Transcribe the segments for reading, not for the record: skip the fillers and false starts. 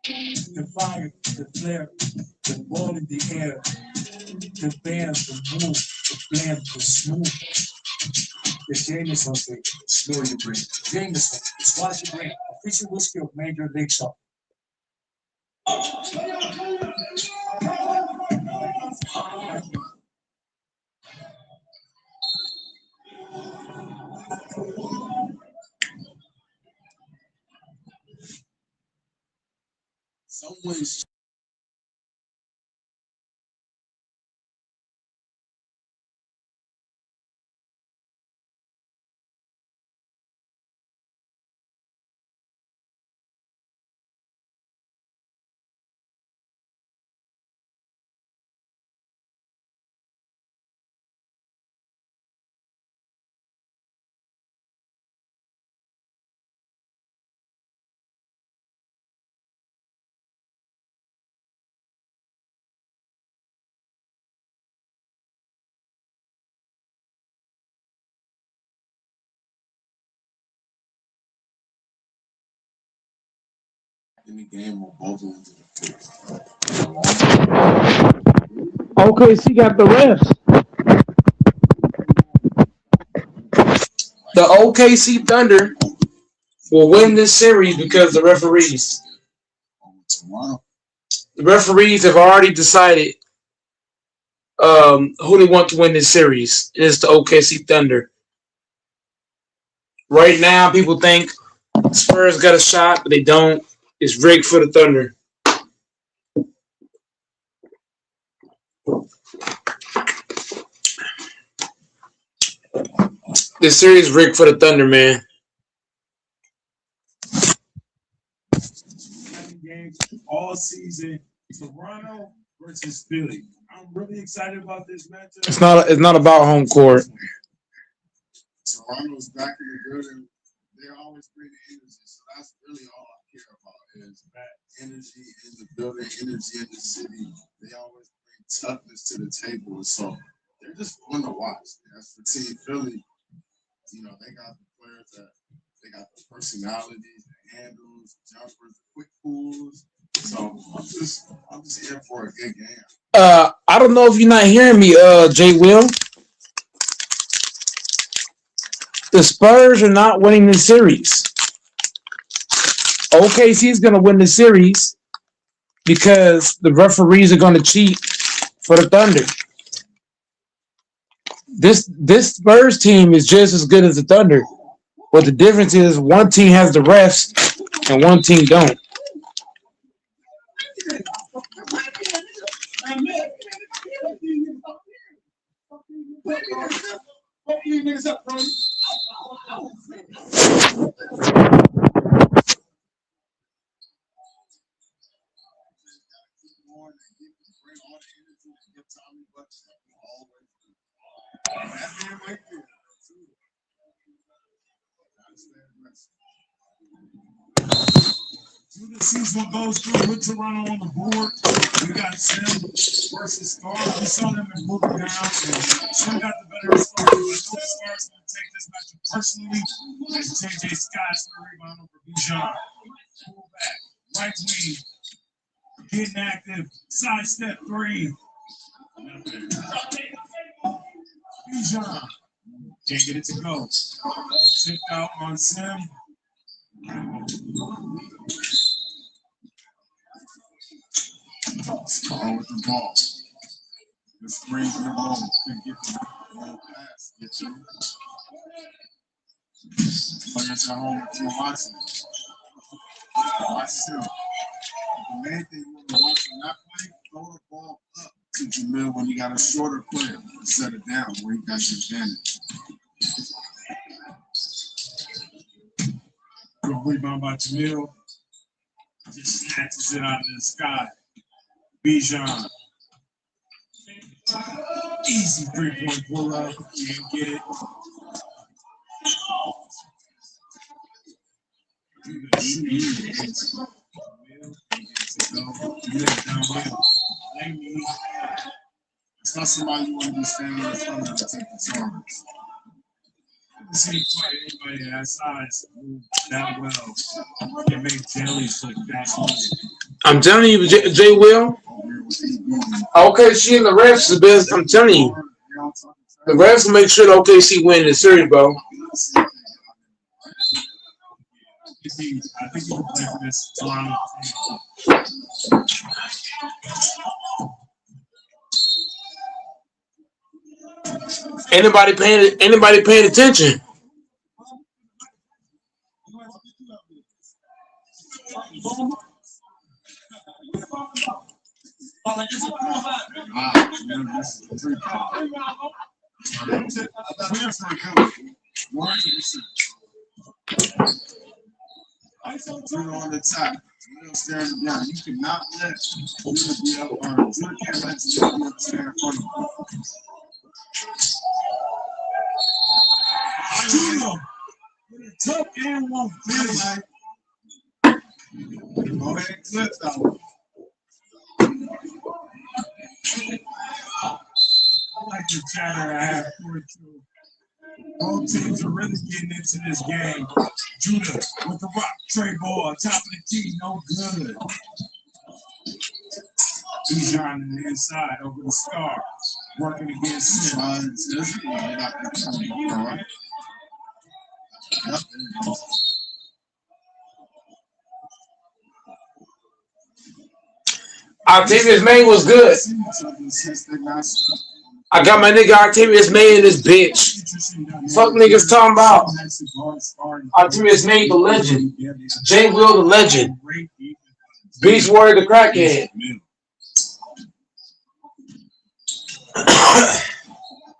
The fire, the flare, the ball in the air, the band, the move, the blend, the smooth. The Jameson thing, slow your brain. Jameson, squash your brain. Official whiskey of Major League Soccer. Someone's in the game of both of OKC got the refs. The OKC Thunder will win this series because the referees. Toronto. The referees have already decided who they want to win this series. It's the OKC Thunder. Right now, people think Spurs got a shot, but they don't. It's rigged for the Thunder. This series rigged for the Thunder, man. Games all season. Toronto versus Philly. I'm really excited about this matchup. It's not about home court. Toronto's back in the building. They always bring the energy, so that's really all I care about is that energy in the building, energy in the city. They always bring toughness to the table, so they're just fun to watch. As for Team Philly, they got the players that they got the personalities, the handles, the jumpers, the quick pulls. So I'm just here for a good game. I don't know if you're not hearing me, Jay Will. The Spurs are not winning the series. OKC is going to win the series because the referees are going to cheat for the Thunder. This Spurs team is just as good as the Thunder, but the difference is one team has the refs and one team don't. The season goes through with Toronto on the board. We got Sim versus Star. We saw them in moving down, and Sim got the better of Star. I know Star's going to take this matchup personally. As JJ Scott's going to rebound over Bijan. Pull back, right wing, getting active, sidestep three. Bijan can't get it to go. Tipped out on Sim. Star with the ball. The screen to the ball. Can get the ball pass. Get to players at home to watching. Watch Sim. The main thing you want to watch on that play, throw the ball up to Jamil when you got a shorter player. Set it down where he got your advantage. Good rebound by Jamil. Just snatches it out of the sky. Bijan. Easy 3-point pull up. Can't get it. It's not somebody you want to be standing in front of to take the charge. I see quite anybody that size move that well and make jellies like that. I'm telling you, Jay Will. Okay, she and the refs the best. I'm telling you, the refs make sure the OKC win the series, bro. I think he can play for this Toronto team. Anybody paying attention? On the top. Staring down. You cannot let Judah be up on. Judah can't let Judah be up there in front of him. Judah with a tough and one finish. Go ahead and clip though. I like the chatter I have for it too. Both teams are really getting into this game. Judah with the rock, Trey Ball, top of the key, no good. Bijan on the inside over the star, working against him. Octavius May was good. I got my nigga Octavius May in this bitch. Fuck niggas talking about. Octavius May the legend. Jay Will the legend. Beast Warrior the crackhead.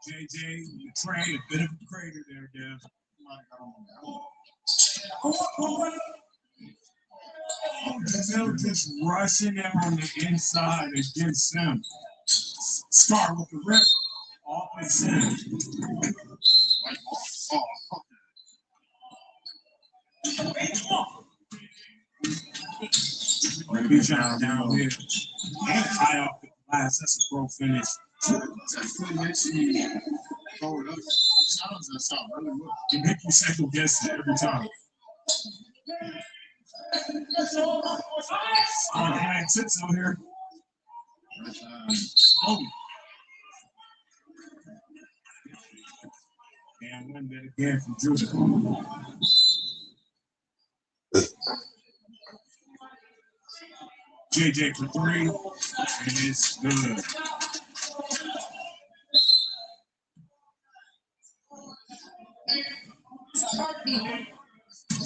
JJ, you train a bit of a crater there, Dev. They're just rushing him on the inside against him. Start with the rip. Off his head. Bijan down here. And high off the glass. That's a pro finish. You make you second guess it every time. High tips out here. Oh. And win that again from Judah. JJ for three, and it's good.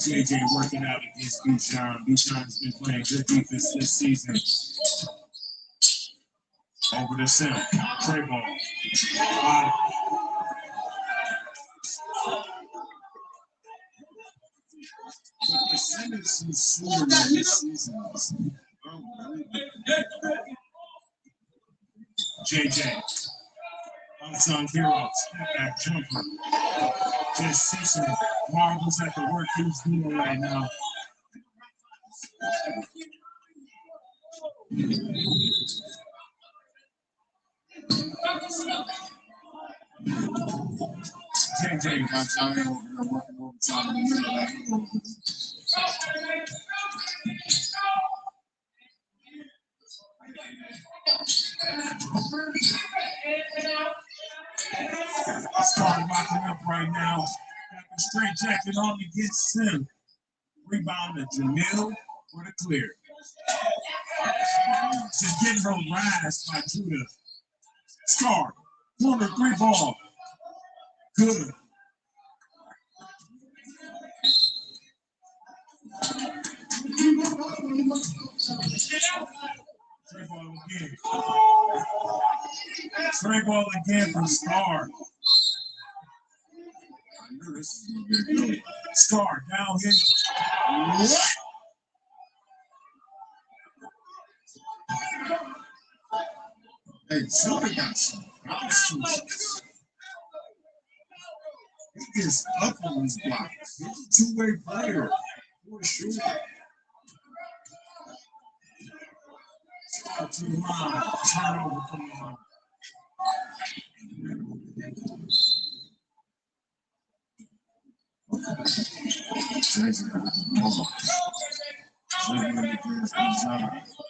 JJ working out against Bijan. Bijan's been playing good defense this season. Over the center, Trey Ball. The percentage he's shooting this season is JJ, unsung hero, step back jumper. Just see some marbles at the work he's doing right now. JJ got time working overtime in the middle. Starting locking up right now. Got the straight jacket on against him. Rebound to Jamil for the clear. Just getting harassed by Judah. Scar, corner three ball. Good. Trey ball again. Trey ball again from Scar. Scar downhill. What? Hey, somebody got some options. He is up on his block. He's a two-way player. For sure. Out to the line. Turnover from the line.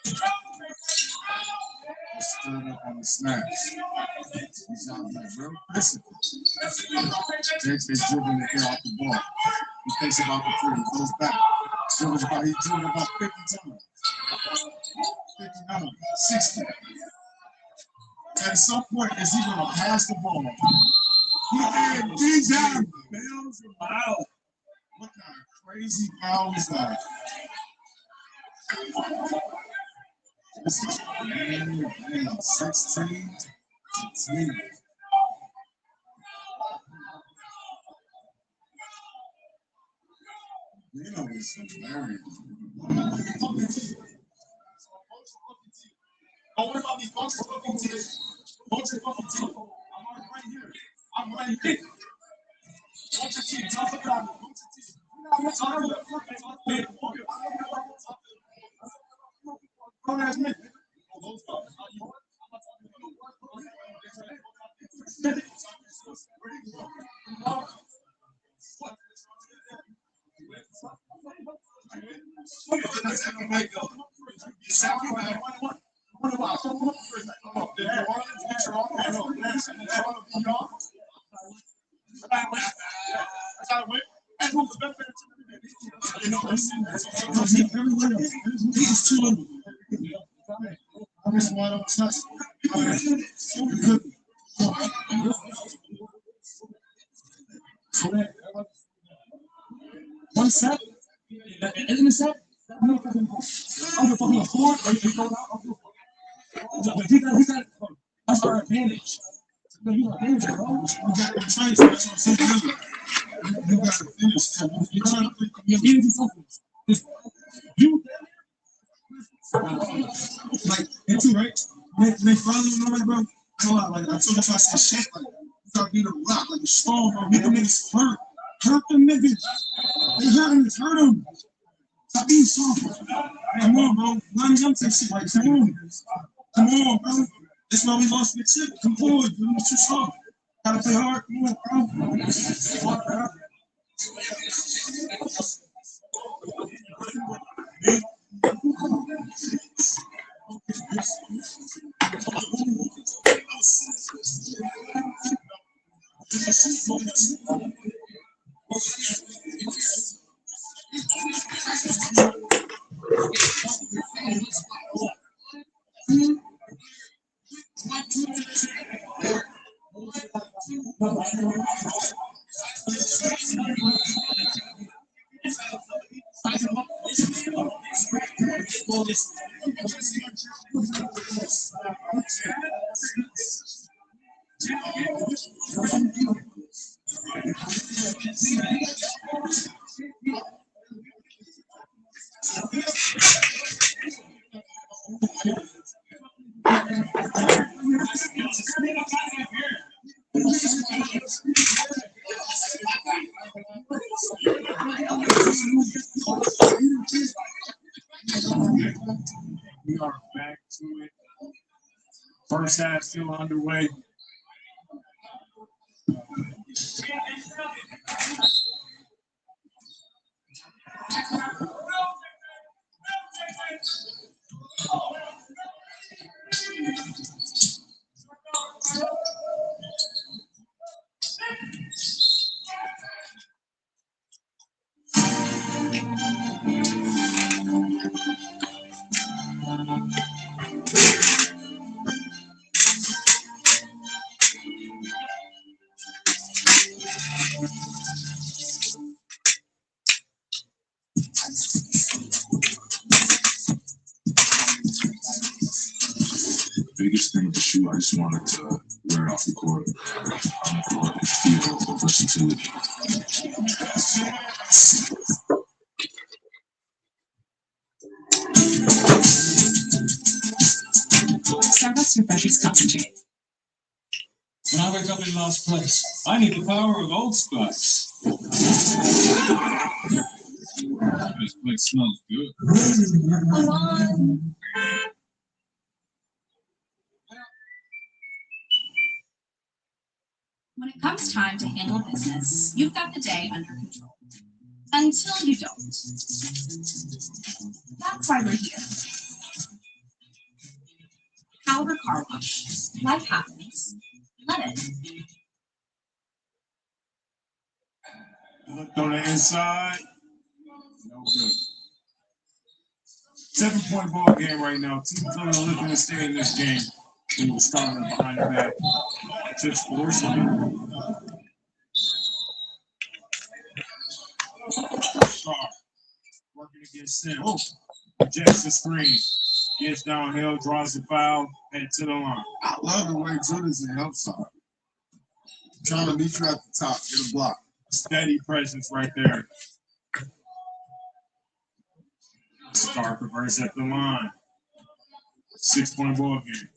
Stood up on the snaps. He's out there real disciplined. Next, they dribbling the air off the ball. He thinks about the three. He goes back. He dribbled about 50 times. 59, 60. At some point, is he going to pass the ball? He's out. Bails him out. What kind of crazy foul is that? This is 16 to 10. You know, it's hilarious. Don't worry about these bunch of fucking teams. Bunch of fucking teams. I'm right here. I'm right here. Bunch of teams. Talk about it. Bunch of teams. Don't ask me. I just want to touch. One set? Isn't it set? I'm fucking a four. He got that's our advantage. You got advantage, bro. You got to try to that's what I'm saying. You got to finish. You're trying to you're something. You like it's too right. They finally know that, bro. Like I told you, if I say shit, like start being a rock, like a strong, bro. Make them niggas hurt them niggas. They hurt them. Stop being soft. Come on, bro. Line them take shit like come on, bro. That's why we lost the chip. Come forward, dude. It's too soft. Gotta play hard. Come on, bro. We are back to it. First half still underway. Biggest thing with the shoe, I just wanted to wear it off the court. Feel the versatility. Starbucks refreshes concentrate. When I wake up in last place, I need the power of Old Spice. This place smells good. Come on. When it comes time to handle business, you've got the day under control. Until you don't. That's why we're here. car wash. Life happens. Let it. Looked on the inside. No good. 7-point ball game right now. Team Philly looking to stay in this game. He was starting behind the back. Just forcing. Star working against Sim. Oh, rejects the screen. Gets downhill, draws the foul, head to the line. I love the way Judah's a help side. Trying to meet you at the top, get a block. Steady presence right there. Stark reverse at the line. 6-point ball game.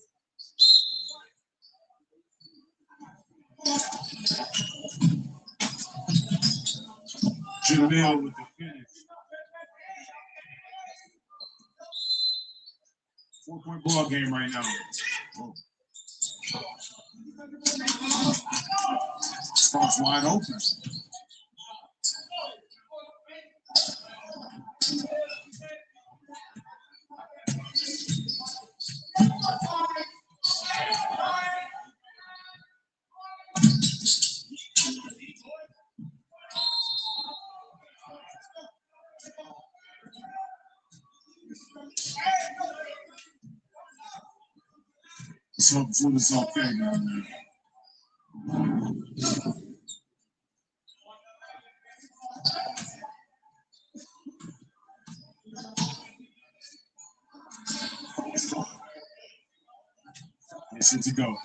Jamil with the finish. 4-point ball game right now. Starts wide open. So food is okay down there. Mission to go.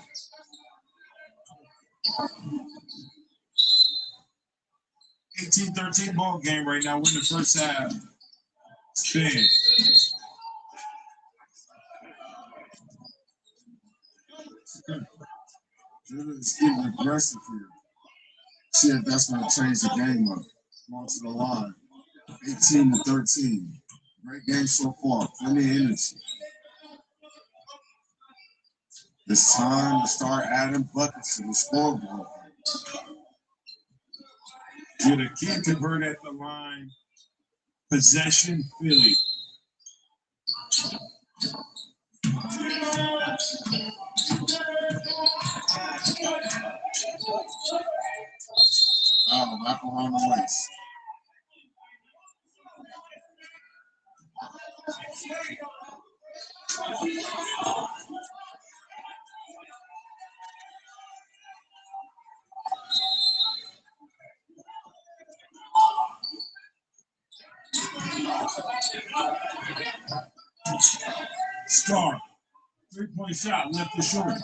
(18-13) ball game right now. We're in the first half. Spin. Judah's getting aggressive here. See if that's going to change the game up. Going to the line. 18-13. Great game so far. Plenty of energy. It's time to start adding buckets to the scoreboard. Judah can't convert at the line. Possession, Philly. Oh, back around the waist. Star. 3-point shot left to short.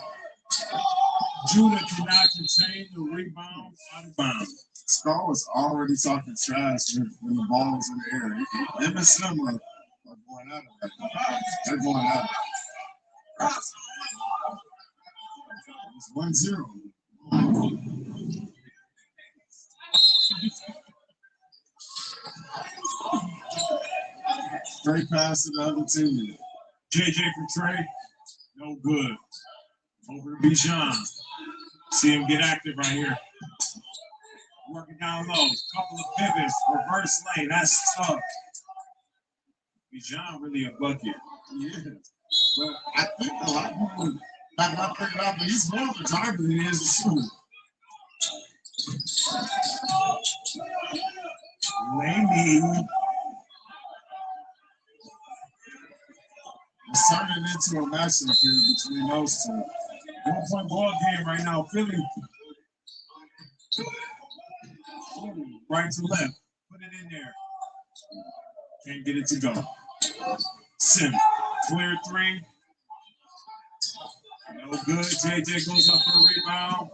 Judah cannot contain the rebound out of bounds. Scar was already talking trash when the ball was in the air. Him and Sim are going at it right now. They're going at it. It's 1-0. Straight pass to the other team. JJ for Trey. No good. Over to Bijan. See him get active right here. Working down low. Couple of pivots. Reverse lane. That's tough. Bijan really a bucket. Yeah. But I think a lot of people have not figured out that he's more of a driver than he is a shooter. Laney. It's turning into a matchup here between those two. 1-point ball game right now. Philly. Right to left. Put it in there. Can't get it to go. Sim. Clear 3. No good. JJ goes up for the rebound.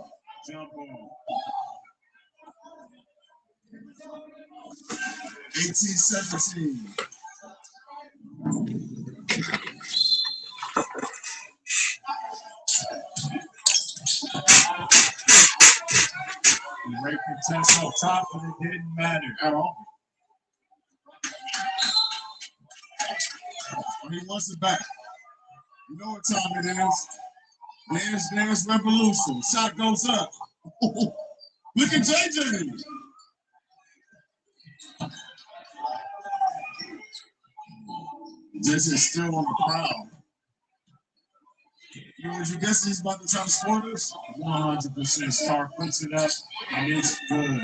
Jump ball. 18-17. Great contest up top, but it didn't matter at all. He wants it back. You know what time it is. Dance Revolution. Shot goes up. Look at JJ. JJ's still on the prowl. Was you guessing he's about to try to score this? 100%. Star puts it up, and it's good.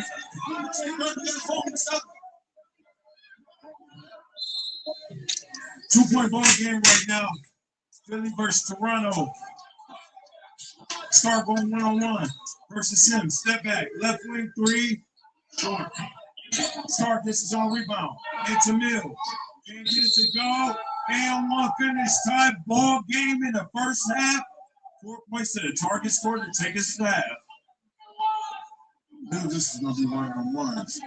2-point ball game right now. Philly versus Toronto. Star going one-on-one versus him. Step back, left wing three, short. Star gets his own rebound. Into Mill. Can't get it to go. And one finish time. Ball game in the first half. 4 points to the target score to take us to half. Knew this is gonna be one-on-ones.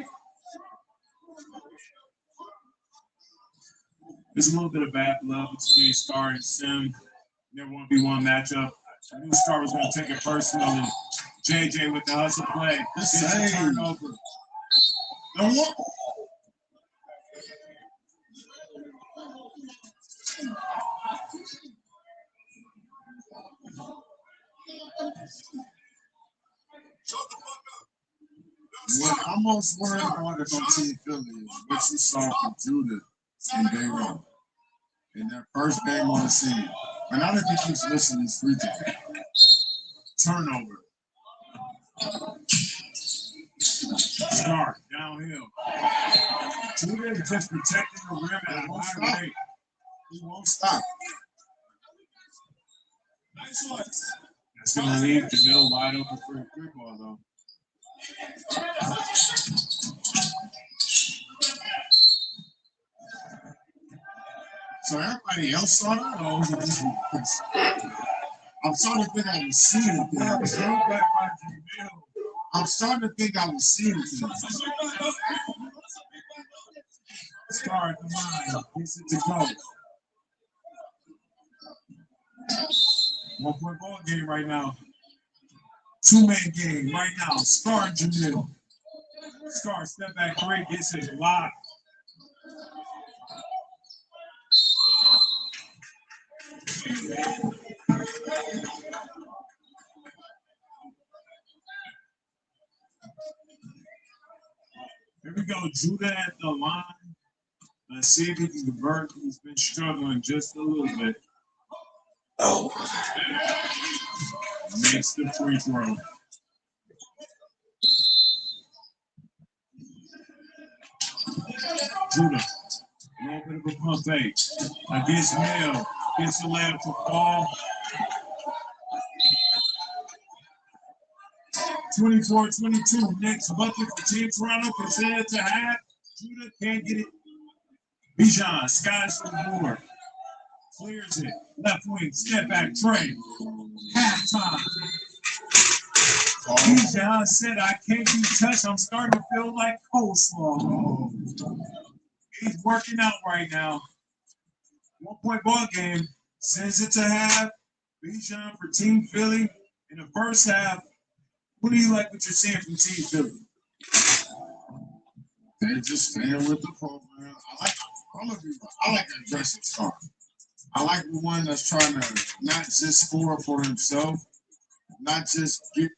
There's a little bit of bad blood between Star and Sim. There won't be one matchup. I knew Star was going to take it personally. JJ with the hustle play. Gets a turnover. And what? What I'm most worried about if I'm Team Philly is what you saw from Judah in day one. In their first game on the scene. And I don't think he's listening to free throw. Turnover. Star downhill. Judah is just protecting the rim at a high rate. He won't stop. That's going to leave DeMille wide open for a free ball, though. So everybody else saw that, or was it just me? I'm starting to think I was seeing it. I'm starting to think I was seeing it. Star at the line. Gets it to go. 1-point ball game right now. 2-man game right now. Star and Jamil. Star step back three, gets it locked. Here we go. Judah at the line. Let's see if he can convert. He's been struggling just a little bit. Oh. Makes the free throw. Judah. A little bit of a pump fake. Against Mill. Gets the layup to fall. 24-22. Next bucket for Team Toronto. Considered to have. Judah can't get it. Bijan skies to the board. Clears it. Left wing. Step back. Trey. Halftime. Bijan said, I can't be touched. I'm starting to feel like coleslaw. He's working out right now. 1-point ball game. Sends it to half. Bijan for Team Philly in the first half. What do you like what you're seeing from Team Philly? They're just staying with the program. I like an aggressive star. I like the one that's trying to not just score for himself, not just get.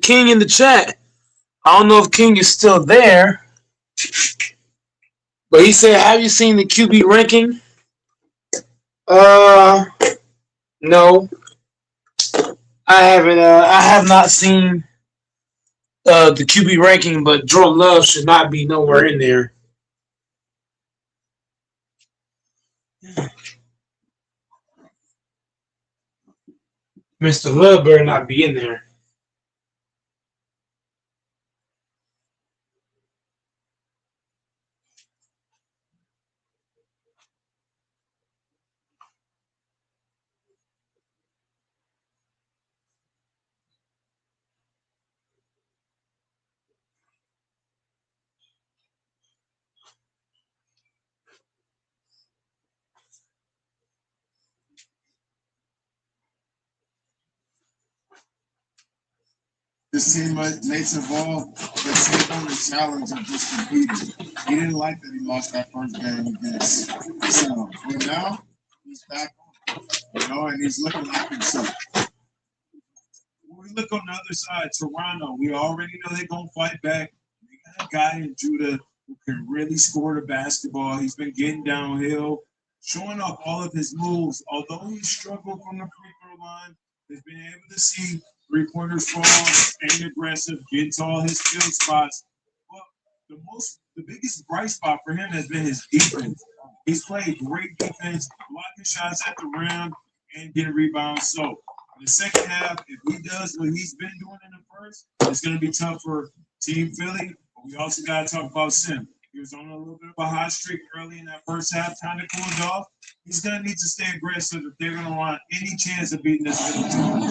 King in the chat. I don't know if King is still there, but he said, "Have you seen the QB ranking?" Uh, no, I haven't. I have not seen the QB ranking, but Jordan Love should not be nowhere in there. Mr. Love better not be in there. This team, Nathan Ball, the same on the challenge of just competing. He didn't like that he lost that first game against Sam. But now he's back on it, and he's looking like himself. When we look on the other side, Toronto, we already know they're going to fight back. We got a guy in Judah who can really score the basketball. He's been getting downhill, showing off all of his moves. Although he struggled from the free throw line, he's been able to see three-pointers fall, staying aggressive, getting to all his skill spots. Well, the biggest bright spot for him has been his defense. He's played great defense, blocking shots at the rim, and getting rebounds. So in the second half, if he does what he's been doing in the first, it's going to be tough for Team Philly. But we also got to talk about Sim. He was on a little bit of a hot streak early in that first half, time to cool it off. He's going to need to stay aggressive if they're going to want any chance of beating this Philly team.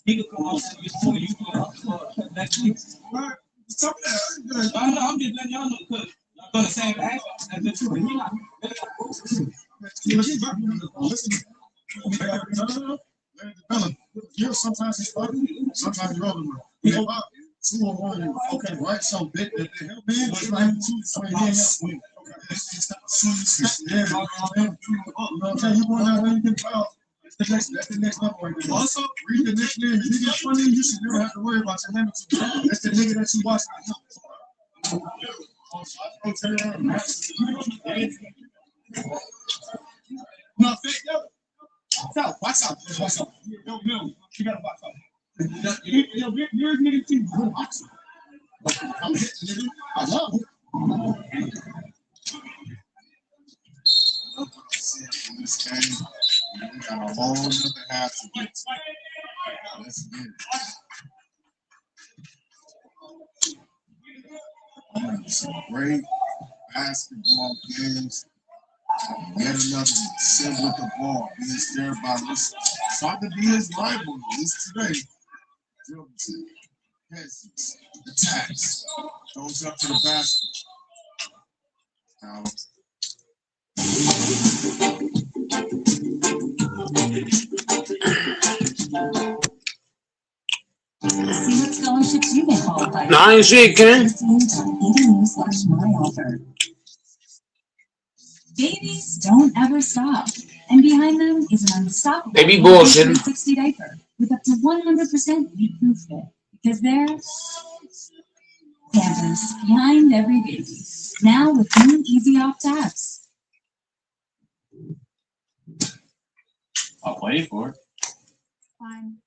He could come off and get you next week. I'm just letting y'all know because y'all gonna say that as the truth. He not. Sometimes he's fucking, sometimes you're rolling with. You know what? 2-on-1, okay, right? So they help me, but like 2-on-1. Yeah, you know what I'm saying? You going out there and get fouled. That's the next level right there. Also, read the next name. If you get funny, you should never have to worry about your Hamilton. That's the nigga that you watch. No, watch out. Watch out. Yo, you gotta watch out. Yo, you're a nigga too. I'm hitting nigga. I love it. In this game, we got a whole other half to get to. Let's get it. Some great basketball games. Yet another Sim with the ball, being stared by this. Sought to be his rival this today. Dilberton, Hesses, attacks, goes up to the basket. Now, See what scholarships you may qualify for. Nah, I ain't shit, Ken. EDU/myoffer. Babies don't ever stop. And behind them is an unstoppable They be bullshitting. 360 diaper with up to 100% leak-proof fit. Because they're Pampers behind every baby. Now with new Easy Off tabs. I'll play for it. Fine.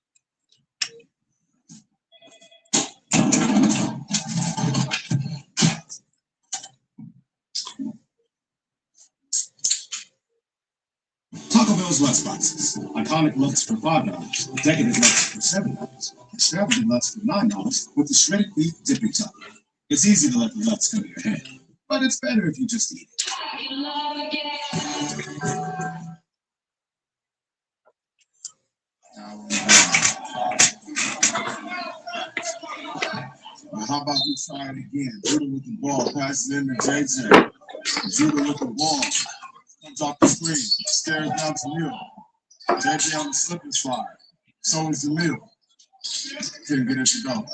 Taco Bell's Lutz Boxes. Iconic Lutz for $5, decadent Lutz for $7, extravagant Lutz for $9 with the shredded beef dipping top. It's easy to let the Lutz go to your head, but it's better if you just eat it. Now, how about we try it again? Judah with the ball, passes in to JJ. Judah with the ball, comes off the screen, stares down to Mill. JJ on the slip and slide. So is the Mill. Couldn't get it to go.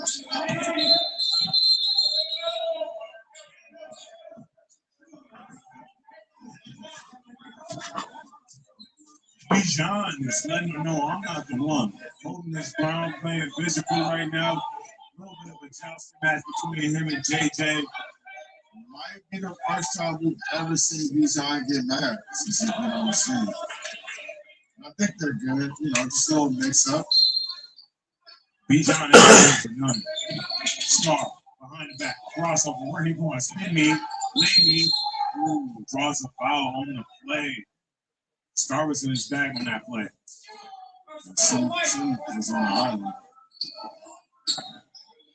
Bijan is letting you know I'm not the one. Holding this ground, playing physical right now. A little bit of a jousting match between him and JJ. Might be the first time we've ever seen Bijan get mad since he's been on the scene. And I think they're good, just a little mix up. Bijan is for none. Star behind the back, crossover. Where he going? Spin me, lay me. Ooh, draws a foul on the play. Star was in his bag on that play. Some was on the island.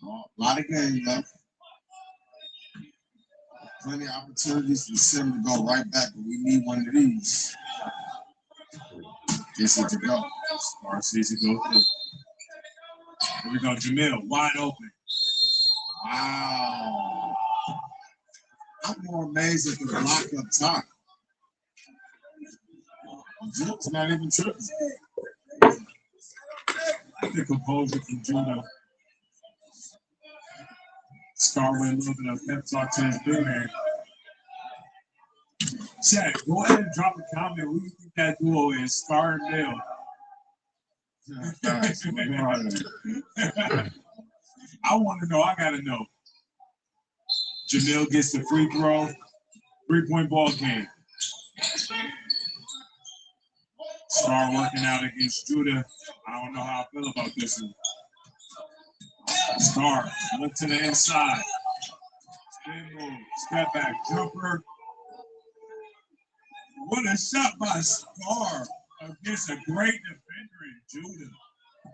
A lot of games left. Plenty of opportunities for Sim to go right back, but we need one of these. Gets it to go. Star sees it go through. Here we go, Jamil, wide open. Wow. I'm more amazed at the block up top. Jim's not even tripping. The composure from Judah. Star with a little bit of pep talk to his big man. Chat, go ahead and drop a comment. Who do you think that duo is? Star and Bill. I want to know. I got to know. Jamil gets the free throw. 3-point ball game. Star working out against Judah. I don't know how I feel about this one. Star, look to the inside. Spin move, step back, jumper. What a shot by Star against a great defender in Judah.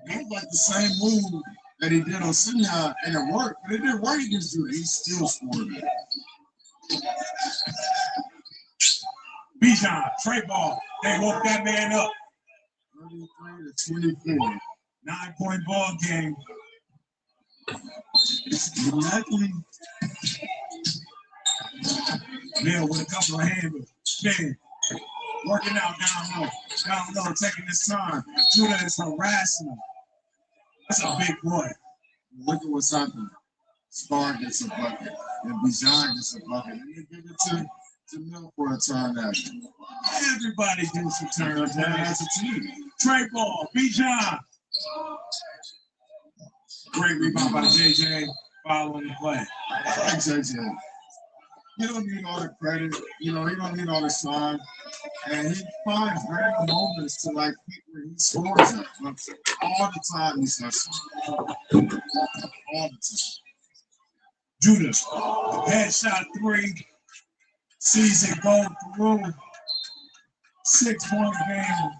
He had like the same move that he did on Simeon, and it worked, but it didn't work against Judah. He still scored it. Bijan, Trey ball. They woke that man up. 33 to 24. 9-point ball game. Luckily, Mill with a couple of handles. Spin. Working out down low, taking his time. Judah is harassing him. That's a big boy. look at what's happening. Star gets a bucket, and Bijan gets a bucket. And you give it to Mill for a turn after. Everybody gets a turn. That's a team. Trey ball, Bijan. Great rebound by JJ. Following the play. I like JJ. He don't need all the credit. He don't need all the shine. And he finds great moments to like pick where he scores at. But all the time he's hustling. All the time. Judah, headshot 3. Sees it go through. 6-point game.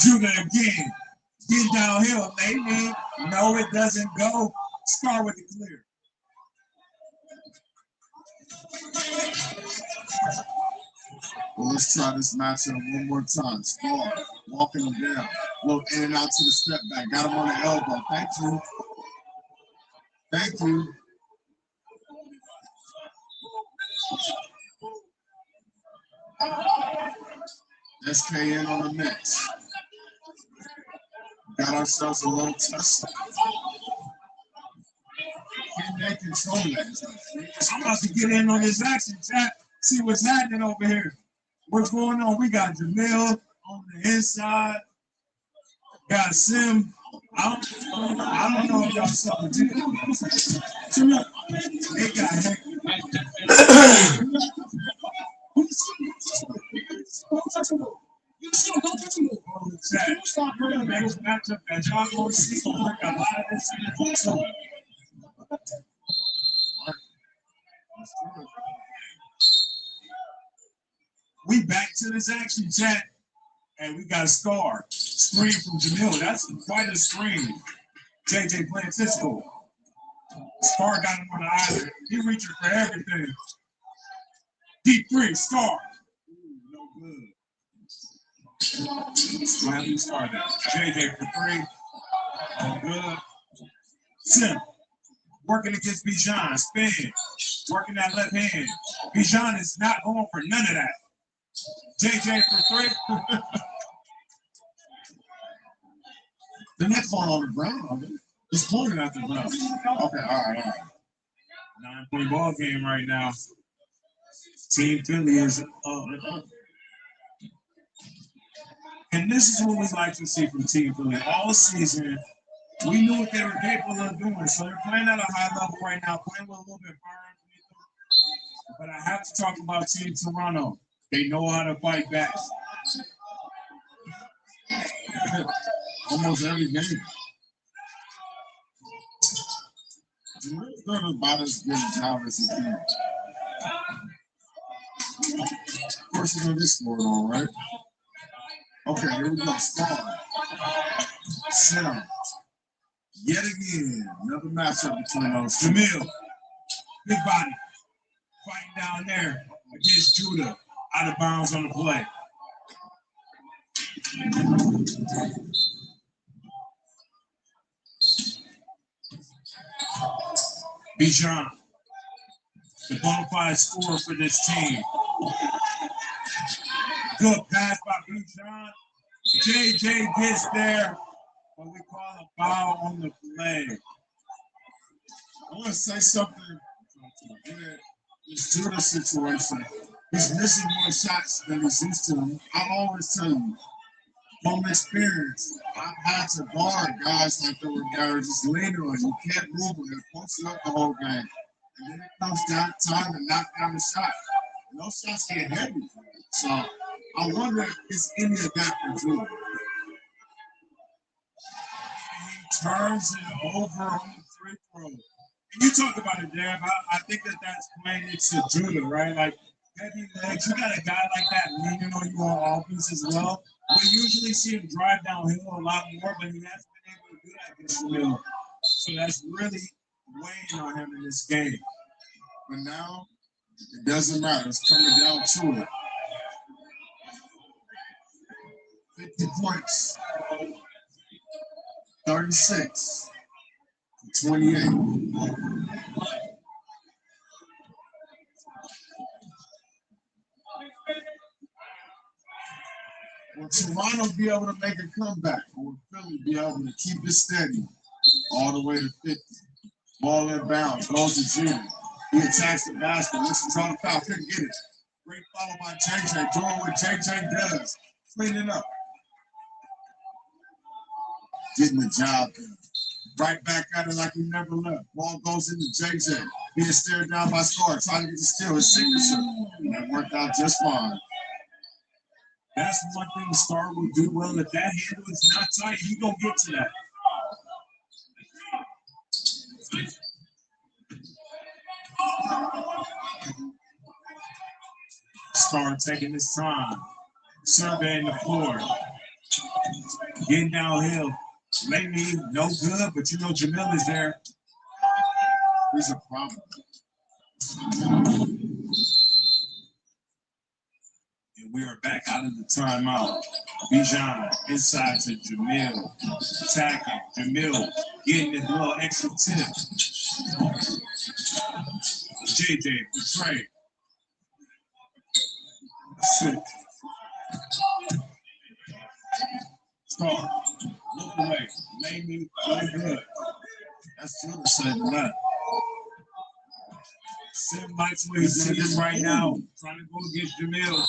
Judah again. Get downhill, maybe. No, it doesn't go. Start with the clear. Well, let's try this matchup one more time. Star walking him down. Look in and out to the step back. Got him on the elbow. Thank you. Thank you. SKN on the mix. Got ourselves a little touchdown. Can they control that? I'm about to get in on this action chat, see what's happening over here. What's going on? We got Jamil on the inside. Got Sim. I don't know if y'all saw it. They got the next matchup that y'all gonna see a lot of this. We back to this action chat, and we got a star screen from Jamil. That's quite a screen. JJ Francisco. Star got him on the island. He reaching for everything. Deep three, Star. No good. Glad we started. JJ for three. No good. Sim. Working against Bijan. Spin. Working that left hand. Bijan is not going for none of that. JJ for three. The next one on the ground. It's pointed at the ground. Okay, all right. 9-point ball game right now. Team Philly is and this is what we like to see from Team Philly. All season, we knew what they were capable of doing. So they're playing at a high level right now, playing with a little bit of fire underneath them. But I have to talk about Team Toronto. They know how to fight back. Almost every game. Jamal's done about as good a job as he can. Of course, you know this going on, right? Okay, here we go. Star. Sim. Yet again, another matchup between those two. Jamil, big body, fighting down there against Judah, out of bounds on the play. Bijan, the bona fide scorer for this team. Good pass by Bijan. JJ gets there, but we call a foul on the play. I want to say something in this Judah situation. He's missing more shots than he's used to. I'm always telling you, from experience, I've had to guard guys like that were just leaning on you. You can't move them. They're posting up the whole game. And then it comes down time to knock down the shot. And those shots get heavy. So I wonder if it's any of that for Judah. He turns it over on the free throw. And you talk about it, Dev. I think that's playing it to Judah, right? Like, heavy legs. You got a guy like that leaning on you on offense as well. We usually see him drive downhill a lot more, but he hasn't been able to do that against Will. So that's really weighing on him in this game. But now, it doesn't matter. It's coming down to it. 50 points. 36. 28. Will Toronto be able to make a comeback? Or will Philly be able to keep it steady all the way to 50? Ball inbound, goes to Jimmy. He attacks the basket, looks to try to foul, couldn't get it. Great follow by JJ, doing what JJ does, cleaning up. Getting the job done. Right back at it like he never left. Ball goes into JJ. Being stared down by Scar, trying to get the steal, his signature. And that worked out just fine. That's one thing Star will do well. If that handle is not tight, he gonna get to that. Star taking his time, surveying the floor, getting downhill. Lately, no good, but you know Jamil is there. He's a problem. And we are back out of the timeout. Bijan inside to Jamil, attacking. Jamil getting his little extra tip. JJ for Trey. Star looking away. Made me feel good. That's true to say that. Sim Mike's where he's sitting right now, trying to go against Jamil.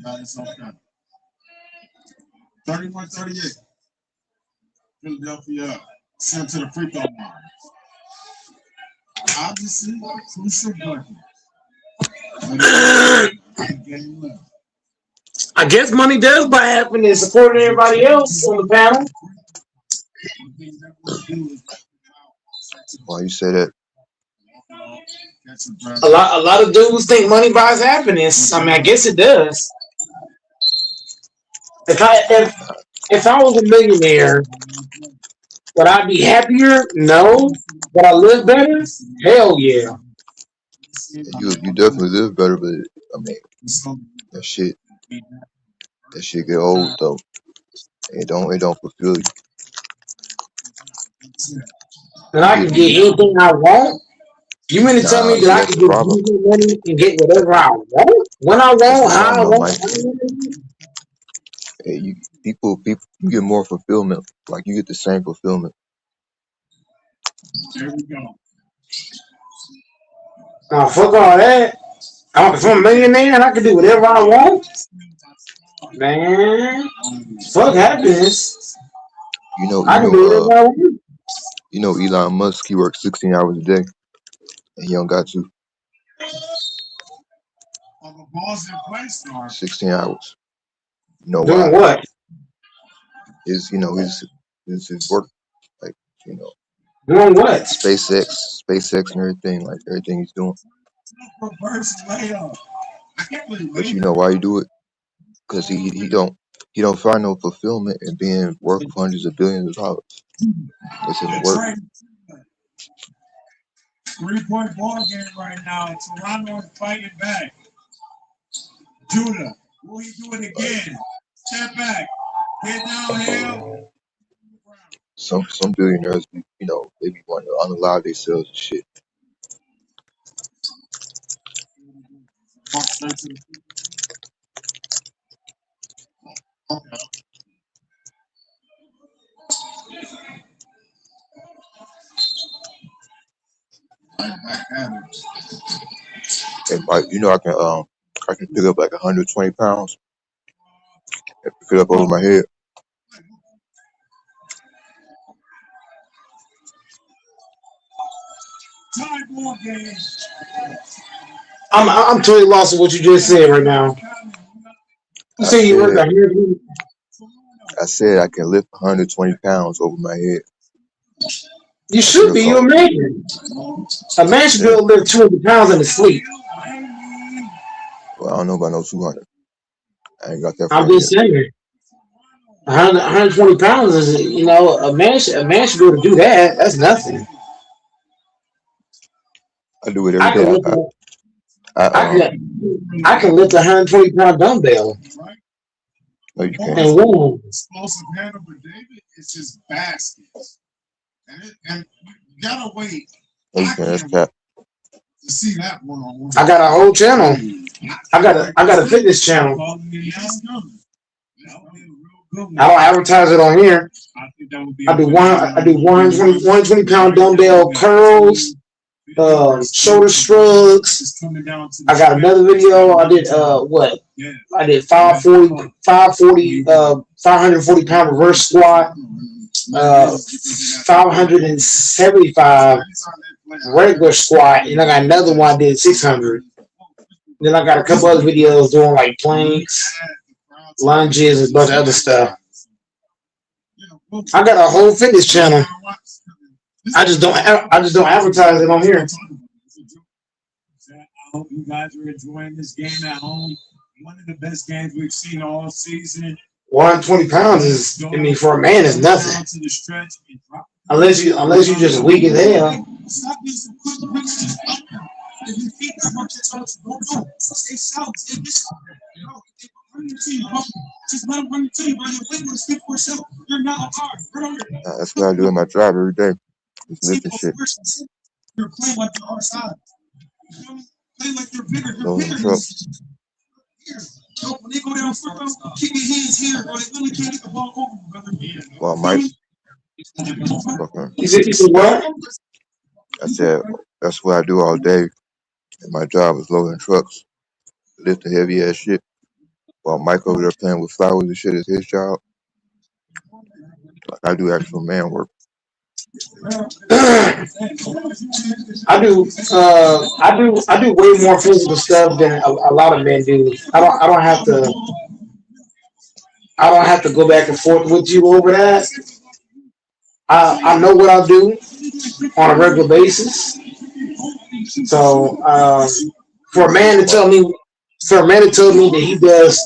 That is okay. 31-38. Philadelphia sent to the free throw line. Obviously, crucial bucket. Game left. I guess money does buy happiness, supporting everybody else on the panel. Why you say that? A lot of dudes think money buys happiness. I mean, I guess it does. If I was a millionaire, would I be happier? No. Would I live better? Hell yeah. You definitely live better, but I mean that shit get old though. It don't fulfill you. And I can get anything I want. You mean to tell me that I that's can the get problem. money and get whatever I want? When I want, how I problem, want? Hey, people you get more fulfillment. Like you get the same fulfillment. There we go. Now, fuck all that. If I'm a millionaire and I can do whatever I want, man, fuck happiness. I can do whatever I want. You know Elon Musk, he works 16 hours a day, and he don't got to. On the balls in play, Star. 16 hours. You know Doing why? what? His work, like Doing what? SpaceX and everything, like everything he's doing. Reverse layup. I can't believe But you know why he do it? Because he don't find no fulfillment in being worth hundreds of billions of dollars. It's in the work. 3-point ball game right now. Toronto is fighting back. Judah, will he do it again? Step back. Get downhill. Some billionaires, they be wanting to unallow themselves and shit. And like, I can pick up like 120 pounds and pick it up over my head. I'm totally lost in what you just said right now. You say you work out here. I said I can lift 120 pounds over my head. You should be. You're a man. A man should be able to lift 200 pounds in his sleep. Well, I don't know about no 200. I ain't got that. I'm just saying. 120 pounds is, a man should be able to do that. That's nothing. I do it every day. I can lift a 120 pound dumbbell. No, you can't. And whoa. Explosive handle for David is just baskets. And you gotta wait. No, you can't. That's cap. To see that one. I got a whole channel. I got a fitness channel. I don't advertise it on here. I do 120 pound dumbbell curls, shoulder shrugs. I got another video. I did I did 540 pound reverse squat, 575 regular squat, and I got another one I did 600. Then I got a couple other videos doing like planks, lunges, and a bunch of other stuff. I got a whole fitness channel. I just don't advertise it on here. I hope you guys are enjoying this game at home. One of the best games we've seen all season. 120 pounds is, for a man, is nothing. Unless you just weak as hell. That's what I do in my job every day. Just lifting shit. You're playing like the other side. Play like they're bigger. They're Loading bigger. truck. Here. So when they go down front, keep your hands here, or they really can't get the ball over, brother. Well, Mike, okay. He said what? I said that's what I do all day. And my job is loading trucks, lifting heavy ass shit. While Mike over there playing with flowers and shit is his job. Like I do actual man work. I do way more physical stuff than a lot of men do. I don't have to go back and forth with you over that. I know what I do on a regular basis. So for a man to tell me that he does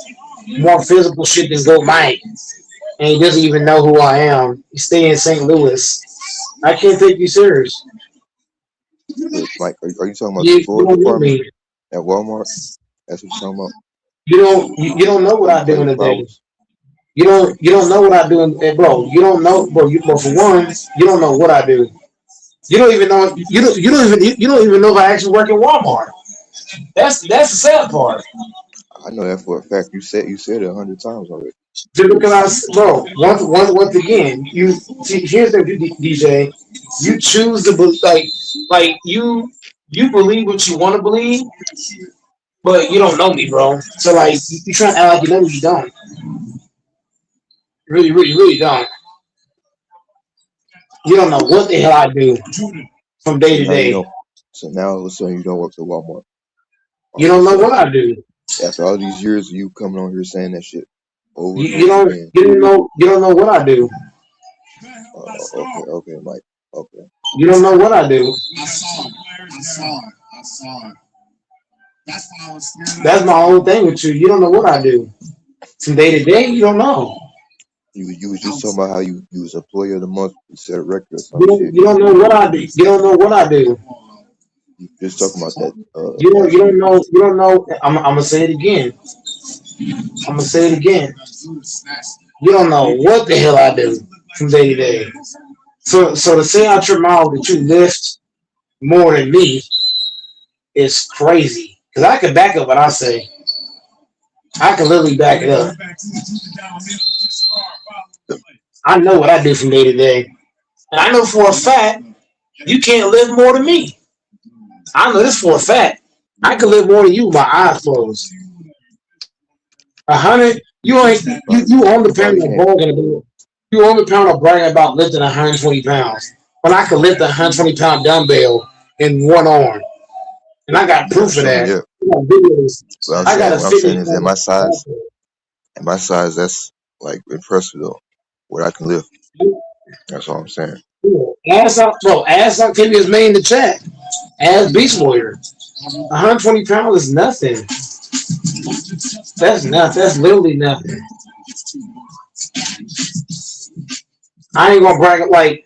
more physical shit than Go Mike, and he doesn't even know who I am, he stay in St. Louis, I can't take you serious. But Mike, are you talking about You the Ford don't know department me. at Walmart? That's what you're talking about. You don't know what I do in a day. You don't know what I do, bro. You don't know, bro. Bro, for one, you don't know what I do. You don't even know. You don't even know if I actually work at Walmart. That's the sad part. I know that for a fact. You said it 100 times already. Just because once again, you see. Here's the DJ. You choose to like you believe what you want to believe, but you don't know me, bro. So like you trying to act like you know what you don't. Really don't. You don't know what the hell I do from day to Now you day. don't. So now all of a sudden you don't work at Walmart. You don't know what I do. After all these years of you coming on here saying that shit over and You over don't again. you don't know what I do. Okay, Mike. Okay. You don't know what I do. I saw it. That's why I was scared. That's my whole thing with you. You don't know what I do. From day to day, you don't know. You was just talking about how you was employee of the month, you set a record or some You shit. don't know what I do. You don't know what I do. You just talking about that. You don't know. I'm gonna say it again. You don't know what the hell I do from day to day. So to say out your mouth that you lift more than me is crazy. Because I can back up what I say. I can literally back it up. I know what I do from day to day. And I know for a fact you can't live more than me. I know this for a fact. I can live more than you with my eyes closed. 100, you on the pound of bragging about. You on the pound of bragging about lifting 120 pounds. When I can lift a 120 pound dumbbell in one arm. And I got proof of that. Yeah. What I'm saying is in my size, that's like impressive though. What I can lift. That's all I'm saying. Ask Octavius May in the chat. Ask Beast Warrior. 120 pounds is nothing. That's nothing. That's literally nothing. I ain't gonna brag like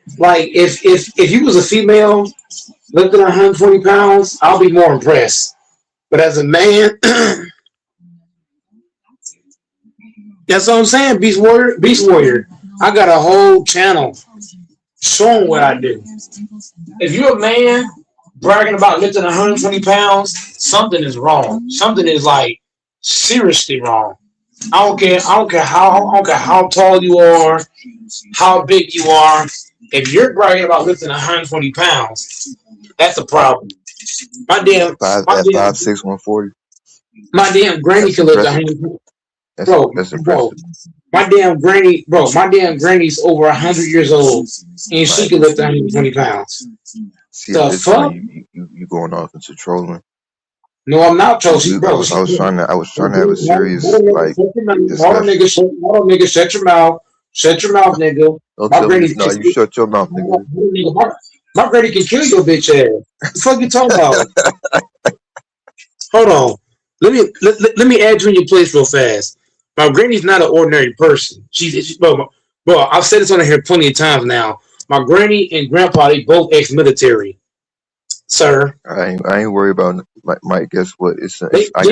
if you was a female lifting 120 pounds, I'll be more impressed. But as a man, that's what I'm saying. Beast Warrior. I got a whole channel showing what I do. If you're a man bragging about lifting 120 pounds, something is wrong. Something is like seriously wrong. I don't care how tall you are, how big you are. If you're bragging about lifting 120 pounds, that's a problem. My damn 5'6", 140. My damn granny can lift 120. That's impressive. My damn granny's over 100 years old, and she can lift 120 pounds. See, The fuck? You going off into trolling. No, I'm not trolling, bro. I was trying to have a serious like Hold on, nigga, shut your mouth. Shut your mouth, nigga. Don't tell me, no, you shut your mouth, nigga. My granny can kill your bitch ass. What the fuck you talking about? Hold on. Let me add you in your place real fast. My granny's not an ordinary person. She's bro, I've said this on here plenty of times now. My granny and grandpa, they both ex-military. Sir. I ain't worried about Mike. Guess what? I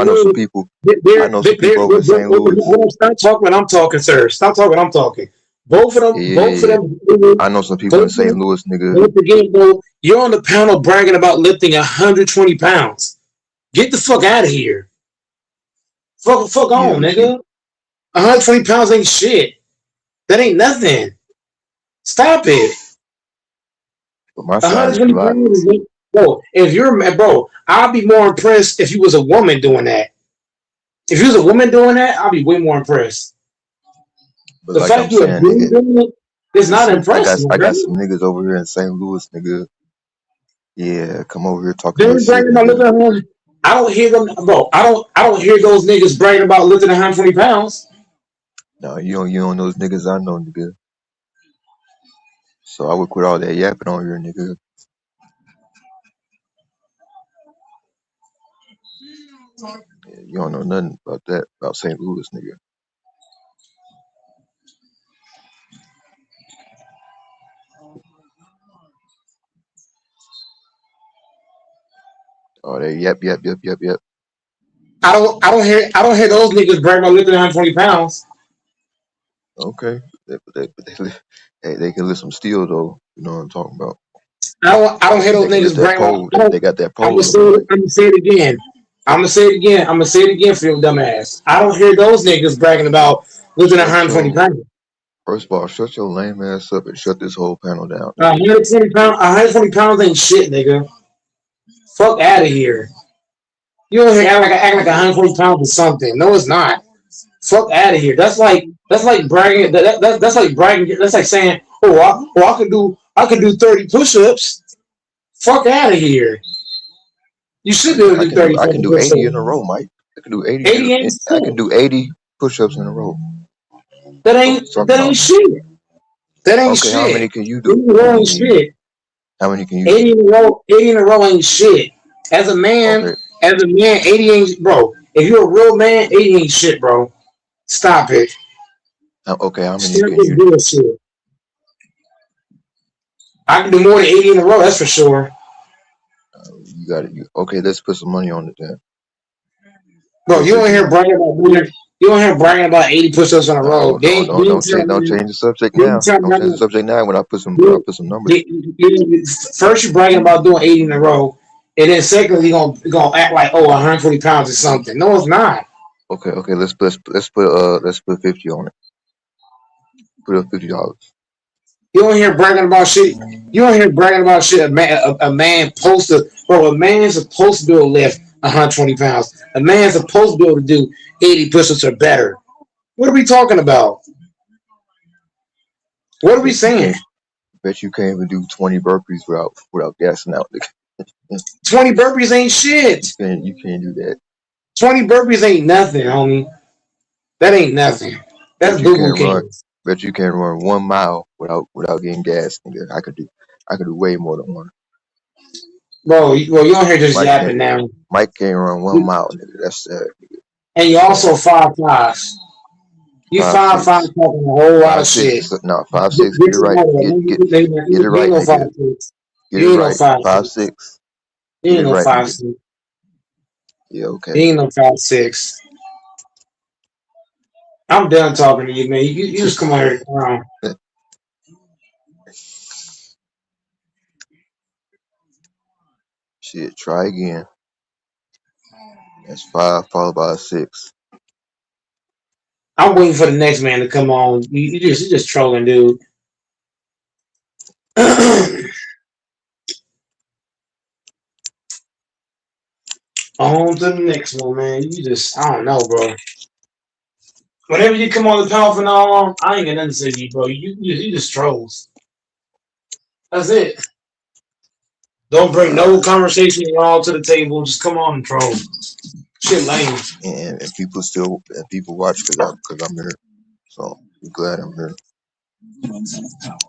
know some people. I know some people over in St. Louis. Stop talking when I'm talking, sir. Stop talking when I'm talking. Both of them. I know some people in St. Louis, nigga. Once again, bro, you're on the panel bragging about lifting 120 pounds. Get the fuck out of here. Fuck Yeah, on, we see. nigga. 120 pounds ain't shit. That ain't nothing. Stop it. But my size is a 120 lot. pounds is bro. If you're bro, I'll be more impressed if you was a woman doing that. If you was a woman doing that, I'll be way more impressed. But The like I'm fact you're a saying, dude nigga, doing it is not listen, impressive, I got man. some niggas over here in St. Louis, nigga. Yeah, come over here talking They're that shit, bragging about nigga. lifting 100. I don't hear them, bro. I don't hear those niggas bragging about lifting 120 pounds. No, you don't know those niggas I know, nigga. So I would quit all that yapping on here, nigga. Yeah, you don't know nothing about that, about St. Louis, nigga. Oh, they yep. I don't hear those niggas bragging about lifting 120 pounds. Okay. They can lift some steel though. You know what I'm talking about. I don't hear And those they can lift niggas that bragging about. pole. They got that I'm pole gonna on say them, it. boy. I'm gonna say it again. I'm gonna say it again. I'm gonna say it again for your dumb ass. I don't hear those niggas bragging about lifting Shut 120 your pounds. First of all, shut your lame ass up and shut this whole panel down, nigga. 120 pounds. 120 pounds ain't shit, nigga. Fuck out of here. You don't hear act like 140 pounds or something. No, it's not. Fuck out of here. That's like bragging. That's like bragging. That's like saying, I can do 30 push-ups. Fuck out of here. You should be able to do 30 I can fucking do 80 in push-ups. a row, Mike. I can do 80. 80 ain't I can shit. do 80 push-ups in a row. What you talking That ain't about? shit. That ain't Okay, how shit. many can you 80 do? in a row ain't shit. How many can you do? 80 in a row. 80 in a row ain't shit. As a man, Okay, 80 ain't bro. If you're a real man, 80 ain't shit, bro. Stop it. okay, how many Stop can this you do? bullshit. I can do more than 80 in a row, that's for sure. You got it. Okay, let's put some money on it then. Bro, Let's put some money. You don't hear bragging about 80 push-ups in a row. Don't change the subject They ain't now. telling Don't change the me subject now. When I put some numbers. they, first you're bragging about doing 80 in a row, and then secondly you're gonna act like 140 pounds or something. No, it's not. Okay, let's put 50 on it. Put up $50. You don't hear bragging about shit. You don't hear bragging about shit. A man supposed to, bro. A man's supposed to be able to lift 120 pounds. A man's supposed to be able to do 80 push-ups or better. What are we talking about? What are we Bet you saying? can't. Bet you can't even do 20 burpees without gassing out. 20 burpees ain't shit. You can't do that. 20 burpees ain't nothing, homie. That ain't nothing. That's Bet you boo-boo can't run. kings. Bet you can't run 1 mile without getting gas. Nigga. I could do way more than one. Bro, you don't hear just Mike can't. yapping now. Mike can't run 1 mile. Nigga. That's sad. And you So also 5'5". You 5'5" 5'6", talking a whole lot of 5'6". shit. No, Get 5'6". Get it your right. money up. Get it You ain't right, no nigga. 5'6". Get it You ain't no right. 5'6". 5'6". You Get ain't it no right, nigga. 5'6". Yeah, You okay. ain't no 5'6". I'm done talking to you, man. You just come on here around. Shit, try again. That's 5 followed by a 6. I'm waiting for the next man to come on. You just trolling, dude. On to the next one, man. I don't know, bro. Whenever you come on the panel for now on, I ain't got nothing to say to you, bro. You just trolls. That's it. Don't bring no conversation at all to the table. Just come on and troll. Shit lame. And people watch because I'm here. So I'm glad I'm here.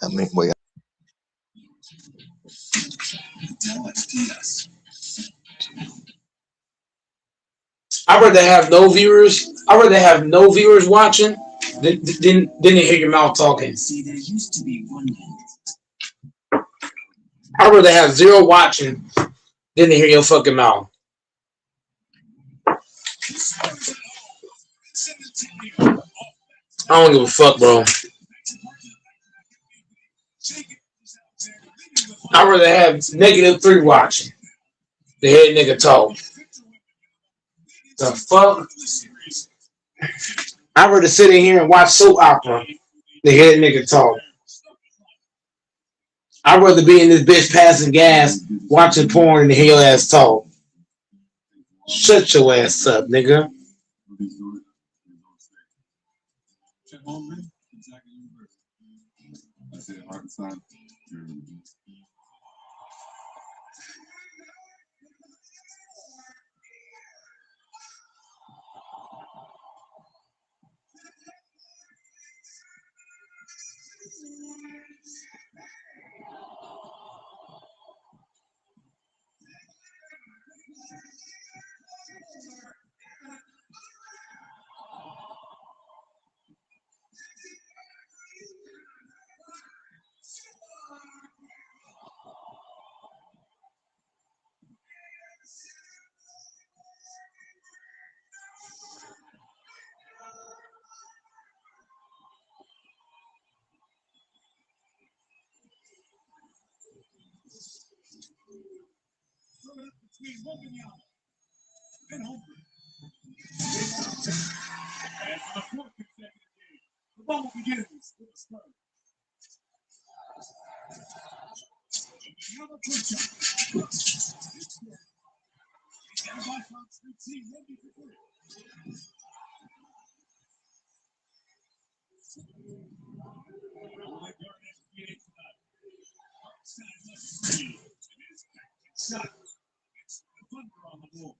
I mean, wait. I'd rather have no viewers. I'd rather have no viewers watching than to hear your mouth talking. I'd rather have 0 watching than to hear your fucking mouth. I don't give a fuck, bro. I'd rather have -3 watching than hear nigga talk. The fuck? I'd rather sit in here and watch soap opera than hear that nigga talk. I'd rather be in this bitch passing gas, watching porn, than hear your ass talk. Shut your ass up, nigga. I said Arkansas. And for the fourth consecutive game, the ball begins with the Spurs. Another push up. And by Fox 15, ready for three. Will they guard SBA tonight? Outside left three. It is shot. It's the Thunder on the board.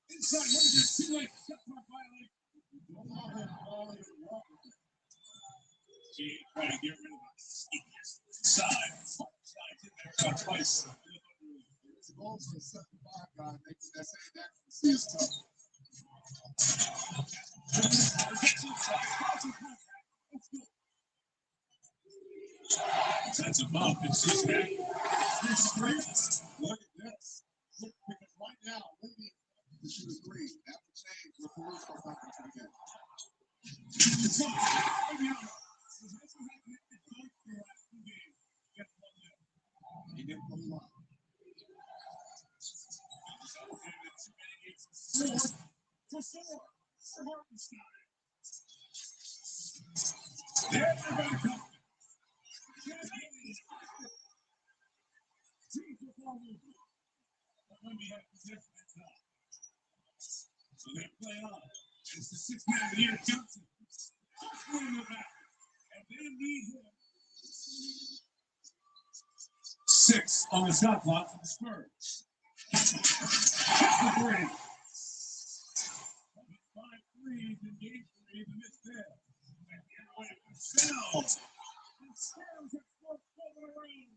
Inside, too late. Shot clock violation. Trying to get rid of it. Side in there twice. It's also a 7-5 guy making that same accuracy is tough. That's a bump. It's just that. Look at this. Look, because right now, Lindy to shoot a three. That would change with Caruso coming to the game. He didn't put him on. For four. For Hartenstein. Everybody comes. So they play on. It's the 6th man of the year, Johnson. And they need him. 6 on the shot clock for the Spurs. That's the 3. 5 threes in game 3 in the missed there. And get away from Sell. The Spurs have scored 4 around.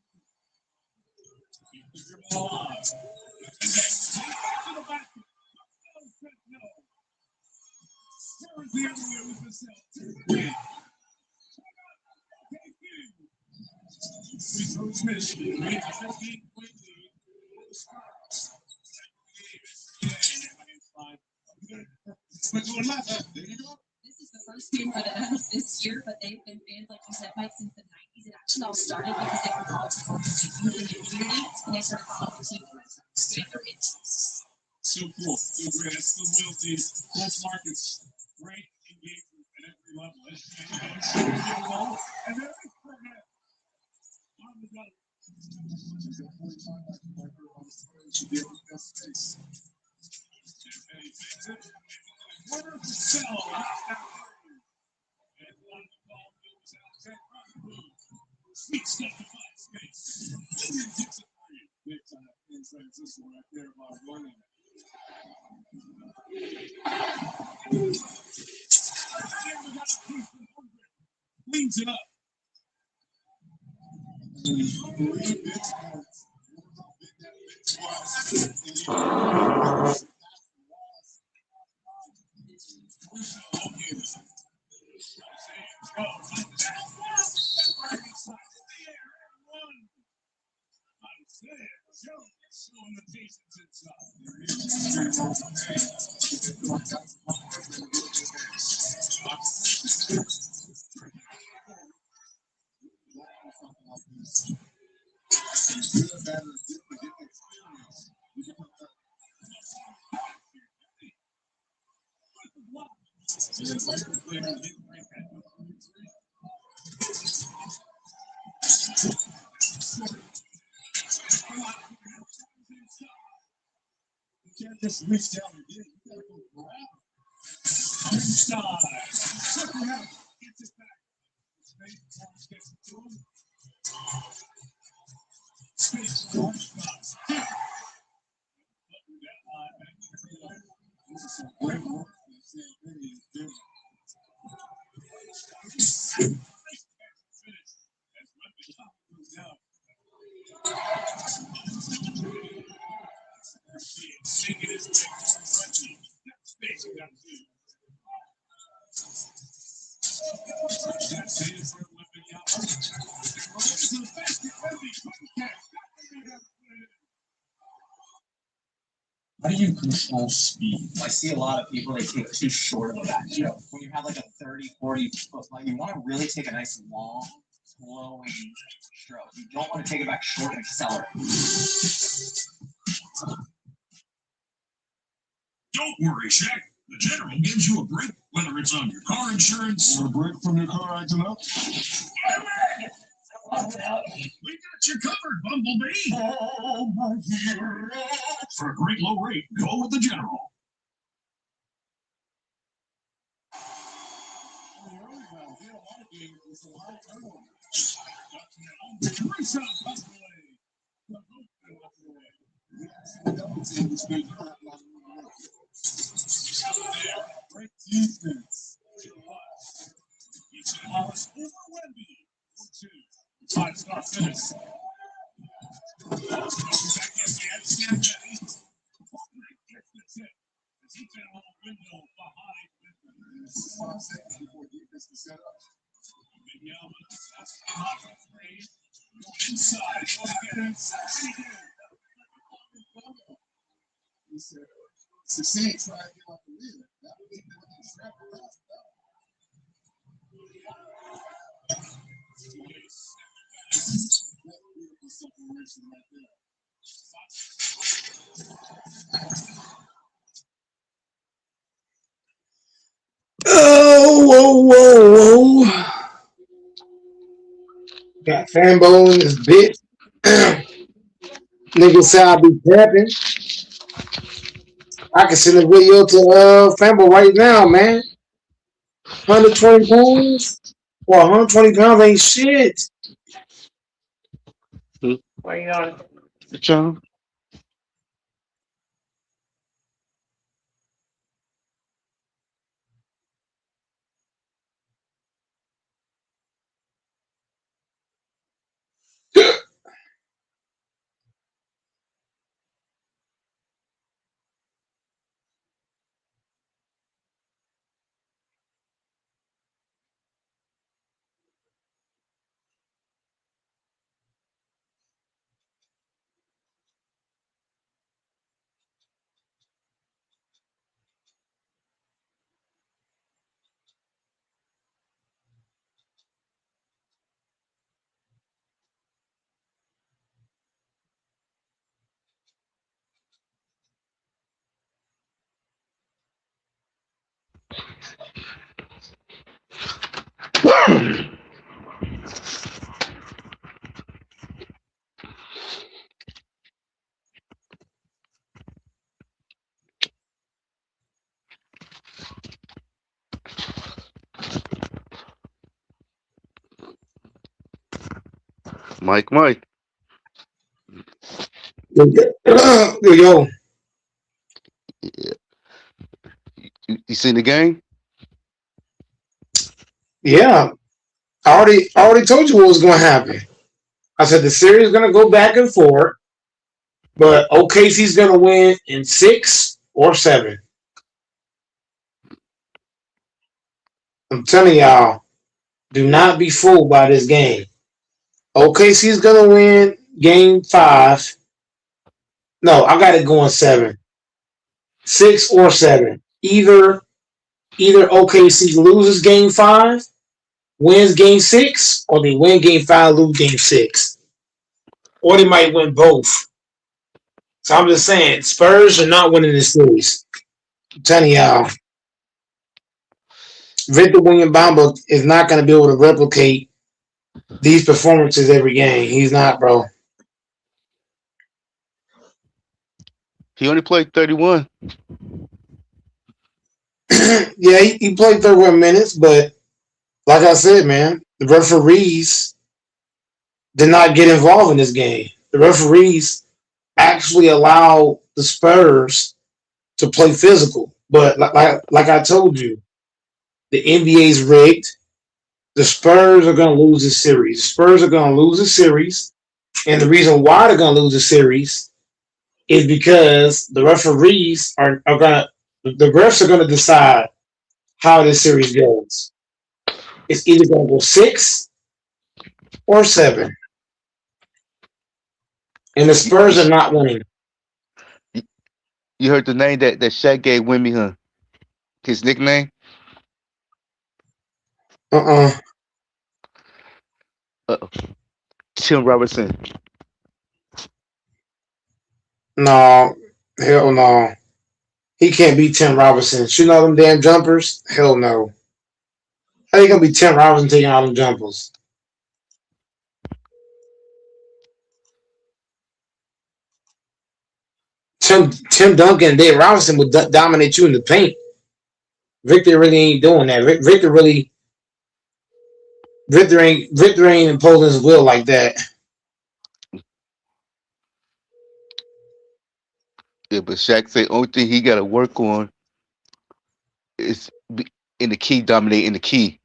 Keep the dribble alive. And then to the basket. No. Spurs the other way with the Sell. 2-3. Smith, made a 15-point lead. This is the first game for the Mavs this year, but they've been fans, like you said, Mike, since the 90s. It actually all started because they were called to youth and community, and they started calling the team to expand their interests. So cool. So great. That's the loyalty. Both markets. Great engagement at every level. And there is Burnett on the gun. Corner to Sell. And on the ball goes out. Sweet stuff to find space. Big time in transition right there by Williams. Cleans it up. Showing the patience inside. better, get experience. You can put that- You can't just reach down and get it. You gotta go grab it. Inside. Second half. Gets it back. Space. Torrance gets it to him. Space. Torrance shots. That line back to the line. This is some great work. The same thing he's doing. Finish. As Wemby goes down. Shaking his leg. Wemby. Space. You got two. That's it for Wemby out. Rolls to the basket. Wemby. Quick catch. How do you control speed? I see a lot of people, they take too short of a back stroke. When you have like a 30, 40 foot line, you want to really take a nice long, flowing stroke. You don't want to take it back short and accelerate. Don't worry, Shaq. The General gives you a break, whether it's on your car insurance. Or a break from your car acting up. We got you covered, Bumblebee. For a great low rate, go with the General. Great defense. Hollis over Wemby. 4-2. 5-star finish. Back in the end. He found a window behind Wemby. Inside. He said, succeed, try to get off the lead. That would be the strap around. Beautiful separation right there. Whoa. Got Fambo in this bitch. Nigga say I be tapping. I can send a video to Fambo right now, man. 120 pounds or 120 pounds ain't shit. Where you going? John? Mike. Yo. You seen the game? Yeah. I already told you what was gonna happen. I said the series is gonna go back and forth, but OKC's gonna win in 6 or 7. I'm telling y'all, do not be fooled by this game. OKC's gonna win game 5. No, I got it going 7. 6 or 7. Either OKC loses game 5, wins game 6, or they win game 5, lose game 6. or they might win both. So I'm just saying, Spurs are not winning this series. I'm telling y'all, Victor Wembanyama is not going to be able to replicate these performances every game. He's not, bro. He only played 31. Yeah, he played 31 minutes, but like I said, man, the referees did not get involved in this game. The referees actually allowed the Spurs to play physical. But like I told you, the NBA's rigged. The Spurs are going to lose this series. The Spurs are going to lose the series. And the reason why they're going to lose the series is because the referees are going to, the refs are going to decide how this series goes. It's either going to go 6 or 7. And the Spurs are not winning. You heard the name that Shaq gave Wimby, huh? His nickname? Uh-uh. Uh-oh. Tim Robertson. No. Hell no. He can't beat Tim Robinson. Shooting all them damn jumpers? Hell no. How you going to be Tim Robinson taking all them jumpers? Tim Duncan and Dave Robinson would dominate you in the paint. Victor really ain't doing that. Victor ain't imposing his will like that. Yeah, but Shaq said only thing he got to work on is in the key, dominating the key,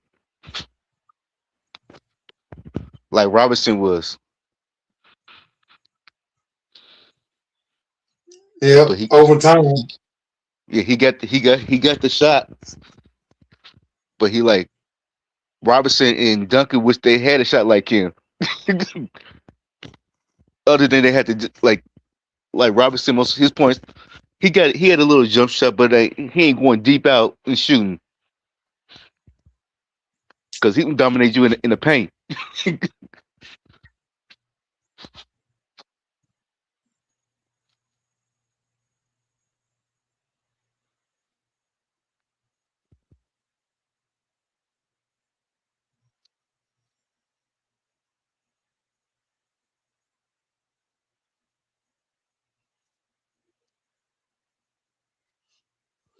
like Robinson was. Yep, But overtime. yeah, he got the shot. But he like Robinson and Duncan wish they had a shot like him. Other than they had to like Robinson, most of his points, he had a little jump shot, but he ain't going deep out and shooting because he can dominate you in the paint.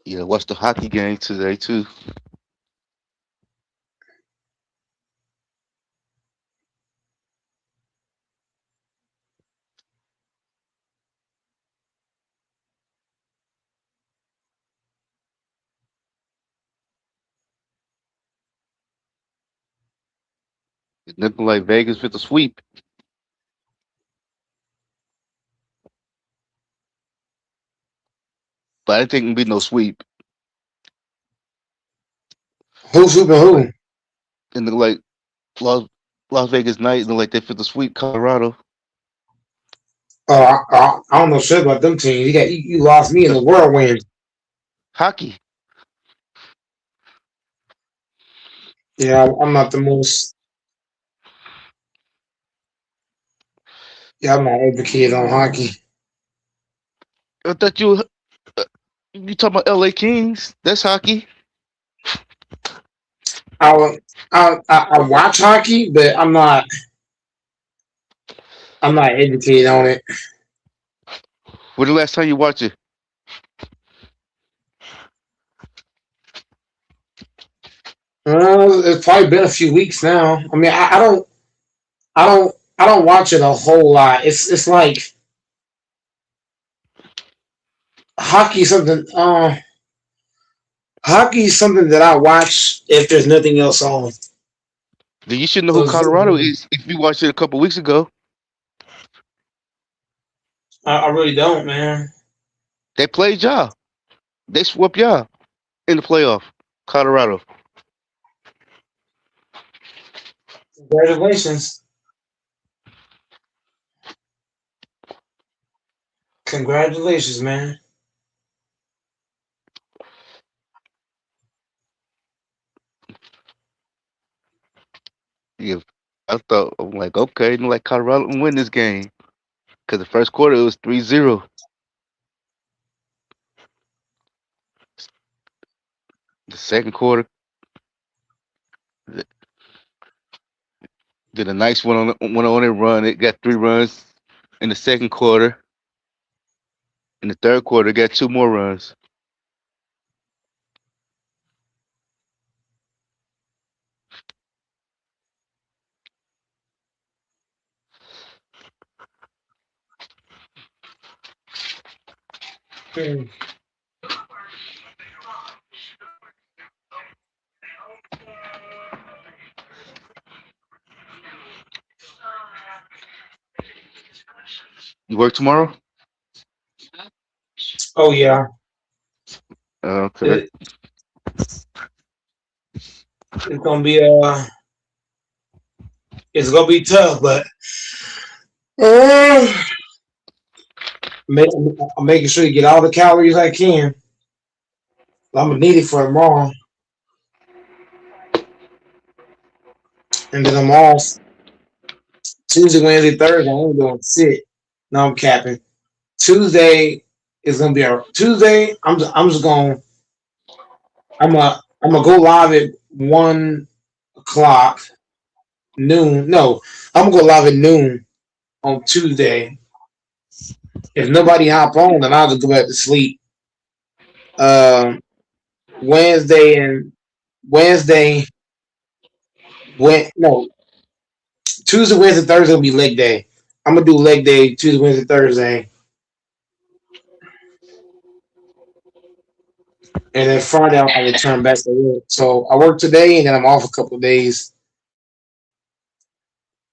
Yeah, watch the hockey game today too. It's nothing like Vegas with the sweep, but I didn't think it'd be no sweep. Who's hooping who? And like Las Las Vegas night, and like they fit the sweep Colorado Oh, I don't know shit about them teams. You lost me in the whirlwind. hockey. Yeah, I'm not the most. Yeah, I'm not educated on hockey. I thought you talking about L.A. Kings? That's hockey. I watch hockey, but I'm not educated on it. When the last time you watched it? It's probably been a few weeks now. I mean, I don't watch it a whole lot. It's like hockey something. Hockey is something that I watch if there's nothing else on. Then you should know who So Colorado is if you watched it a couple weeks ago. I really don't, man. They played y'all. They swept y'all in the playoff. Colorado. Congratulations. Congratulations, man. Yeah, I'm like, okay, like Colorado can win this game. Because the first quarter it was 3-0. The second quarter did a nice one on it run. It got 3 runs in the second quarter. In the third quarter, it got 2 more runs. Hmm. You work tomorrow? Oh yeah, Okay. it, it's gonna be it's gonna be tough, but uh, I'm making sure to get all the calories I can. I'm gonna need it for tomorrow, and then I'm off Tuesday, Wednesday, Thursday. I ain't doing shit. No, I'm capping. Tuesday is gonna be a Tuesday. I'm just gonna I'm gonna go live at 1 o'clock noon. No, I'm gonna go live at noon on Tuesday. If nobody hop on, then I'll just go back to sleep. Um, Wednesday and Wednesday, no, Tuesday, Wednesday, Thursday will be leg day. I'm gonna do leg day Tuesday, Wednesday, Thursday, and then Friday I return back to work. So I work today, and then I'm off a couple of days.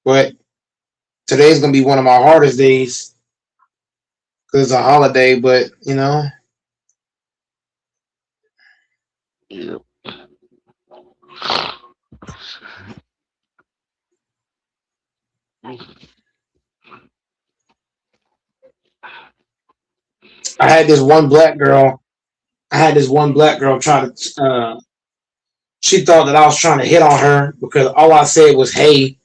But today's gonna be one of my hardest days because it's a holiday. But Yeah. I had this one black girl. I had this one black girl try to. She thought that I was trying to hit on her because all I said was "Hey."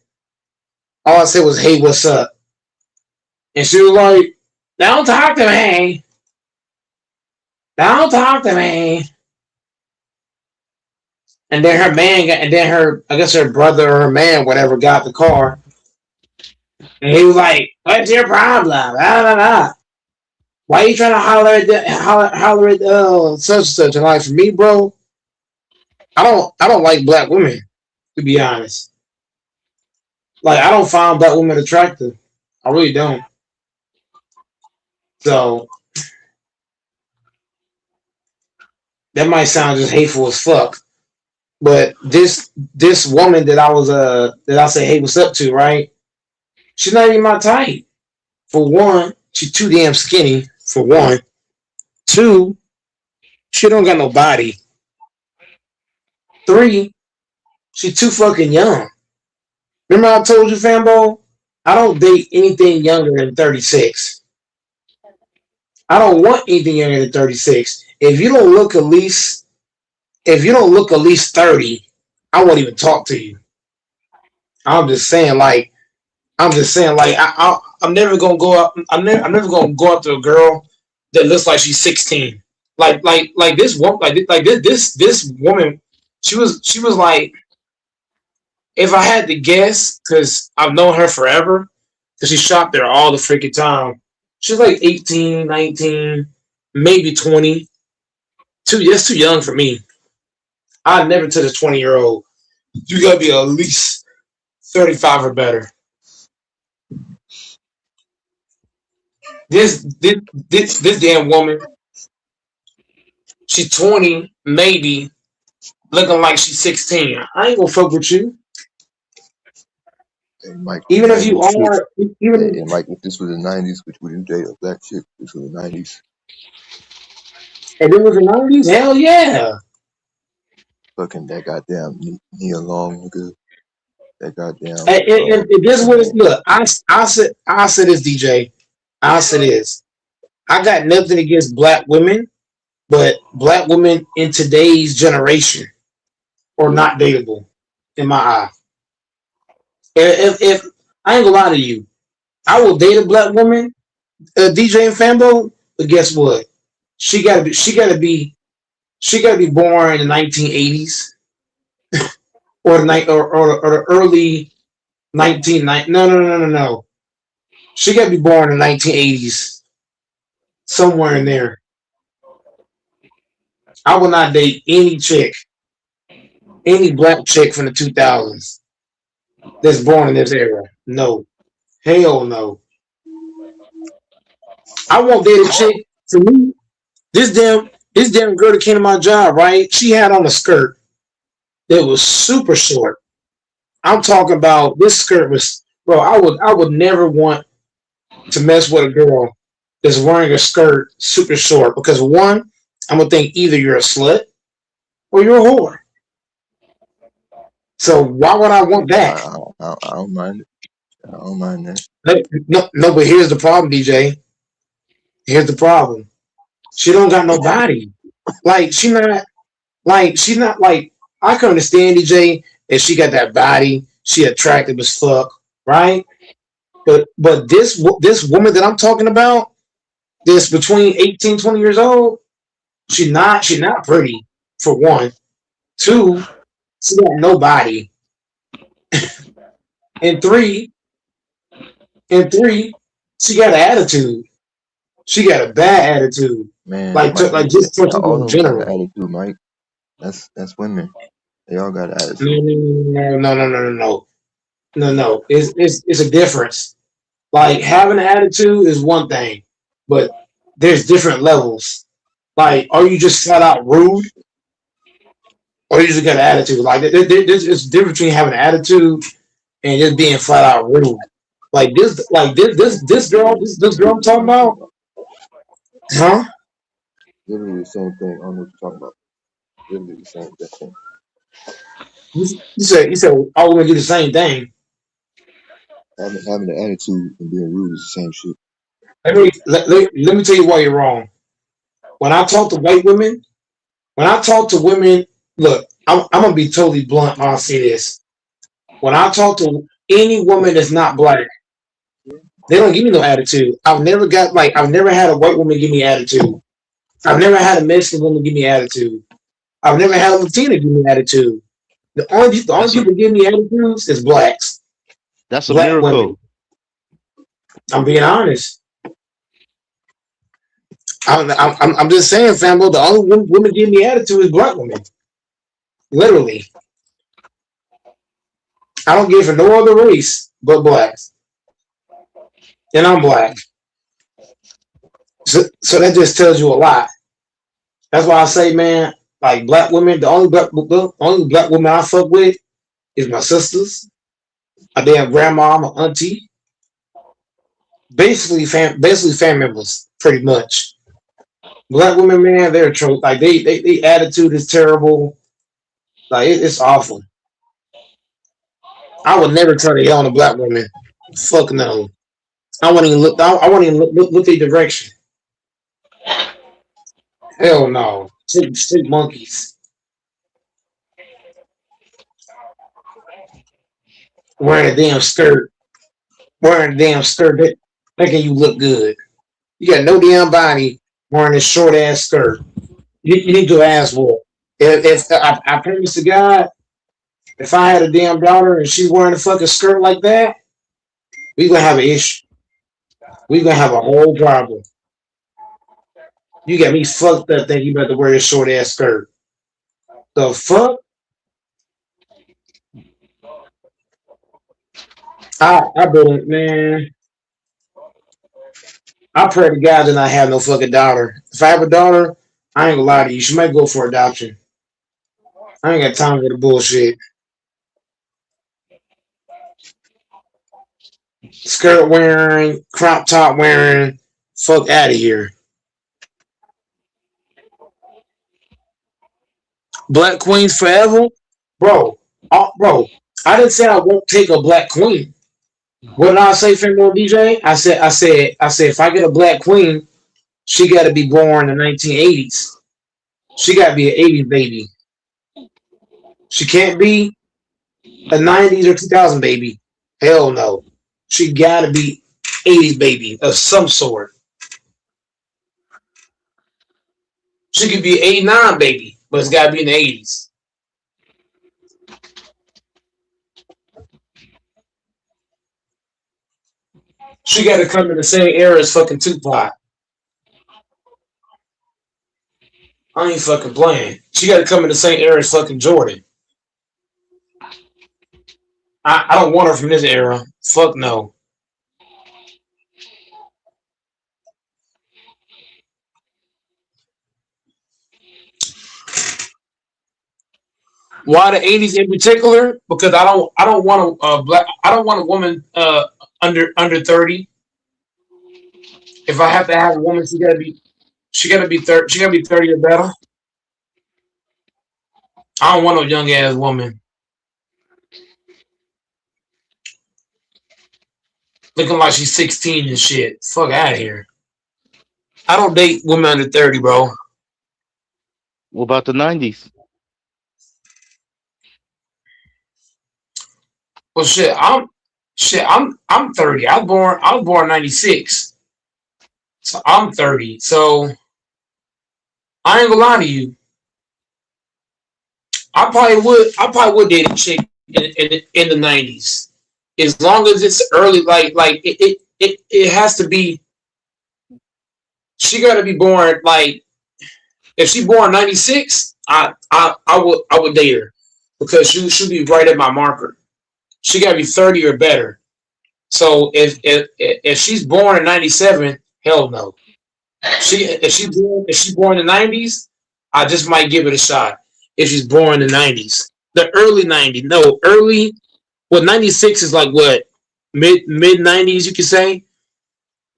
All I said was "Hey, what's up?" And she was like, "Don't talk to me. Don't talk to me." And then her man got, and then I guess her brother or her man, whatever, got the car. And he was like, "What's your problem? Blah, blah, blah. Why are you trying to holler at such and such?" And like for me, bro, I don't like black women, to be honest. Like I don't find black women attractive. I really don't. So that might sound just hateful as fuck. But this woman that I say, "Hey, what's up" to, right? She's not even my type. For one, she's too damn skinny. For one, two, she don't got no body. Three, she's too fucking young. Remember I told you, Fambo? I don't date anything younger than 36. I don't want anything younger than 36. If you don't look at least 30, I won't even talk to you. I'm just saying, like, I'm never gonna go up. I'm never gonna go up to a girl that looks like she's 16. Like this woman, this woman, she was like, if I had to guess, because I've known her forever, because she shopped there all the freaking time. She's like 18, 19, maybe 20. That's too young for me. I'd never touch a 20-year-old. You gotta be at least 35 or better. This damn woman, she's 20, maybe, looking like she's 16. I ain't gonna fuck with you. Hey, Mike, Even if hey, you shit. are, even Hey, Mike, if this was the 90s, would you date a black chick? This was the 90s. if it was the 90s, hell yeah. Fucking that goddamn Nia Long, nigga. That goddamn. And this was, look, I said this, DJ. I said this. I got nothing against black women, but black women in today's generation are not dateable, in my eye. If I ain't gonna lie to you, I will date a black woman DJ and Fambo. But guess what? She gotta be born in the 1980s or the early 1990. No. She gotta be born in the 1980s, somewhere in there. I will not date any chick, any black chick from the 2000s that's born in this era. No, hell no. I won't date a chick. To me, this damn girl that came to my job, right? She had on a skirt that was super short. I'm talking about this skirt was, bro. I would never want to mess with a girl that's wearing a skirt super short because one, I'm gonna think either you're a slut or you're a whore. So why would I want that? I don't mind it. I don't mind that. No, but here's the problem, DJ. Here's the problem. She don't got no body. Like she's not like I can understand DJ if she got that body, she attractive as fuck, right? But this woman that I'm talking about, this between 18, 20 years old, she not pretty for one. Two, she got no body. And three, she got an attitude. She got a bad attitude. Man, Like just for not all people in of them got an general. attitude, Mike. That's women. They all got an No, attitude. no, no, no, no, no, no, no, no. It's a difference. Like having an attitude is one thing, but there's different levels. Like, are you just flat out rude, or you just got an attitude? Like, it's different between having an attitude and just being flat out rude. Like this girl I'm talking about, huh? Literally the same thing. I don't know what you're talking about. Literally the same thing. You said all women do the same thing. Having an attitude and being rude is the same shit. Let me tell you why you're wrong. When I talk to white women, when I talk to women, look, I'm gonna be totally blunt when I say this. When I talk to any woman that's not black, they don't give me no attitude. I've never had a white woman give me attitude. I've never had a Mexican woman give me attitude. I've never had a Latina give me attitude. The only That's a people give me attitudes is blacks, that's a black women. miracle. I'm being honest. I'm just saying, Fambo. The only women give me attitude is black women. Literally, I don't give for no other race but blacks, and I'm black. So that just tells you a lot. That's why I say, man, like black women, the only black woman I fuck with is my sisters, my damn grandma, my auntie, basically family members, pretty much. Black women, man, they're trope. Like they attitude is terrible. Like it's awful. I would never turn a hell on a black woman. Fuck no. I wouldn't even look. I wouldn't even look their direction. Hell no. Sick monkeys wearing a damn skirt, making you look good. You got no damn body wearing this short ass skirt. You need your ass whooped. If I promise to God, if I had a damn daughter and she's wearing a fucking skirt like that, we gonna have an issue. We gonna have a whole problem. You got me fucked up thinking you about to wear this short ass skirt. The fuck? I been man. I pray to God that I have no fucking daughter. If I have a daughter, I ain't gonna lie to you. She might go for adoption. I ain't got time for the bullshit. Skirt wearing, crop top wearing, fuck out of here. Black queens forever, bro. Bro, I didn't say I won't take a black queen. What did I say, Female DJ? I said, if I get a black queen, she got to be born in the 1980s. She got to be an 80s baby. She can't be a 90s or 2000 baby. Hell no. She got to be 80s baby of some sort. She could be 89 baby, but it's gotta be in the 80s. She gotta come in the same era as fucking Tupac. I ain't fucking playing. She gotta come in the same era as fucking Jordan. I don't want her from this era. Fuck no. Why the 80s in particular? Because I don't want a black I don't want a woman under 30. If I have to have a woman, she gotta be 30 or better. I don't want no young ass woman looking like she's 16 and shit. Fuck out of here. I don't date women under 30, bro. What about the 90s? Well, I'm 30. I was born 96. So I'm 30. So I ain't gonna lie to you. I probably would date a chick in the 90s. As long as it's early, like it has to be. She got to be born like if she born 96, I would date her because she'll be right at my marker. She got to be 30 or better. So if she's born in 97, hell no. If she's born in the 90s, I just might give it a shot. If she's born in the 90s, the early 90s, no early. Well, 96 is like what mid 90s, you could say.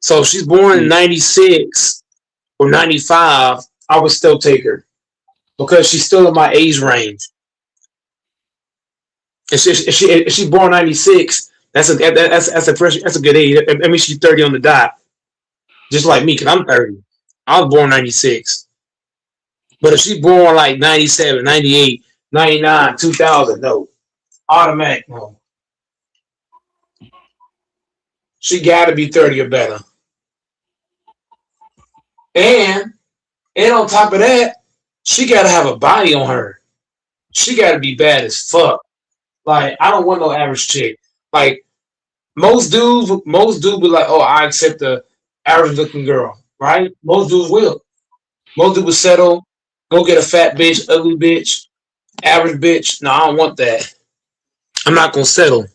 So if she's born in 96 or 95, I would still take her because she's still in my age range. If she's born 96, that's a good age. I mean, she's 30 on the dot, just like me, because I'm 30. I was born 96. But if she's born like 97, 98, 99, 2000, no. Automatic, no. She got to be 30 or better. And on top of that, she got to have a body on her. She got to be bad as fuck. Like, I don't want no average chick. Like, most dudes be like, oh, I accept the average looking girl, right? Most dudes will. Most dudes will settle, go get a fat bitch, ugly bitch, average bitch. No, I don't want that. I'm not going to settle.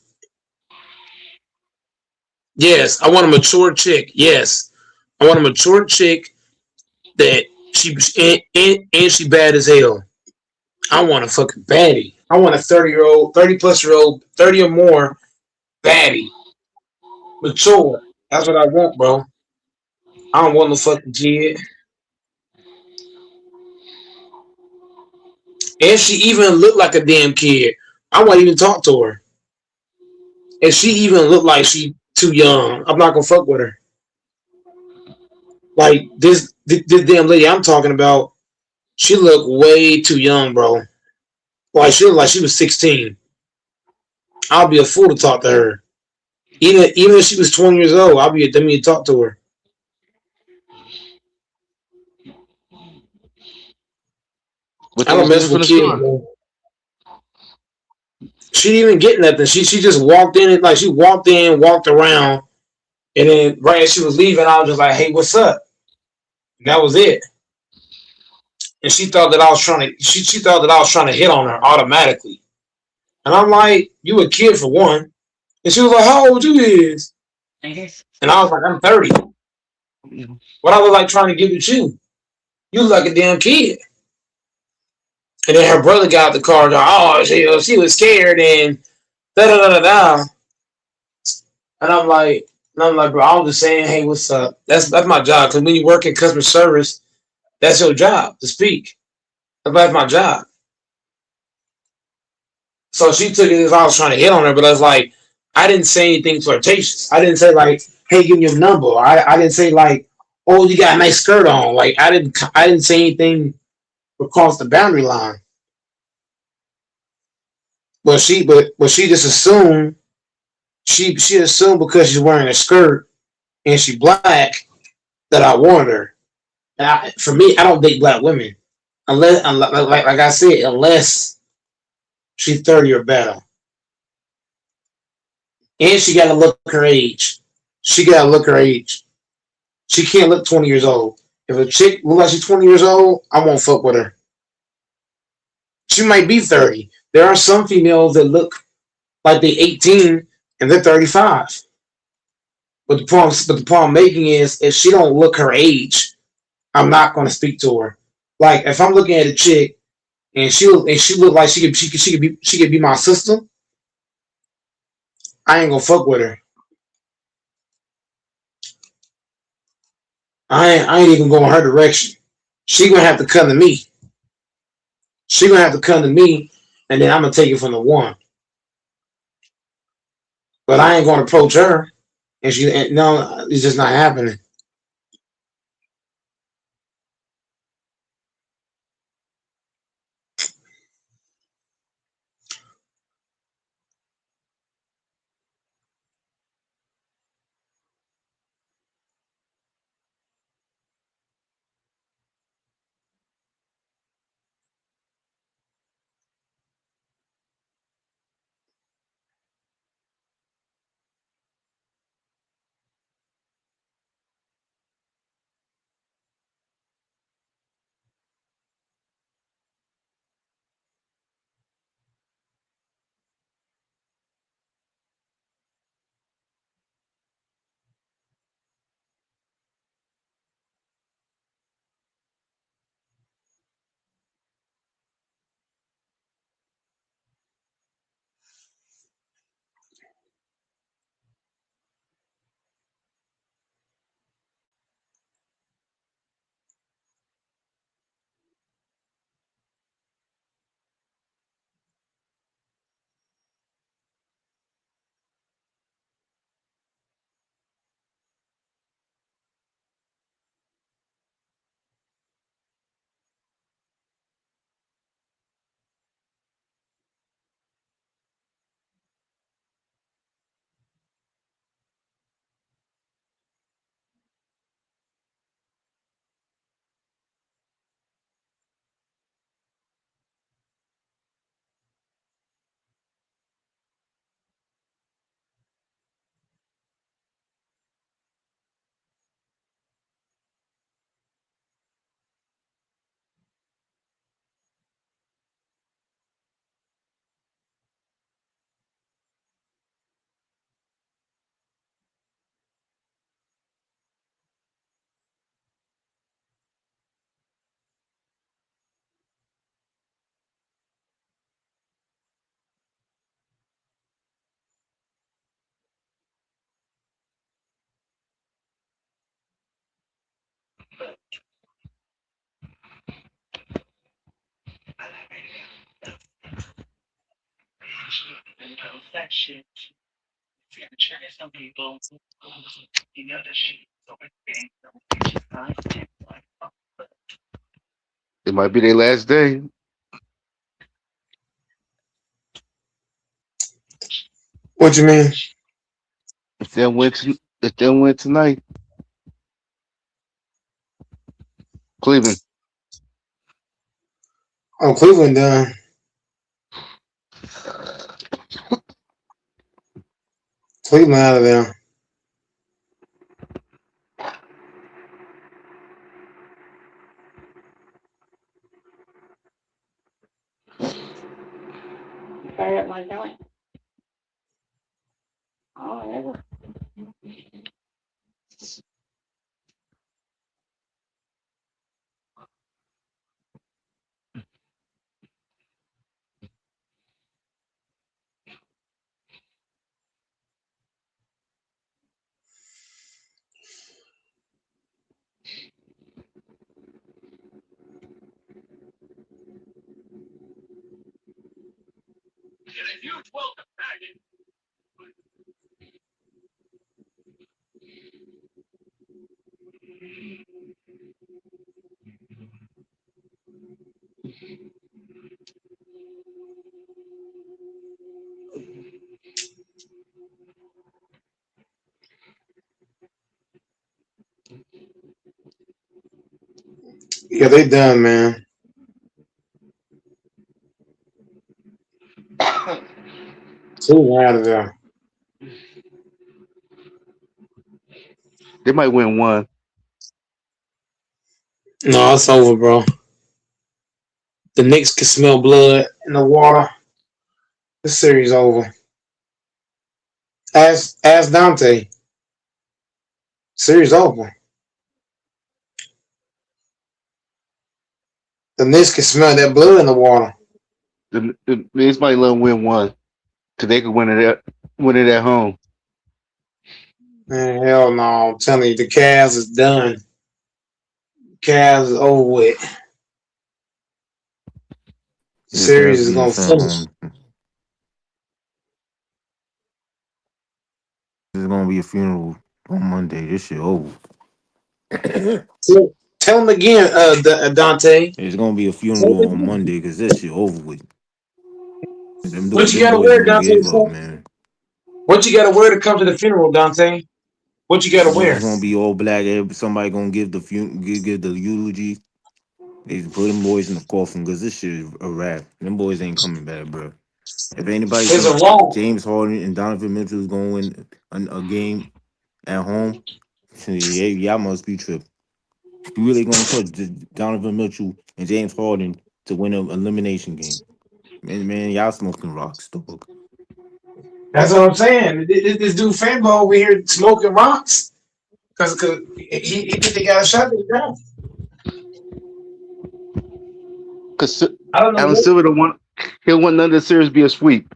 Yes, I want a mature chick. Yes. I want a mature chick that she bad as hell. I want a fucking baddie. I want a 30+ year old, 30 or more baddie. Mature. That's what I want, bro. I don't want no fucking kid. And she even looked like a damn kid. I won't even talk to her. And she even looked like she too young. I'm not gonna fuck with her. Like this damn lady I'm talking about, she looked way too young, bro. Like she looked like she was 16. I'll be a fool to talk to her. Even if she was 20 years old, I'll be a dummy to talk to her. I don't mess with kids, bro. She didn't even get nothing. She just walked in and she walked around, and then right as she was leaving, I was just like, "Hey, what's up?" And that was it. And she thought that I was trying to. She thought that I was trying to hit on her automatically. And I'm like, "You a kid for one." And she was like, "How old you is?" And I was like, "I'm 30." What I look like trying to give it you? You look like a damn kid. And then her brother got out the car. Oh, she was scared and da da da da da. And I'm like, bro, I'm just saying, hey, what's up? That's my job. Because when you work in customer service, that's your job to speak. That's my job. So she took it as I was trying to hit on her, but I was like, I didn't say anything flirtatious. I didn't say like, hey, give me your number. I didn't say like, oh, you got a nice skirt on. Like I didn't say anything across the boundary line. But she just assumed she assumed because she's wearing a skirt and she black, that I want her. For me, I don't date black women unless like I said, unless she's 30 or better, and she got to look her age. She got to look her age. She can't look 20 years old. If a chick look like she's 20 years old, I won't fuck with her. She might be 30. There are some females that look like they 18 and they're 35. But the point I'm making is if she don't look her age, I'm not going to speak to her. Like if I'm looking at a chick and she look like she could be my sister, I ain't gonna fuck with her. I ain't even going her direction. She gonna have to come to me. She gonna have to come to me, and then I'm gonna take it from the one. But I ain't gonna approach her, and no, it's just not happening. It might be their last day. What you mean? If they win tonight, Cleveland. Oh, Cleveland done. Cleveland out of there. Yeah, they done, man. Two out of there. They might win one. No, it's over, bro. The Knicks can smell blood in the water. The series over. Ask Dante. Series over. The Knicks can smell that blood in the water. The Knicks might let them win one, cause they could win it at home. Man, hell no. I'm telling you, the Cavs is done. Cavs is over with. The Yeah, series Cavs is being gonna sent finish. home. There's gonna be a funeral on Monday. This shit over. Tell him again, Dante. There's gonna be a Tell him funeral on again. Monday because this shit over with. What you Them gotta boys wear, gonna Dante? give up, man. What you gotta wear to come to the funeral, Dante? What you gotta It's wear? gonna be all black. Somebody gonna give the give the eulogy. They put them boys in the coffin because this shit is a wrap. Them boys ain't coming back, bro. If anybody There's a think wrong. James Harden and Donovan Mitchell is gonna win a game at home, yeah, y'all must be tripping. You really gonna trust Donovan Mitchell and James Harden to win an elimination game? Man, y'all smoking rocks, dog. That's what I'm saying. This dude Fanbo over here smoking rocks because he think they got a shot at the ground. Cause I don't know Alan what, Silver don't want. He'll want none of the series be a sweep.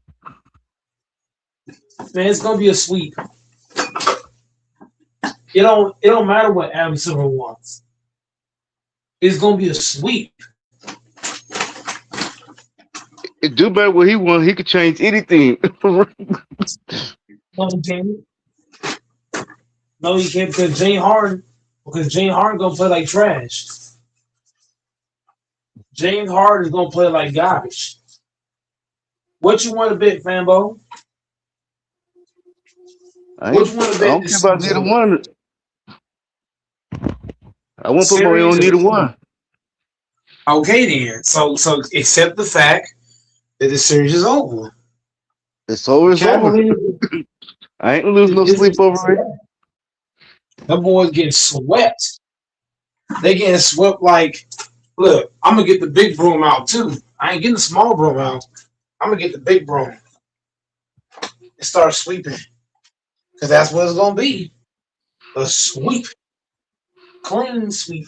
man. It's gonna be a sweep. It don't matter what Adam Silver wants. It's gonna be a sweep. It do better what he want. He could change anything. No, he can't. No, he can't because Jane Harden gonna play like trash. James Harden is gonna play like garbage. What you want to bet, Fanbo? What you want to bet don't this care about neither season? one. I won't put money on neither one. Okay, then. So accept the fact that the series is over. It's over. It's over. Cavaliers, I ain't losing no sleep over it. Them boys getting swept. They getting swept like, look, I'm gonna get the big broom out too. I ain't getting the small broom out. I'm gonna get the big broom and start sweeping. Because that's what it's gonna be. A sweep. Clean sweep.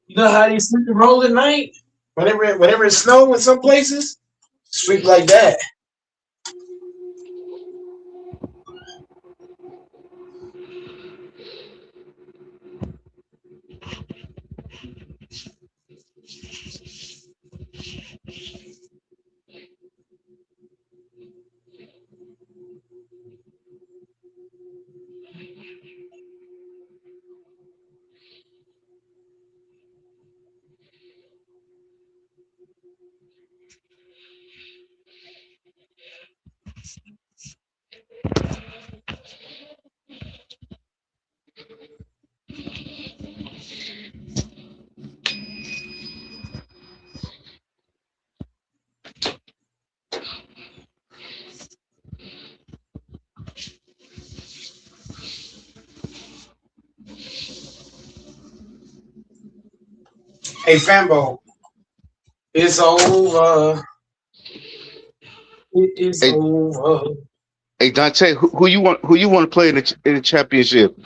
You know how you sweep the roll at night? Whenever it's snow in some places, sweep like that. Hey Fambo, it's over. It is Hey, over. hey Dante, who you want? Who you want to play in the championship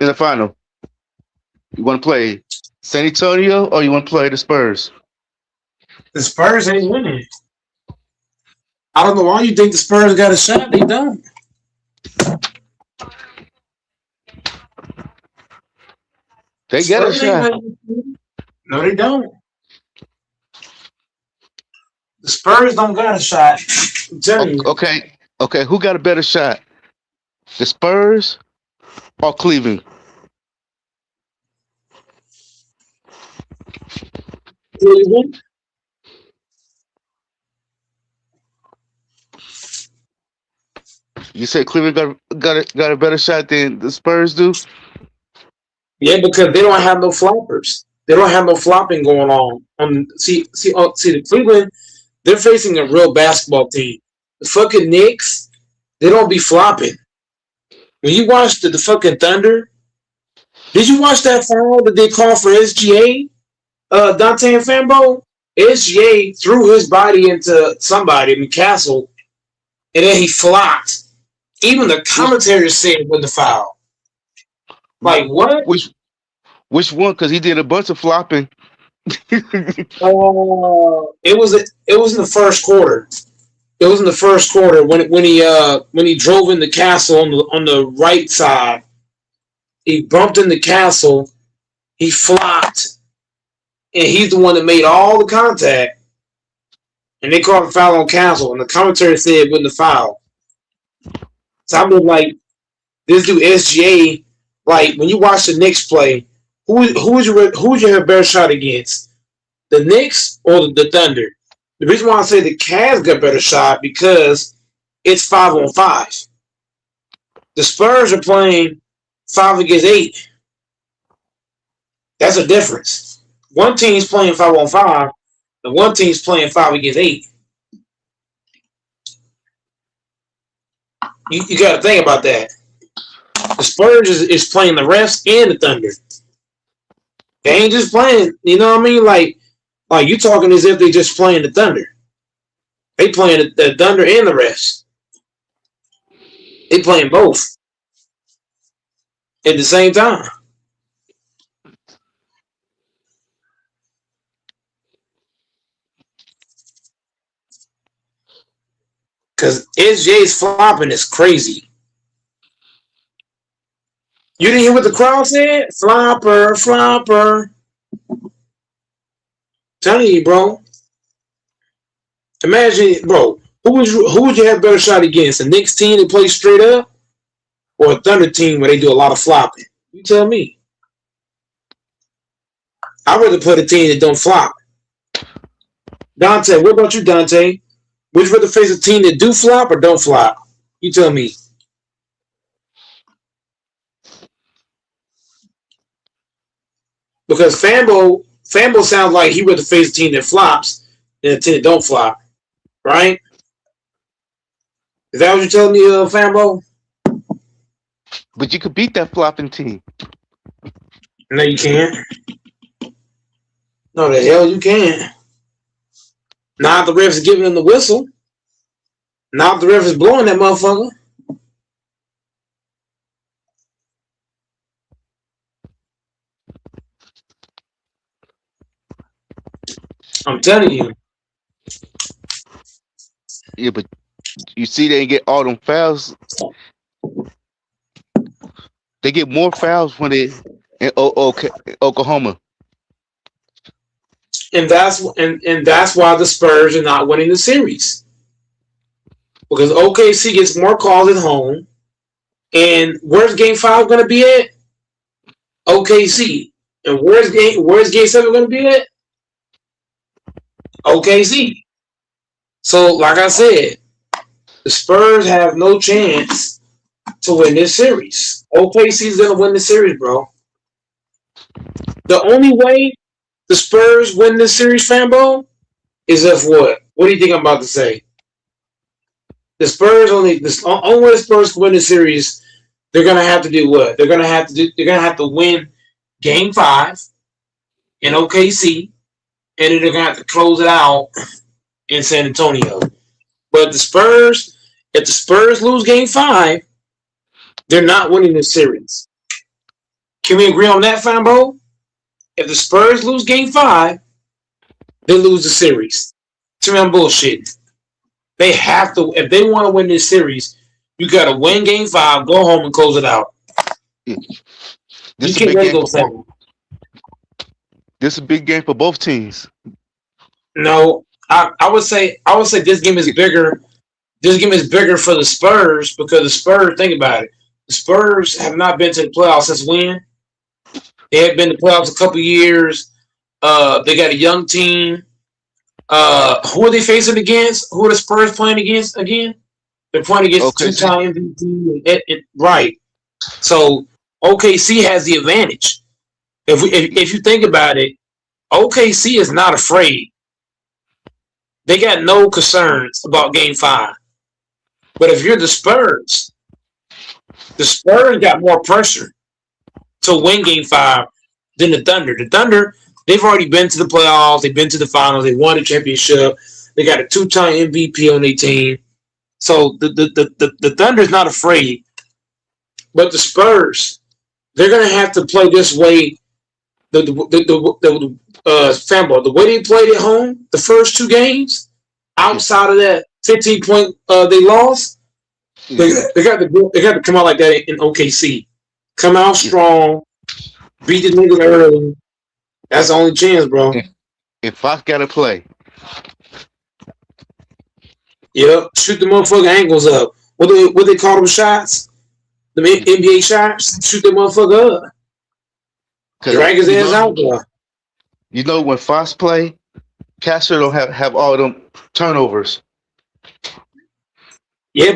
in the final? You want to play San Antonio or you want to play the Spurs? The Spurs ain't winning. I don't know why you think the Spurs got a shot. They don't. They got a Spurs ain't shot. winning. No, they don't. The Spurs don't got a shot. I'm telling you. Okay. Who got a better shot? The Spurs or Cleveland? Cleveland. You say Cleveland got a better shot than the Spurs do? Yeah, because they don't have no flappers. They don't have no flopping going on. See the Cleveland, they're facing a real basketball team. The fucking Knicks, they don't be flopping. When you watch the fucking Thunder, did you watch that foul that they called for SGA? Dante and Fambo? SGA threw his body into somebody in the castle, and then he flopped. Even the commentators said it was the foul. Like what? Which one? Because he did a bunch of flopping. It was in the first quarter. It was in the first quarter when he drove in the castle on the right side. He bumped in the castle. He flopped, and he's the one that made all the contact. And they called a foul on castle, and the commentary said it wasn't a foul. So I was like, this dude SGA. Like when you watch the Knicks play, who would you have a better shot against? The Knicks or the Thunder? The reason why I say the Cavs got a better shot because it's 5-on-5. The Spurs are playing 5 against 8. That's a difference. One team's playing 5-on-5, and one team's playing 5 against 8. You got to think about that. The Spurs is playing the refs and the Thunder. They ain't just playing, you know what I mean? Like you talking as if they just playing the Thunder. They playing the Thunder and the refs. They playing both at the same time. Because SJ's flopping is crazy. You didn't hear what the crowd said? Flopper, flopper. Telling you, bro. Imagine, bro, who would you have a better shot against? A Knicks team that plays straight up, or a Thunder team where they do a lot of flopping? You tell me. I'd rather put a team that don't flop. Dante, what about you, Dante? Would you rather face a team that do flop or don't flop? You tell me. Because Fambo sounds like he would face a team that flops than a team that don't flop, right? Is that what you're telling me, Fambo? But you could beat that flopping team. No, you can't. No, the hell you can't. Now the ref is giving him the whistle. Now the ref is blowing that motherfucker. I'm telling you. Yeah, but you see they get all them fouls. They get more fouls when they in Oklahoma. And that's why the Spurs are not winning the series. Because OKC gets more calls at home. And where's Game 5 going to be at? OKC. And where's Game 7 going to be at? OKC. So, like I said, the Spurs have no chance to win this series. OKC is going to win the series, bro. The only way the Spurs win this series, Fambo, is if what? What do you think I'm about to say? The only way the Spurs can win the series, they're gonna have to do what? They're gonna have to win Game 5 in OKC, and then they're gonna have to close it out in San Antonio. But if the Spurs lose Game 5, they're not winning this series. Can we agree on that, Fambo? If the Spurs lose Game 5, they lose the series. To me, I'm bullshit. They have to. If they want to win this series, you got to win Game 5, go home, and close it out. This is a big game for both teams. No, I would say this game is bigger. This game is bigger for the Spurs because the Spurs. Think about it. The Spurs have not been to the playoffs since when? They have been to the playoffs a couple years. They got a young team. Who are they facing against? Who are the Spurs playing against again? They're playing against two-time MVP. Right. So OKC has the advantage. if you think about it, OKC is not afraid. They got no concerns about Game 5. But if you're the Spurs got more pressure to win Game 5 than the Thunder. The Thunder, they've already been to the playoffs. They've been to the finals. They won the championship. They got a 2-time MVP on their team. So the Thunder's not afraid. But the Spurs, they're going to have to play this way. Fanboy, the way they played at home, the first 2 games, outside of that 15-point they lost, they got to come out like that in OKC. Come out strong, beat the niggas early. That's the only chance, bro. If Fox got to play, yep, shoot the motherfucking angles up. What they call them shots? The NBA shots. Shoot the motherfucker up. Drag his ass out there. You know when Fox play, Castro don't have all them turnovers. Yeah,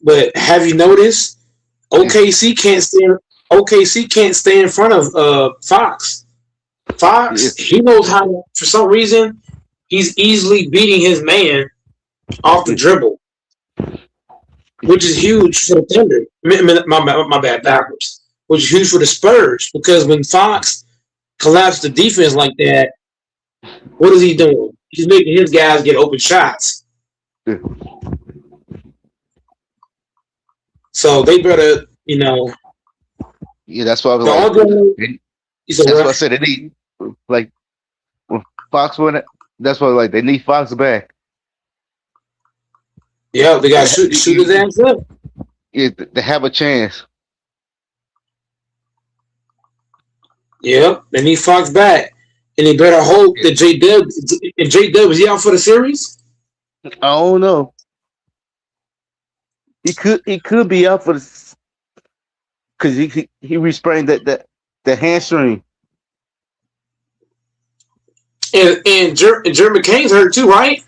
but have you noticed OKC can't stay in front of Fox. Fox, he knows how to, for some reason, he's easily beating his man off the dribble, which is huge for the Thunder. My bad, backwards. Which is huge for the Spurs, because when Fox collapsed the defense like that, what is he doing? He's making his guys get open shots. So they better, Yeah, that's why I was that's what I said. They need, like, when Fox win it. That's why, like, they need Fox back. Yeah, they got to shoot his ass up. Yeah, they have a chance. Yep, they need Fox back, and they better hope that J-Dub is he out for the series? I don't know. He could be out for the, because he re-sprained the hamstring. And Jeremy McCain's hurt too, right?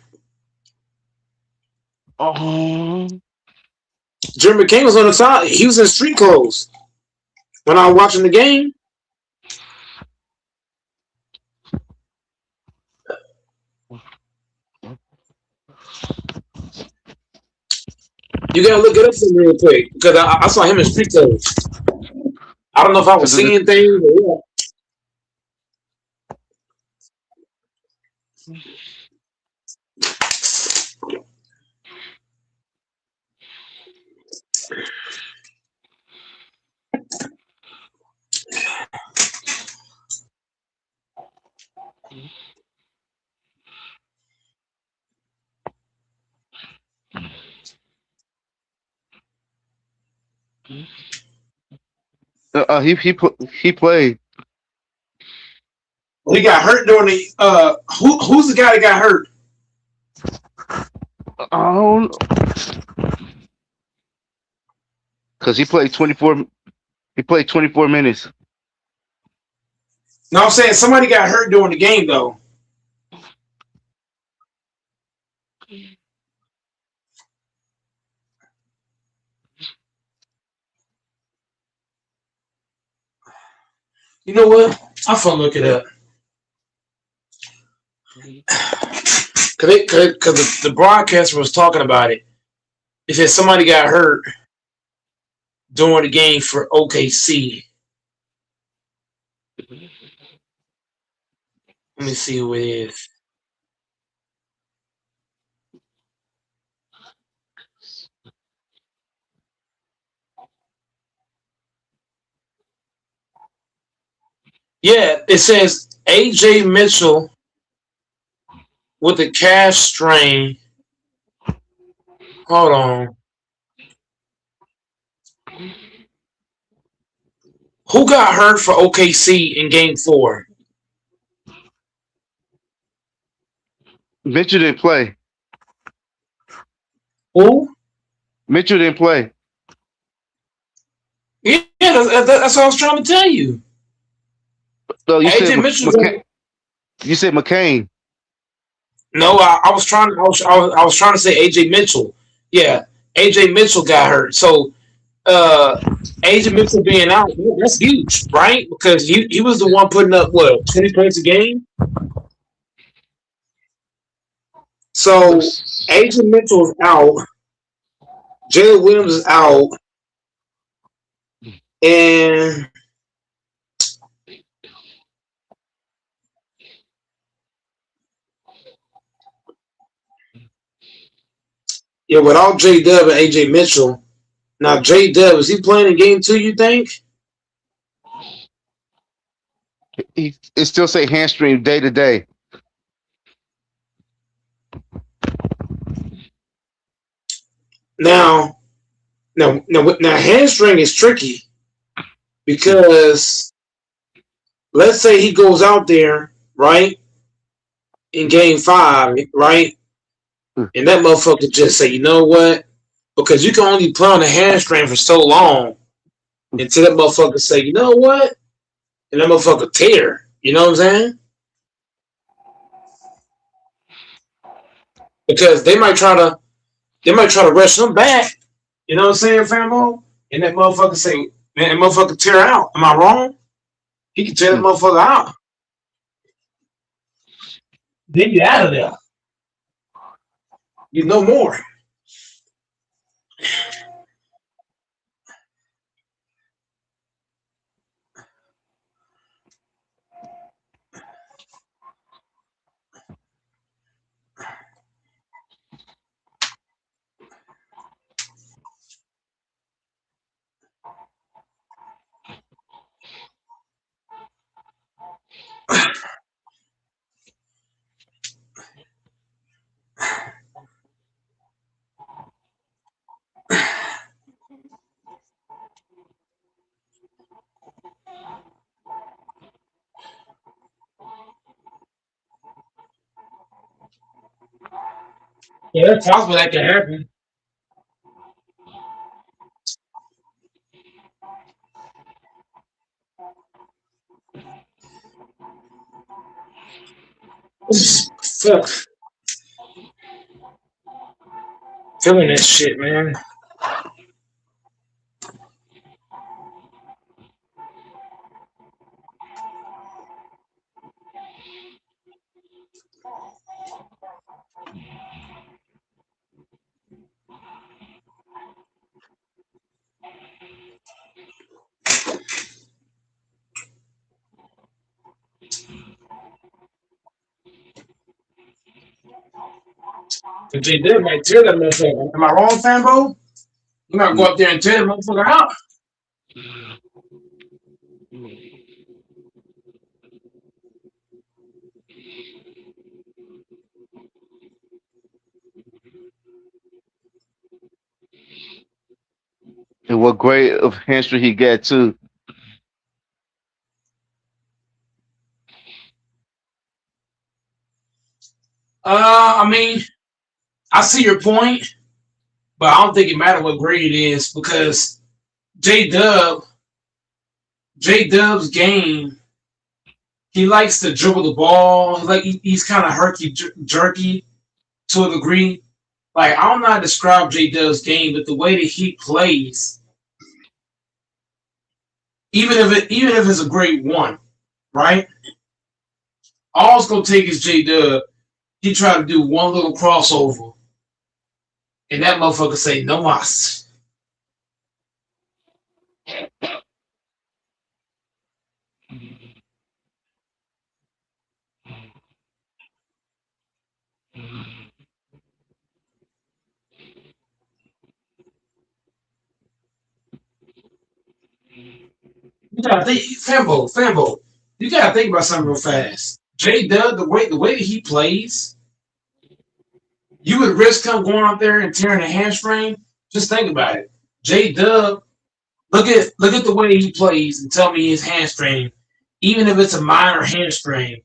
Jeremy McCain was on the side. He was in street clothes when I was watching the game. You gotta look it up for me real quick, because I saw him in street clothes. I don't know if I was seeing things or what. He played. Well, he got hurt during the who's the guy that got hurt? I don't know. Because he played 24 minutes. No, I'm saying somebody got hurt during the game though. You know what? I'm gonna look it up. Because the broadcaster was talking about it. It said somebody got hurt during the game for OKC. Let me see who it is. Yeah, it says AJ Mitchell with a calf strain. Hold on. Who got hurt for OKC in Game 4? Mitchell didn't play. Who? Mitchell didn't play. Yeah, that's what I was trying to tell you. So you AJ said Mitchell. You said McCain. No, I was trying to say AJ Mitchell. Yeah, AJ Mitchell got hurt. So Agent Mitchell being out, that's huge, right? Because he was the one putting up what 20 points a game. So Agent Mitchell is out, Jalen Williams is out, and yeah, without J Dub and AJ Mitchell. Now J Dub, is he playing in game 2, you think? It still say hamstring day to day. Now hamstring is tricky because let's say he goes out there, right, in game 5, right? And that motherfucker just say, you know what? Because you can only play on a hamstring for so long until that motherfucker say, you know what? And that motherfucker tear. You know what I'm saying? Because they might try to rush him back. You know what I'm saying, Famo? And that motherfucker say, man, that motherfucker tear out. Am I wrong? He can tear that motherfucker out. Then you out of there. You know more. Yeah, that's possible that can happen. Fuck. Feeling that shit, man. If they did, might tear that motherfucker. Am I wrong, Fambo? You might go up there and tear that motherfucker out. And what grade of hamstring he got too? I mean, I see your point, but I don't think it matters what grade it is because J-Dub's game, he likes to dribble the ball. Like he's kind of herky jerky to a degree. Like I don't know how to describe J-Dub's game, but the way that he plays, even if it's a grade 1, right? All it's gonna take is J-Dub. He tried to do one little crossover, and that motherfucker say no mas. You gotta think, Fambo. You gotta think about something real fast. J Dub, the way that he plays, you would risk him going out there and tearing a hamstring. Just think about it. J Dub, look at the way he plays and tell me his hamstring, even if it's a minor hamstring,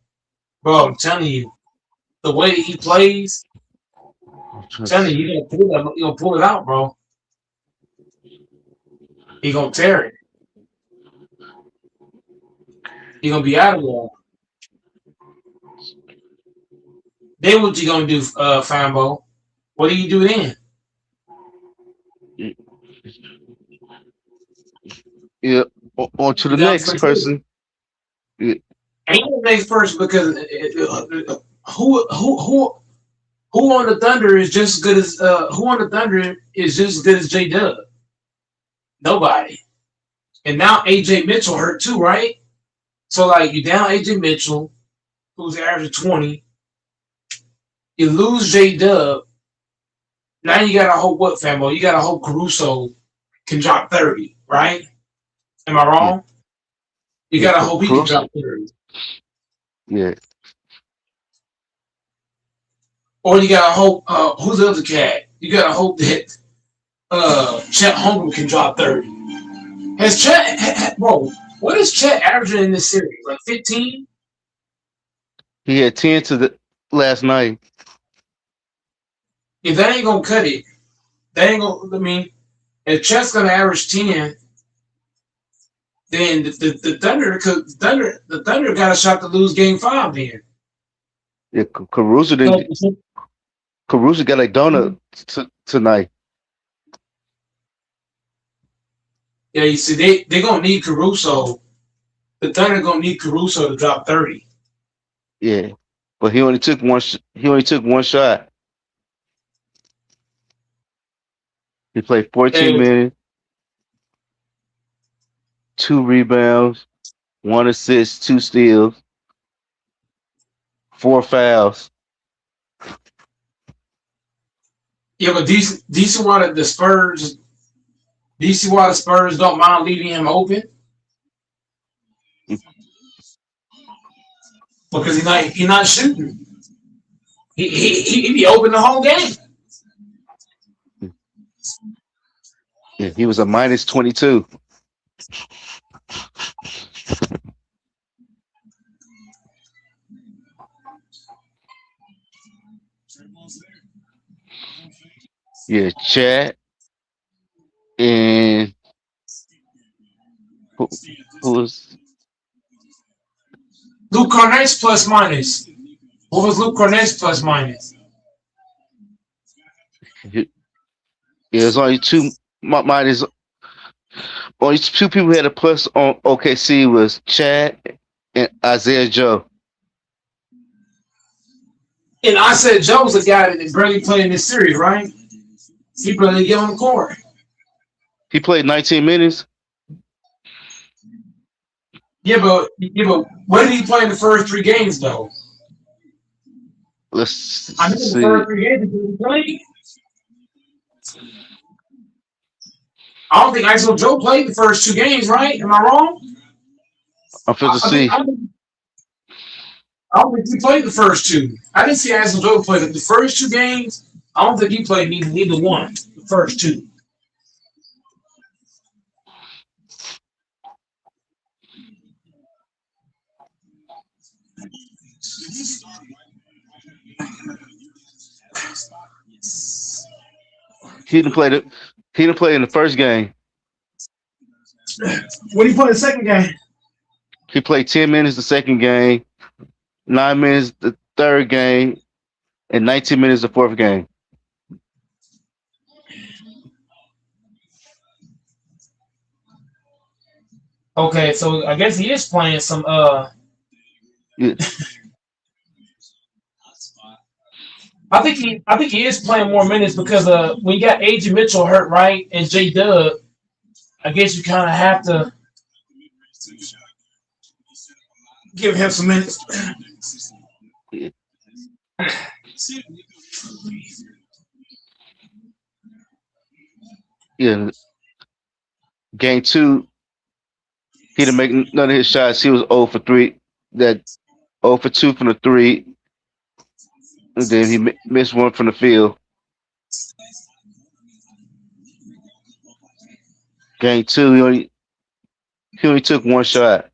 bro. I'm telling you, the way that he plays, I'm telling you, you're gonna pull it out, bro. He gonna tear it. He gonna be out of there. Then what you gonna do, Fambo? What do you do then? Yeah. On to the Down next 22. person. Yeah. Ain't the next person because who on the Thunder is just as good as who on the Thunder is just as good as J Dub? Nobody. And now AJ Mitchell hurt too, right? So like you down AJ Mitchell, who's averaging 20. You lose J Dub. Now you gotta hope what, Famo? You gotta hope Caruso can drop 30, right? Am I wrong? You Yeah. gotta hope he can Caruso. drop 30. Yeah. Or you gotta hope who's the other cat? You gotta hope that Chet Holmgren can drop 30. Has Chet bro, what is Chet averaging in this series? Like 15? He had 10 to the last night. If that ain't gonna cut it, that ain't gonna I mean, if Chet's gonna average 10, then the Thunder got a shot to lose game 5 then. Yeah, Caruso didn't. Caruso got a donut tonight. Yeah, you see, they gonna need Caruso. The Thunder gonna need Caruso to drop 30. Yeah, but he only took one. He only took one shot. He played 14 minutes, 2 rebounds, 1 assist, 2 steals, 4 fouls. Yeah, but DC why the Spurs don't mind leaving him open? Because he not shooting. He be open the whole game. Yeah, he was a minus 22. Yeah, Chat and who was Luke Cornet's plus minus. What was Luke Cornet's plus minus? Yeah, there's only 2 minus. Only 2 people who had a plus on OKC was Chad and Isaiah Joe. And I said Joe's the guy that barely played in this series, right? He barely get on the court. He played 19 minutes. Yeah, but when did he play in the first 3 games though? Let's I mean, see. the first 3 games he played. I don't think ISO Joe played the first 2 games, right? Am I wrong? I'm supposed to see. I don't think he played the first 2. I didn't see ISO Joe play the first 2 games. I don't think he played neither one. The first 2. He didn't play in the first game. What did he play the second game? He played 10 minutes the second game, 9 minutes the third game, and 19 minutes the fourth game. Okay, so I guess he is playing some Yeah. I think he is playing more minutes because when you got AJ Mitchell hurt, right, and J Dub, I guess you kind of have to give him some minutes. Yeah. Game 2, he didn't make none of his shots. He was 0 for 3. That 0 for 2 from the 3. And then he missed 1 from the field. Game 2, he only took 1 shot.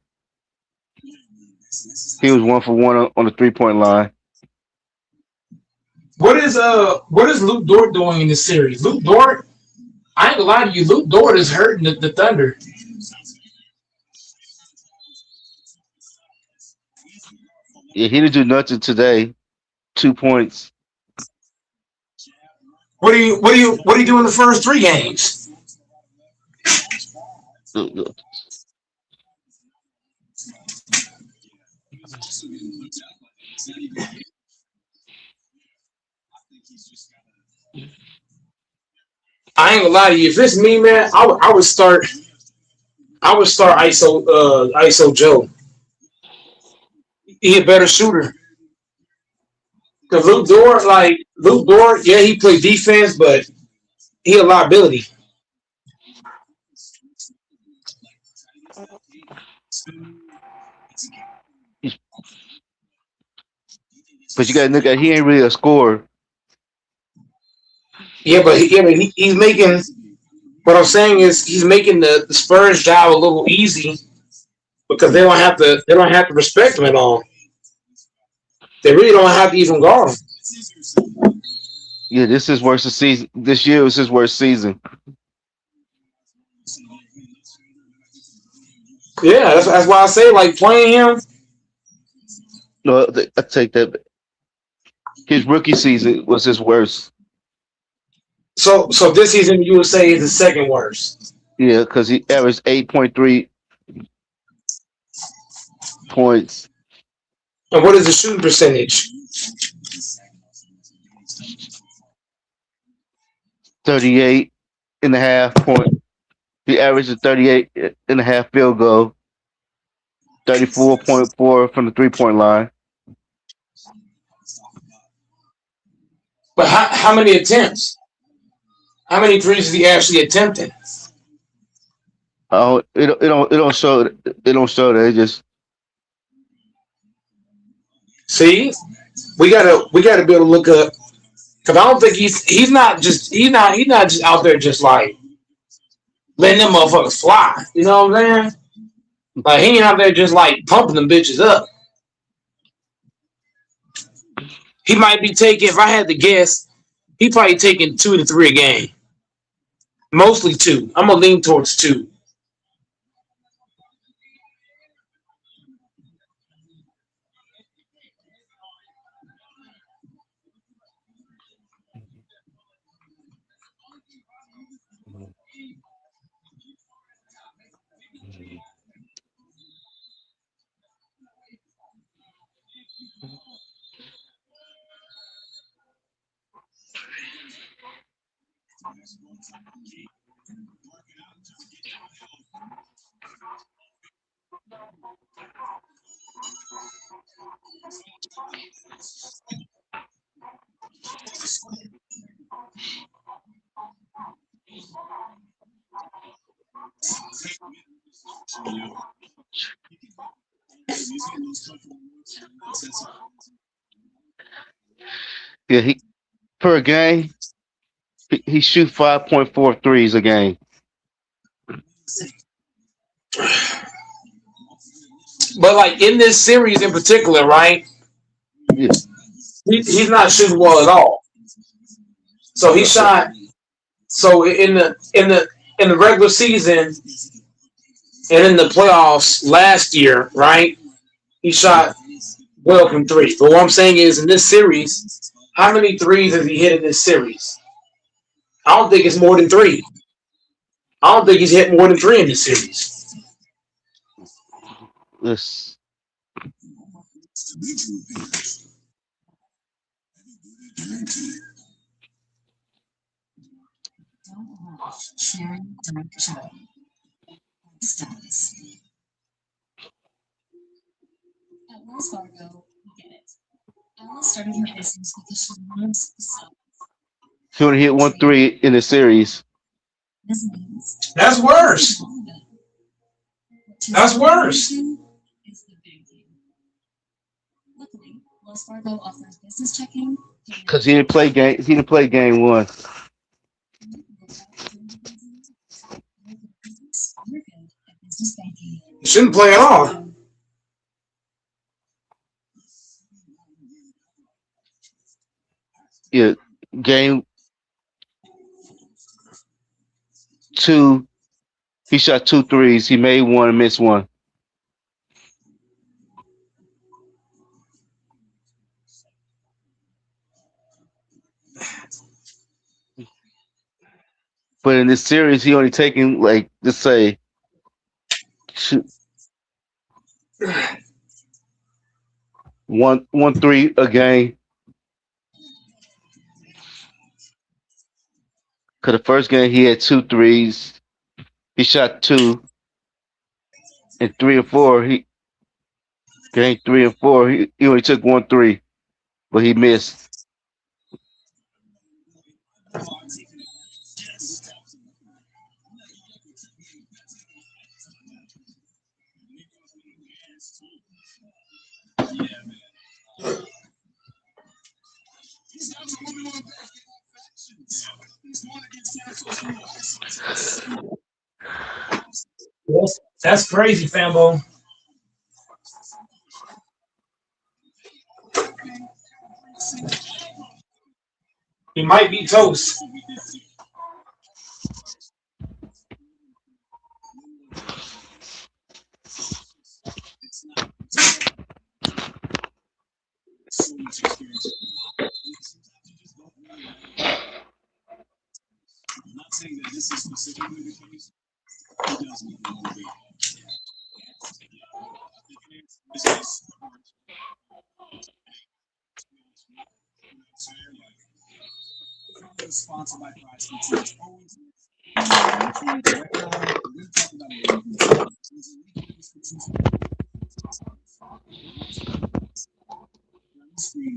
He was 1 for 1 on the 3-point line. What is Luke Dort doing in this series? Luke Dort, I ain't gonna lie to you, Luke Dort is hurting the Thunder. Yeah, he didn't do nothing today. 2 points. What do you do in the first 3 games? I ain't gonna lie to you. If it's me, man, I would start ISO Joe. He a better shooter. Cause Luke Dort, yeah, he play defense, but he a liability. But you got to look at he ain't really a scorer. He's making. What I'm saying is he's making the Spurs job a little easy because they don't have to respect him at all. They really don't have to even guard him. Yeah, this is worst season. This year was his worst season. Yeah, that's why I say like playing him. No, I take that. His rookie season was his worst. So this season you would say is the second worst. Yeah, because he averaged 8.3 points. And what is the shooting percentage? 38.5 points. He averaged a 38.5 field goal. 34.4 from the 3-point line. But how many attempts? How many threes is he actually attempting? Oh, it don't show. It don't show that. It just see. We gotta be able to look up because I don't think he's not just out there just like letting them motherfuckers fly. You know what I'm saying? Like he ain't out there just like pumping them bitches up. He might be taking, if I had to guess, he probably taking 2 to 3 a game. Mostly 2. I'm gonna lean towards 2. yeah. He per game he shoot 5.4 threes a game. But like in this series in particular, right? Yeah. He's not shooting well at all. So he shot. So in the regular season and in the playoffs last year, right? He shot well from 3. But what I'm saying is in this series, how many threes has he hit in this series? I don't think it's more than 3. I don't think he's hit more than 3 in this series. Yes. Sharing direct chat. Stats. At Wells Fargo, we get it. Alice started her business because she loves the sun. He only hit 1 3 in the series. This means That's worse. That's worse. Is the big thing. Luckily, Wells Fargo offers business checking. Because he didn't play game. He didn't play game 1. He shouldn't play at all. Yeah, game 2, he shot 2 threes. He made 1 and missed 1. But in this series, he only taking like let's say, shoot, one three a game. Cause the first game he had 2 threes. He shot two and 3 and 4. He game 3 and 4. He only took 1 3, but he missed. That's crazy, Fambo. He might be toast. I'm not saying that this is specifically the case. He does need to motivate. Sponsored by Price. It's always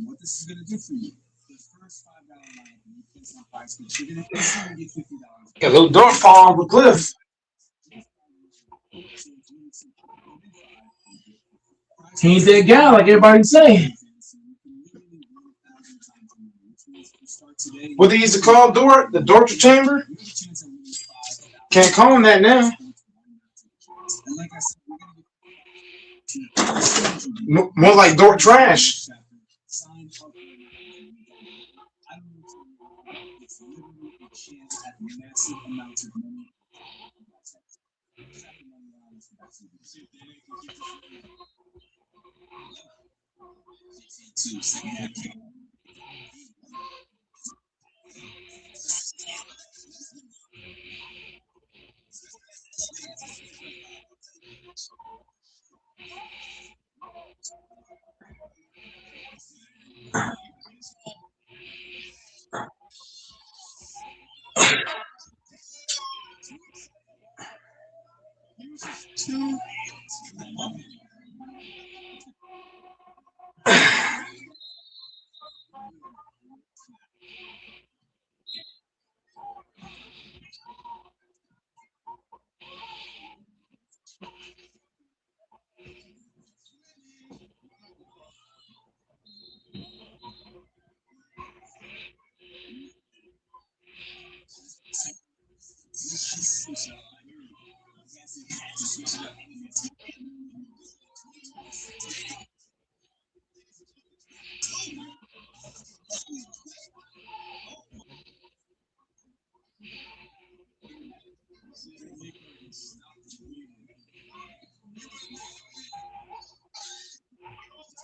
what this is going to do for you. The first $5 line you place on Price, you're going to instantly get $50. Yeah, little Dort fall off the cliff. He ain't that guy like everybody's saying. What they used to call Dort? The torture chamber? Can't call him that now. More like Dort trash.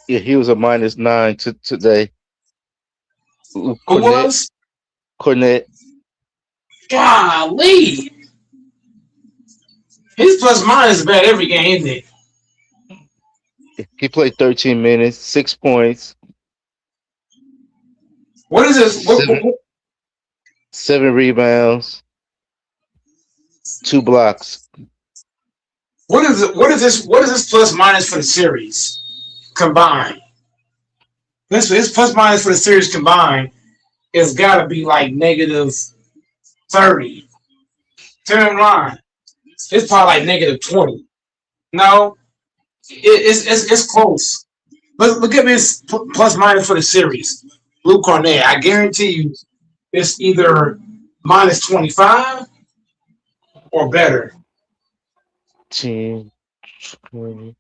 Yeah, he was a -9 today. Who was? Cornette. Golly. His plus minus is bad every game, isn't it? He played 13 minutes, 6 points. What is this? Seven rebounds, 2 blocks. What is it? What is this? What is this plus minus for the series combined? His plus minus for the series combined has got to be like -30. Tell him line. It's probably like -20. No, it's close. Look at this plus minus for the series. Luke Cornett, I guarantee you, it's either -25 or better. 10, 20.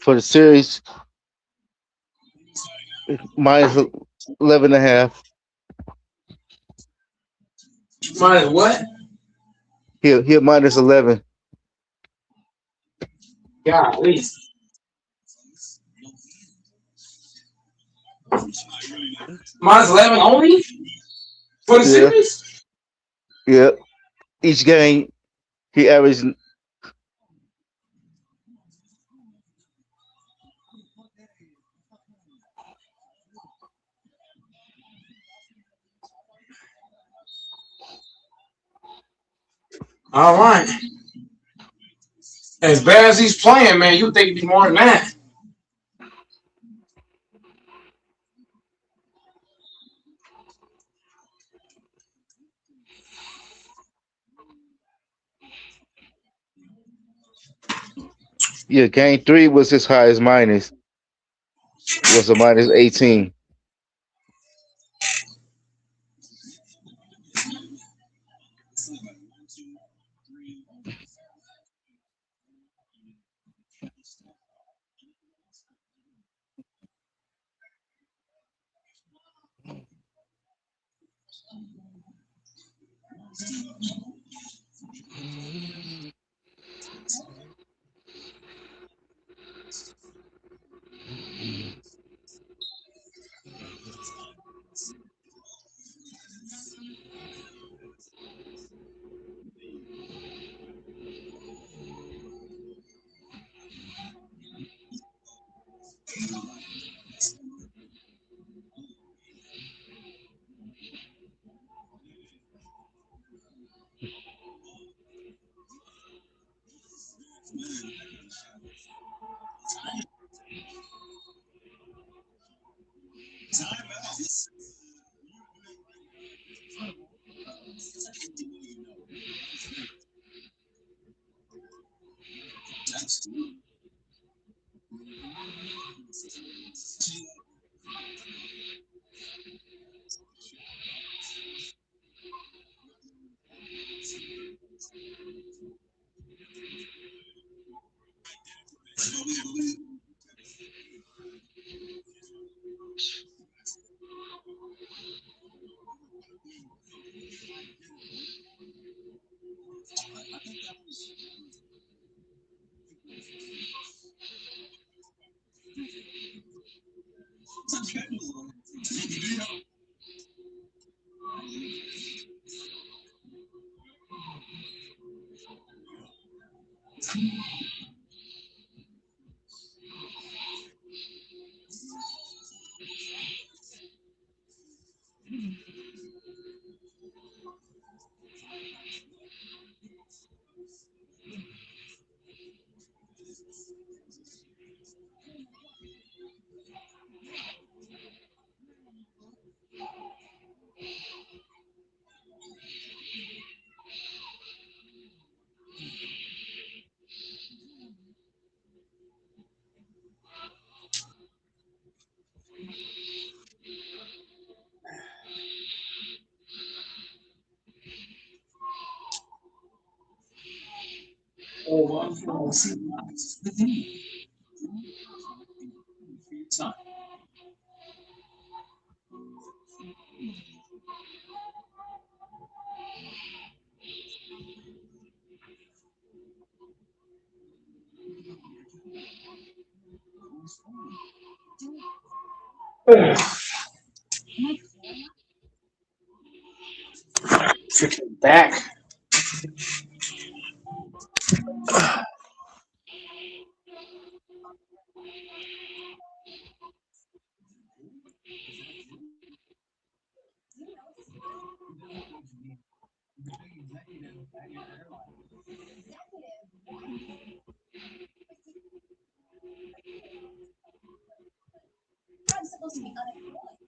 For the series, minus 11 and a half. Minus what? Here minus 11. Golly. Minus 11 only for the Yeah, series? yeah. Each game, he averaged. All right. As bad as he's playing, man, you think it'd be more than that. Yeah, game 3 was his highest minus. Was a minus 18. Freaking back. I'm supposed to be unemployed.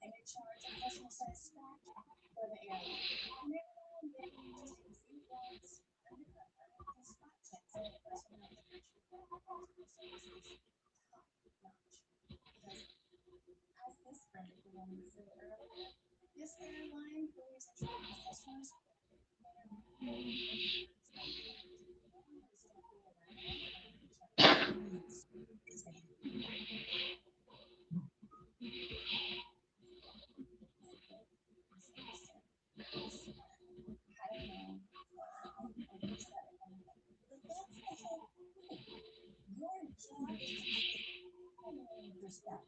I'm in charge of customer satisfaction for the area. And every now and then, just take a few blocks undercover and spot check some of the personnel that actually provide customer services. Top notch. Because, as this friend of the woman said earlier, this airline believes in treating its customers respect.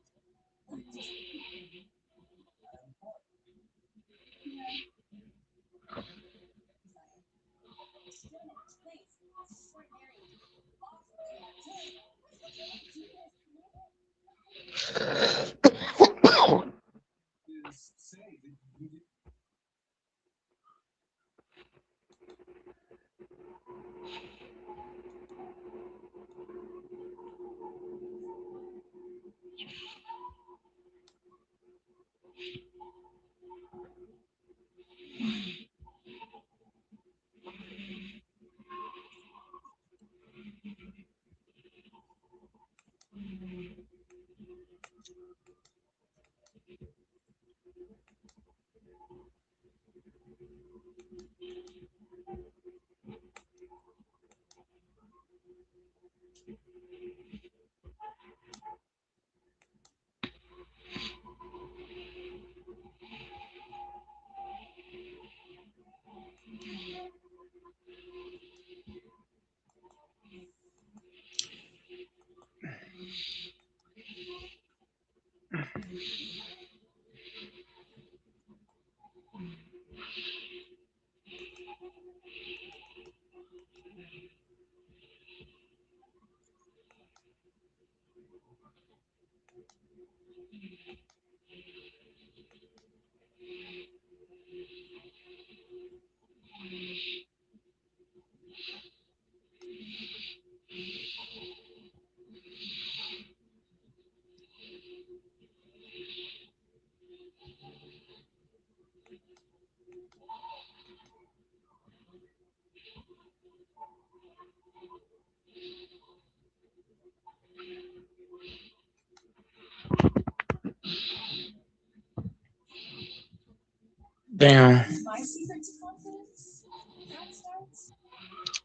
Damn. My secret to confidence? That starts.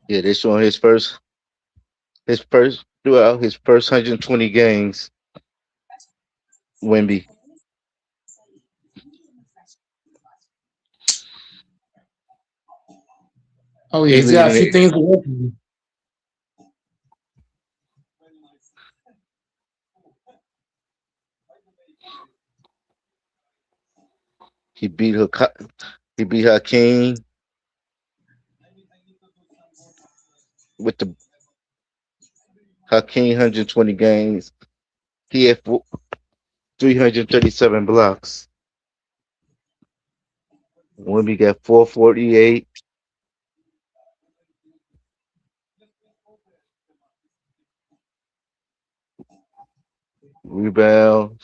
Yeah, they showing his first throughout his first 120 games. Wimby. Oh yeah, He he's got a leading few it. things to work on. He beat he beat Hakeem with the Hakeem 120 games. He had 337 blocks. Wimby got 448 rebounds.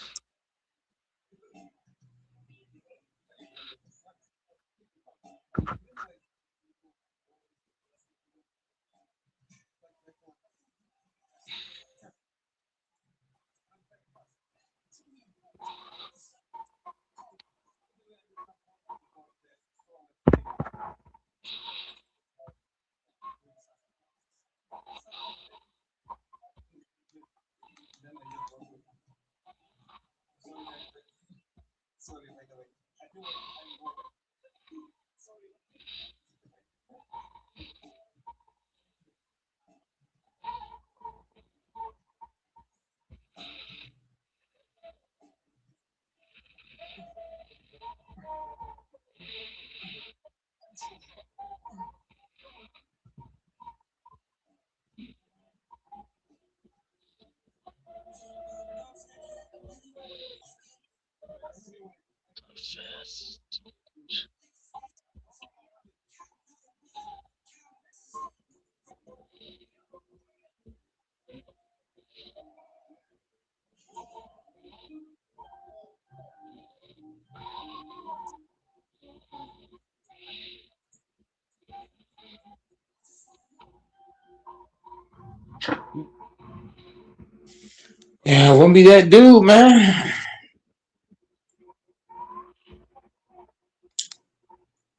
Yeah, wouldn't be that dude, man.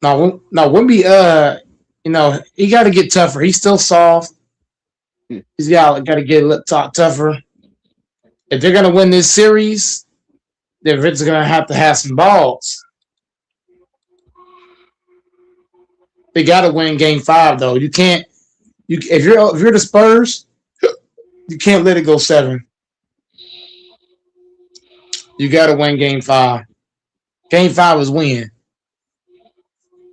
No, wouldn't be. He got to get tougher. He's still soft. He's got to get a little tougher. If they're gonna win this series, then Vince is gonna have to have some balls. They got to win Game 5, though. You can't. If you're the Spurs, you can't let it go 7. You got to win Game 5. Game 5 is when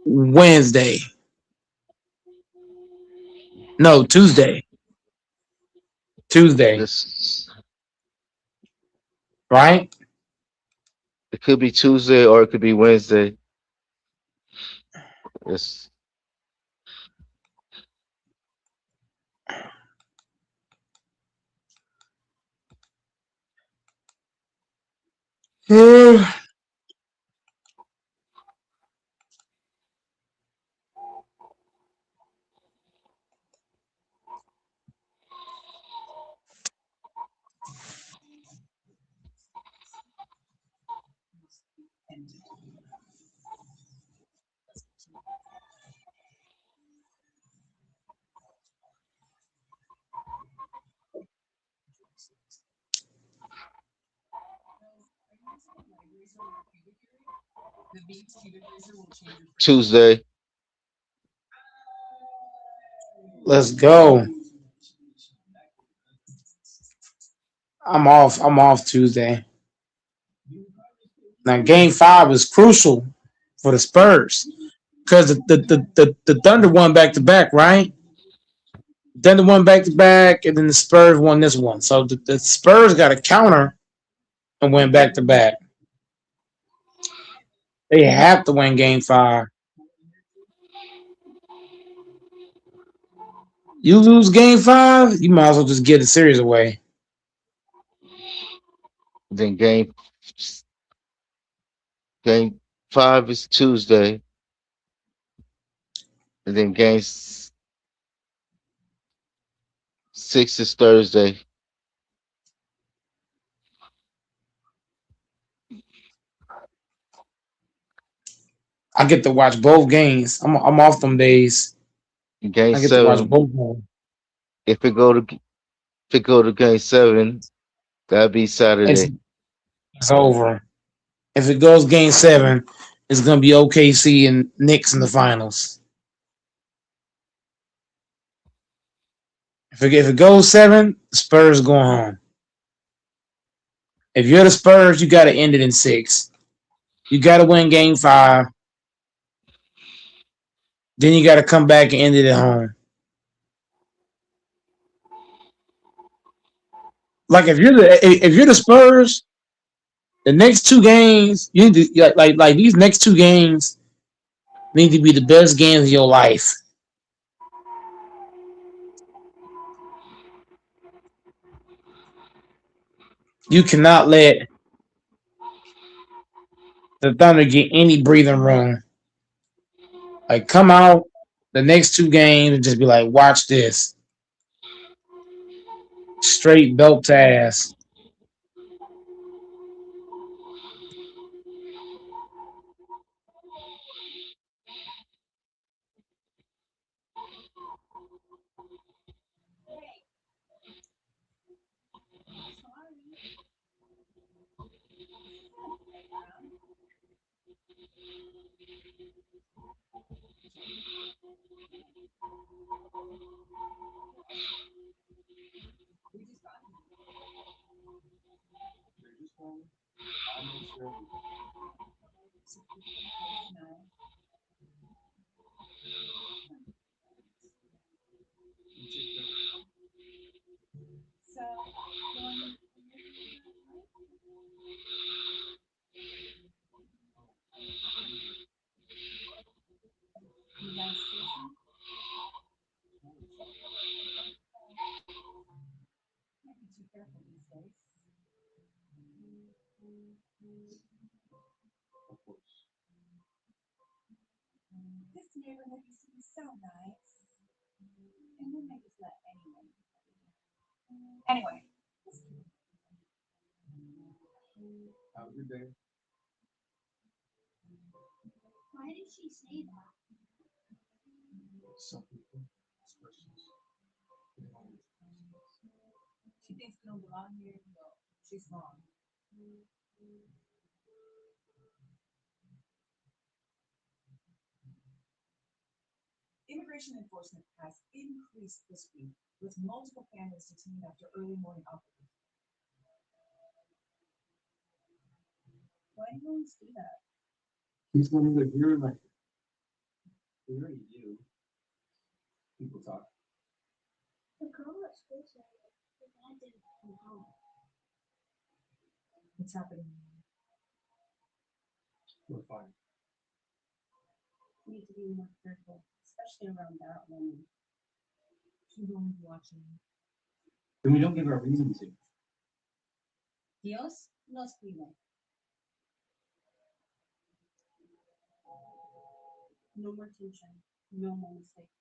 Wednesday. No, Tuesday. Tuesday, This right? it could be Tuesday or it could be Wednesday. It's Tuesday. Let's go. I'm off. I'm off Tuesday. Now, Game 5 is crucial for the Spurs because the Thunder won back to back, right? Thunder won back to back, and then the Spurs won this one. So the Spurs got a counter and went back to back. They have to win Game 5. You lose Game 5, you might as well just get the series away. Then game 5 is Tuesday. And then game 6 is Thursday. I get to watch both games. I'm off them days. Game I get to watch 7. both games. If it go to game 7, that'd be It's, Saturday. it's over. If it goes Game 7, it's gonna be OKC and Knicks in the finals. If it goes 7, the Spurs going home. If you're the Spurs, you got to end it in 6. You got to win Game 5. Then you got to come back and end it at home. Like if you're the Spurs, the next 2 games you need to like these next 2 games need to be the best games of your life. You cannot let the Thunder get any breathing room. Like come out the next 2 games and just be like, watch this. Straight belt to ass. neighborhood used to be so nice. And then they just let anyone. Anyway. Have a good day. Why did she say that? Some people, expressions. She thinks we don't belong here. No, she's wrong. Immigration enforcement has increased this week, with multiple families detained after early morning operations. Why do you always do that? He's gonna live here like. We already do. People talk. The girl at school said the dad didn't come home. What's happening? We're fine. We need to be more careful, especially around that woman. She's only watching. And we don't give her a reason to. Dios nos cuide. No more tension, no more mistakes.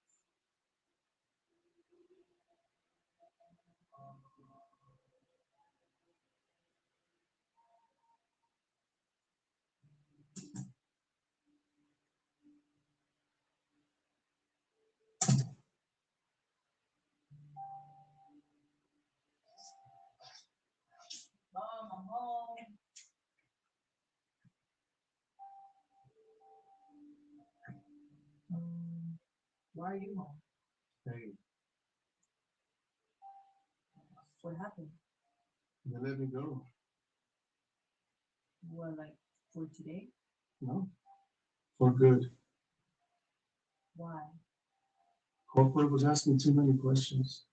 Mom, I'm home. Why are you home? Hey, What happened? they let me go. What, like, for today? No. For good. Why? Corporate was asking too many questions.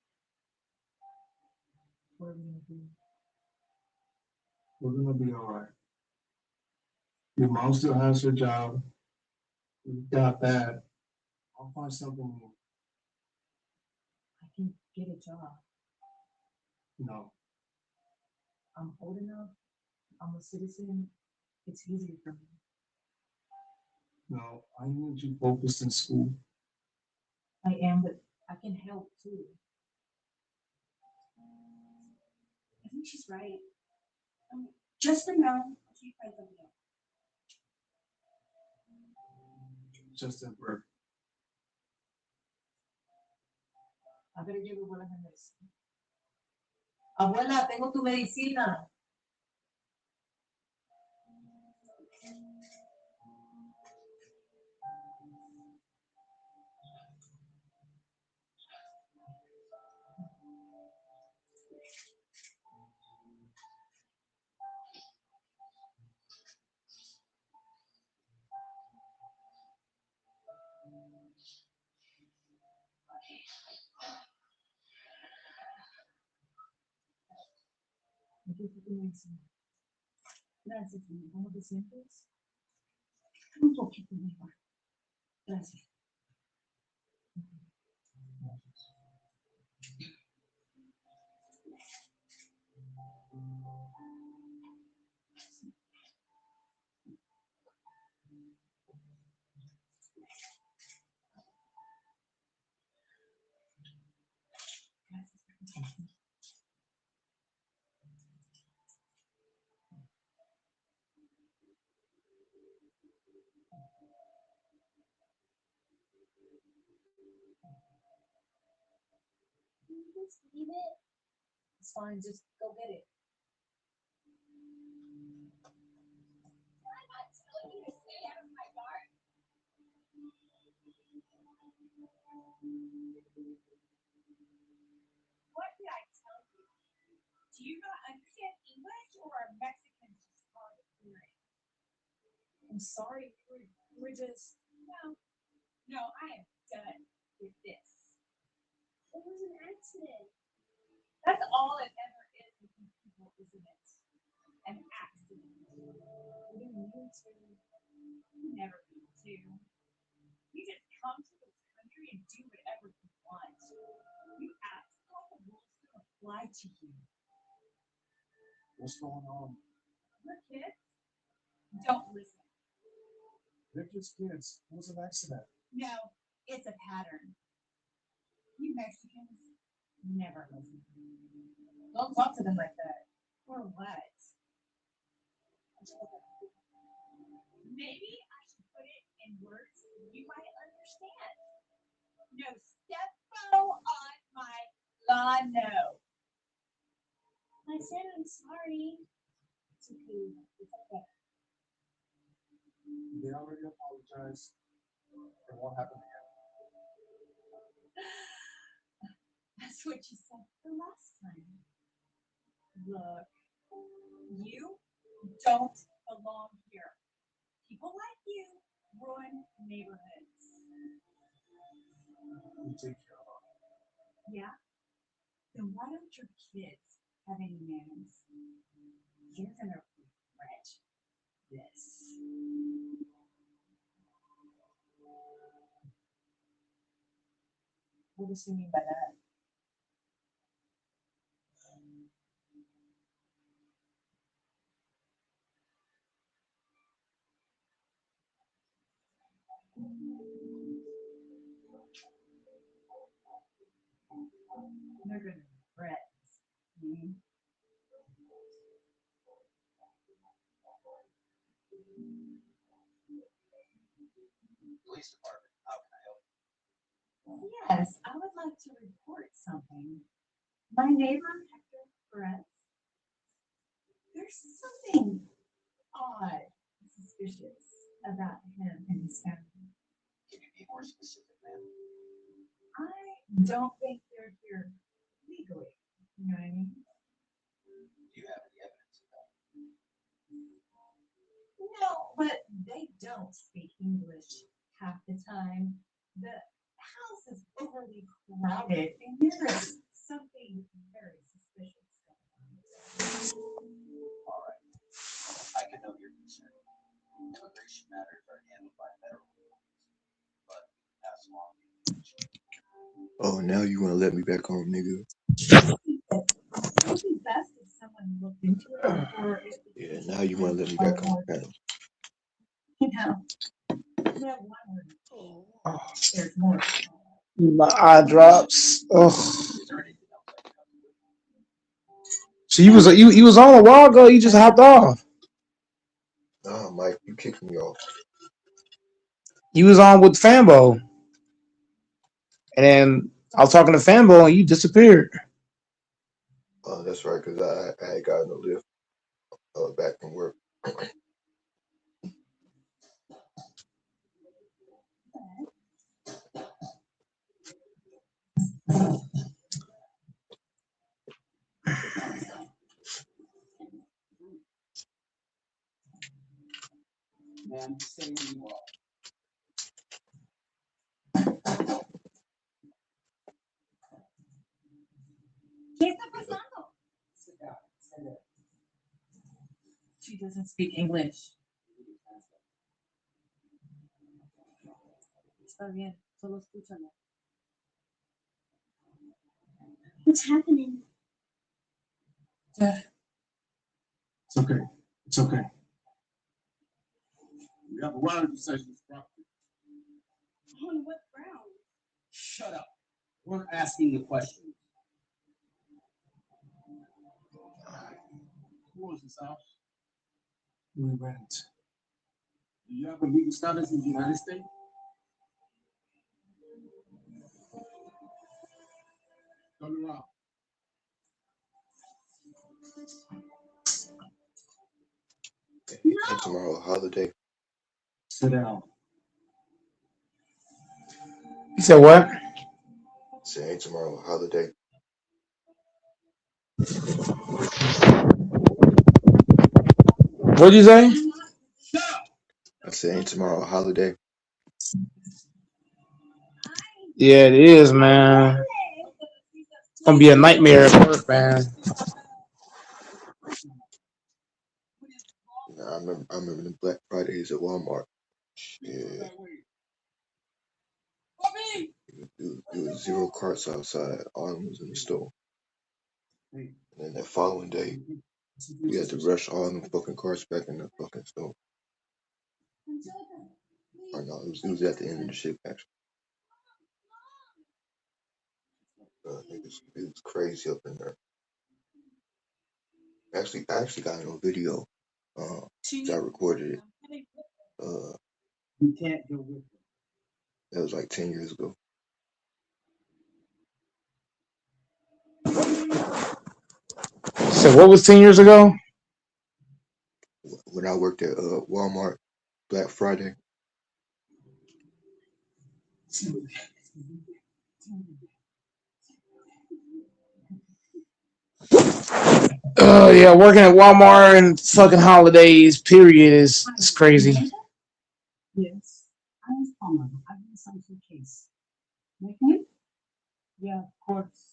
What are we gonna do? We're gonna be all right. Your mom still has her job. We got that. I'll find something new. I can get a job. No. I'm old enough. I'm a citizen. It's easier for me. No, I need you focused in school. I am, but I can help too. I think she's right. Just for now, I'll keep right over there. Just at work. I better give abuela her medicine. Abuela, tengo tu medicina. Aquí está tu medicina. Gracias, niña. ¿Cómo te sientes? Un poquito mejor. Gracias. Can you just leave it? It's fine. Just go get it. I'm not telling you to stay out of my garden. What did I tell you? Do you not understand English, or are Mexicans just hard of hearing? I'm sorry. We're just. No, I am done with this. It was an accident. That's all it ever is with these people, isn't it? An accident. We didn't mean to. You never mean to. You just come to this country and do whatever you want. You act like the rules don't apply to you. What's going on? We're kids. Don't listen. They're just kids. It was an accident. No, it's a pattern. You Mexicans never listen. Don't talk to them like that. Or what? Maybe I should put it in words you might understand. No step-o on my lawn, no. I said I'm sorry. It's okay. It's okay. They already apologized. It won't happen again. That's what you said the last time. Look, you don't belong here. People like you ruin neighborhoods. We take care of it. Yeah? Then why don't your kids have any manners? You're gonna regret this. What does she mean by that? They're gonna regret this. Police department, how can I help? Yes, I would like to report something. My neighbor, Hector Perez, there's something odd and suspicious about him and his family. Can you be more specific, ma'am? I don't think they're here legally. You know what I mean? Do you have any evidence of that? No, but they don't speak English half the time. The house is overly crowded, and there is something very suspicious going All right. I can know your concern. Immigration matters are handled by federal authorities, but we can pass along the information. Oh, now you want to let me back on, nigga? It would be best if someone looked into it before it Yeah, now you want to let me back on the panel. you know. No wonder there's more. My eye drops. Oh. Is there anything else I can help you with? So you was on a while ago. You just hopped off. Nah, Mike, you kicked me off. You was on with Fambo, and then I was talking to Fambo, and you disappeared. Oh, that's right, because I had gotten a lift back from work. Ma'am, stay where you are. ¿Qué está pasando? Sit down. Stay there. She doesn't speak English. Está bien, solo escúchame. What's happening? It's okay. It's okay. We have a right to say this property. On what ground? Shut up. We're asking the questions. Who owns this house? We went. Do you have a legal status in the United States? Turn around. Ain't tomorrow a holiday? Sit down. You said what? Say, ain't tomorrow a holiday? What'd you say? I said, ain't tomorrow a holiday? Yeah, it is, man. It's gonna be a nightmare at work, man. Nah, I remember the Black Fridays at Walmart. Yeah. It was 0 carts outside. All of them was in the store. And then that following day, we had to rush all them fucking carts back in the fucking store. Or no, it was at the end of the ship actually. It was crazy up in there. I actually got it on video. I recorded it. You can't go with it. That was like 10 years ago. So what was 10 years ago? When I worked at Walmart Black Friday. Yeah, working at Walmart and fucking holidays, period, is crazy. Yes. I was Palmer. I've been assigned to a case. Okay? Yeah, of course.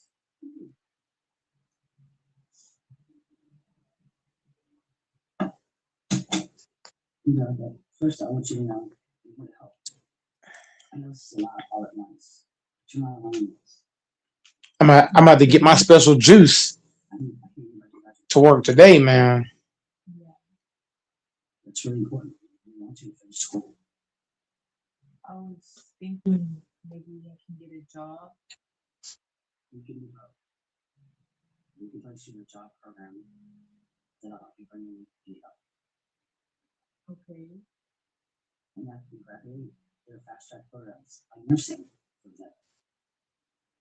No, but first I want you to know it would help. I know this is a lot all at once, but you're not alone in this. I'm about to get my special juice I mean, I can't even do that. to work today, man. Yeah. It's really important. We want you to finish school. I was thinking maybe I can get a job. You can do both. We can place you in a job program. Then I'll help you bring in the help. Okay. And after you graduate, there are fast track programs like nursing, for example.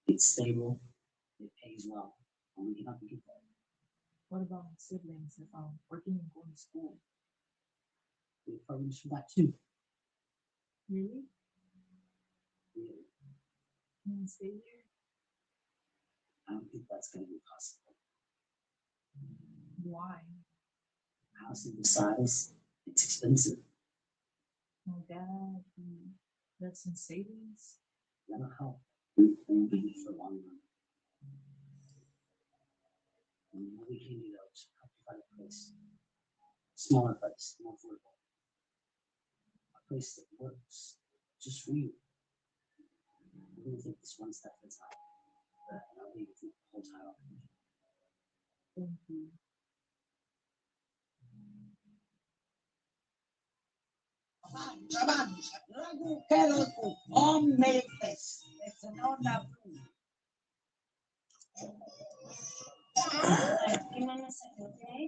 It's stable, it pays well, and we can help you get there. What about my siblings if I'm working and going to school? We have programs for that too. Really? Really. Can I stay here? I don't think that's going to be possible. Why? Housing the size, it's expensive. My dad, he left some savings. That'll help. We won't be here for a long run. And what we can do though is help you find a place. Smaller place, more affordable. A place that works just for you. We're going to take this one step at a time. But I'll leave you the whole time. Thank you. Give me a second, okay?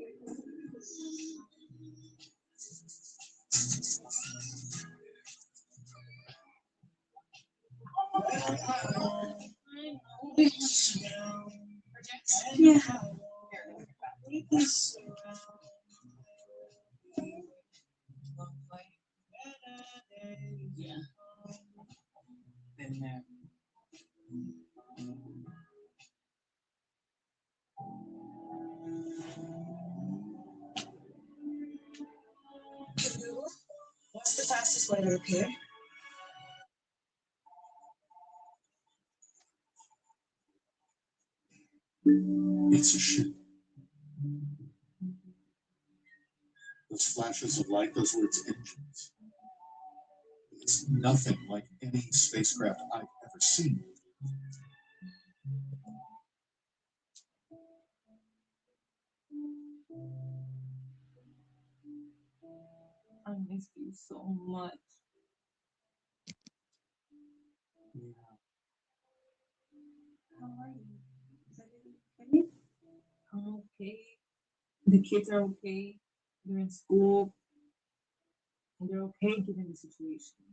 Yeah. Yeah. Been there. What's the fastest way to repair? It's a ship. Those flashes of light, those were its engines. It's nothing like any spacecraft I've ever seen. I miss you so much. Yeah. How are you? Is everything okay? I'm okay. The kids are okay. They're in school. And they're okay given the situation.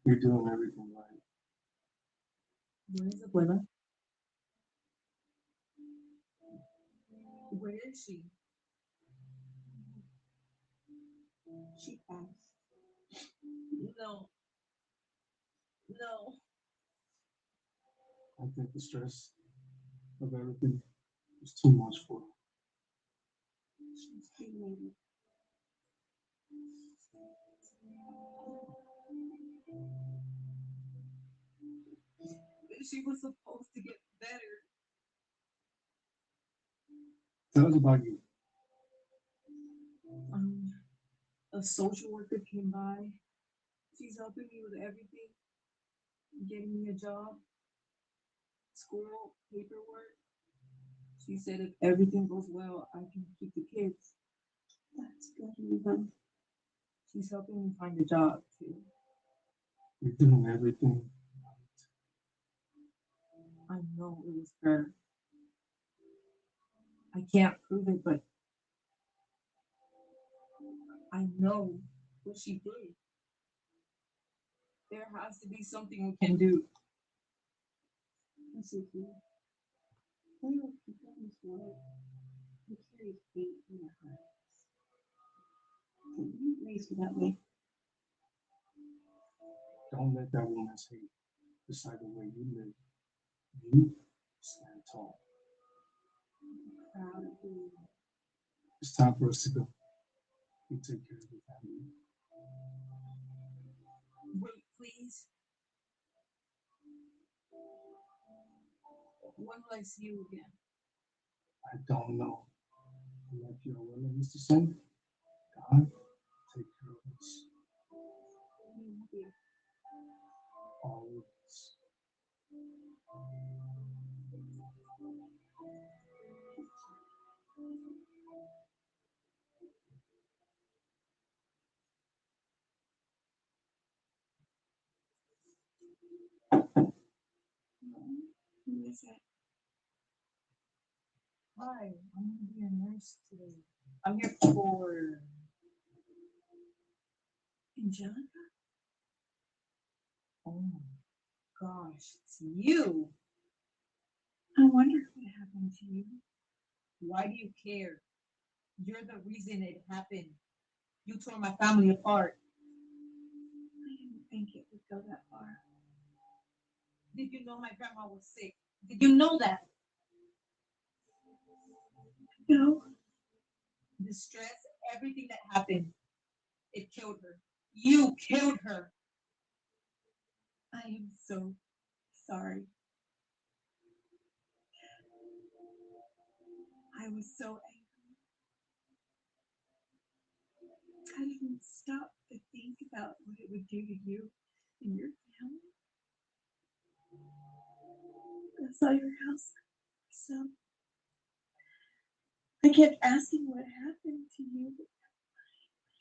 You're doing everything right. Where is Abuela? Where is she? She passed. No. No. I think the stress of everything was too much for her. She's feeling. She was supposed to get better. Tell us about you. A social worker came by. She's helping me with everything. Getting me a job. School, paperwork. She said if everything goes well, I can keep the kids. That's good, Eva. She's helping me find a job too. You're doing everything. I know it was her. I can't prove it, but I know what she did. There has to be something we can do. That's okay. There are people in this world who carry hate in their hearts. So you raised you that way. Don't let that woman's hate decide the way you live. You stand tall. Proud of you. It's time for us to go. You take care of your family. Wait, please. When will I see you again? I don't know. Like your woman used to say, God, take care of us. Always. Who is it? Hi, I'm gonna be a nurse today. I'm here for Angelica. Oh my gosh, it's you. I wonder what happened to you. Why do you care? You're the reason it happened. You tore my family apart. I didn't think it would go that far. Did you know my grandma was sick? Did you know that? No. The stress, everything that happened, it killed her. You killed her. I am so sorry. I was so angry. I didn't stop to think about what it would do to you and your family. I saw your house. So I kept asking what happened to you, but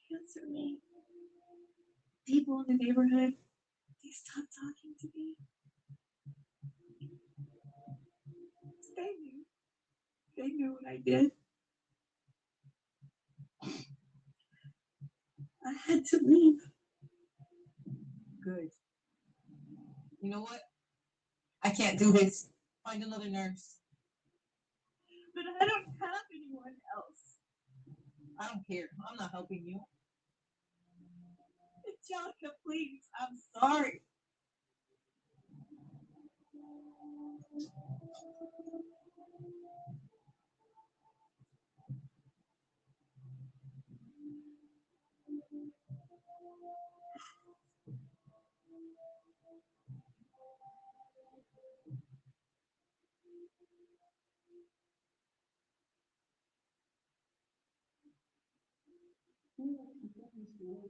nobody answered me. People in the neighborhood, they stopped talking to me. They knew. They knew what I did. I had to leave. Good. You know what? I can't do this. Find another nurse. But I don't have anyone else. I don't care. I'm not helping you. Angelica, please. I'm sorry. There are people in this world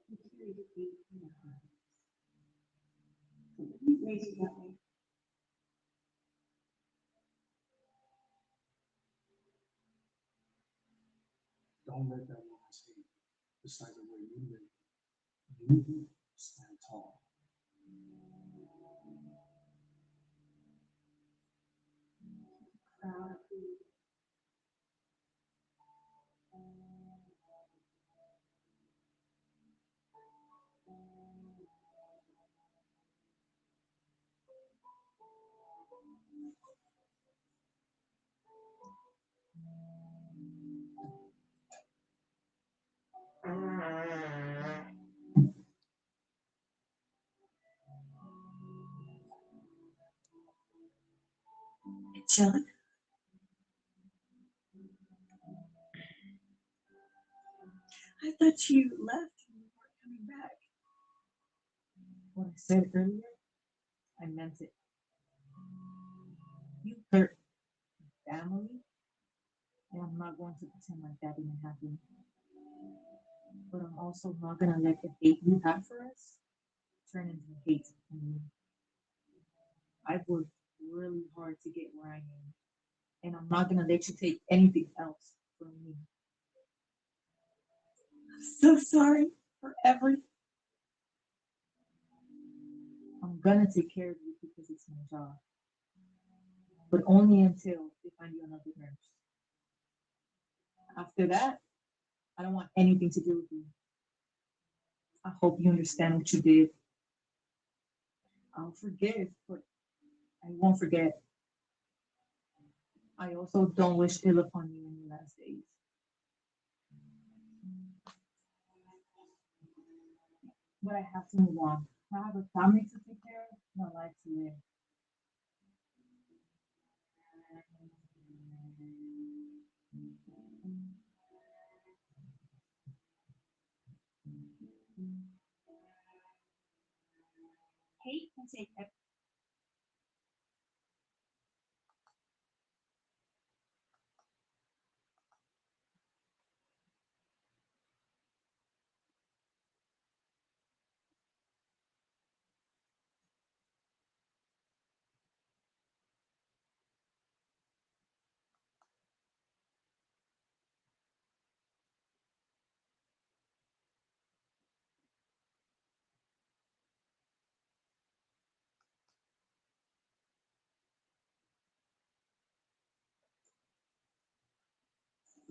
who carry hate in their hearts. So you raised you that way. Don't let that woman's hate decide the way you live. You stand tall. Proud of you. Angelica? I thought you left and you weren't coming back. What I said earlier, I meant it. You hurt my family, and I'm not going to pretend like that didn't happen. But I'm also not gonna let the hate you have for us turn into hate for me. I've worked really hard to get where I am, and I'm not gonna let you take anything else from me. So sorry for everything. I'm gonna take care of you because it's my job. But only until they find you another nurse. After that, I don't want anything to do with you. I hope you understand what you did. I'll forgive, but I won't forget. I also don't wish ill upon you in your last days. But I have to move on. I have a family to take care of, and a life to live. Hate can take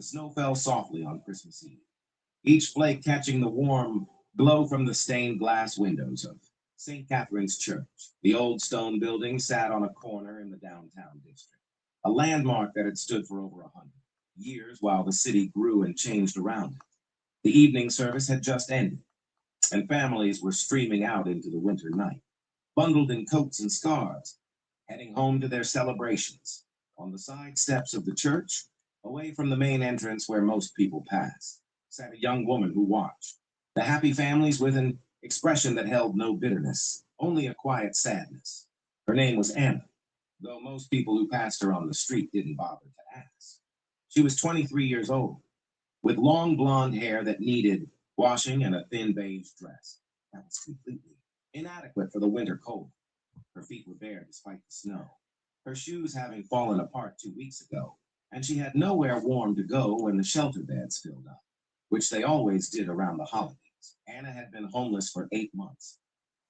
The snow fell softly on Christmas Eve, each flake catching the warm glow from the stained glass windows of St. Catherine's Church. The old stone building sat on a corner in the downtown district, a landmark that had stood for over 100 years while the city grew and changed around it. The evening service had just ended, and families were streaming out into the winter night, bundled in coats and scarves, heading home to their celebrations. On the side steps of the church, away from the main entrance where most people pass, sat a young woman who watched the happy families with an expression that held no bitterness, only a quiet sadness. Her name was Anna, though most people who passed her on the street didn't bother to ask. She was 23 years old, with long blonde hair that needed washing and a thin beige dress that was completely inadequate for the winter cold. Her feet were bare despite the snow, her shoes having fallen apart 2 weeks ago, and she had nowhere warm to go when the shelter beds filled up, which they always did around the holidays. Anna had been homeless for 8 months,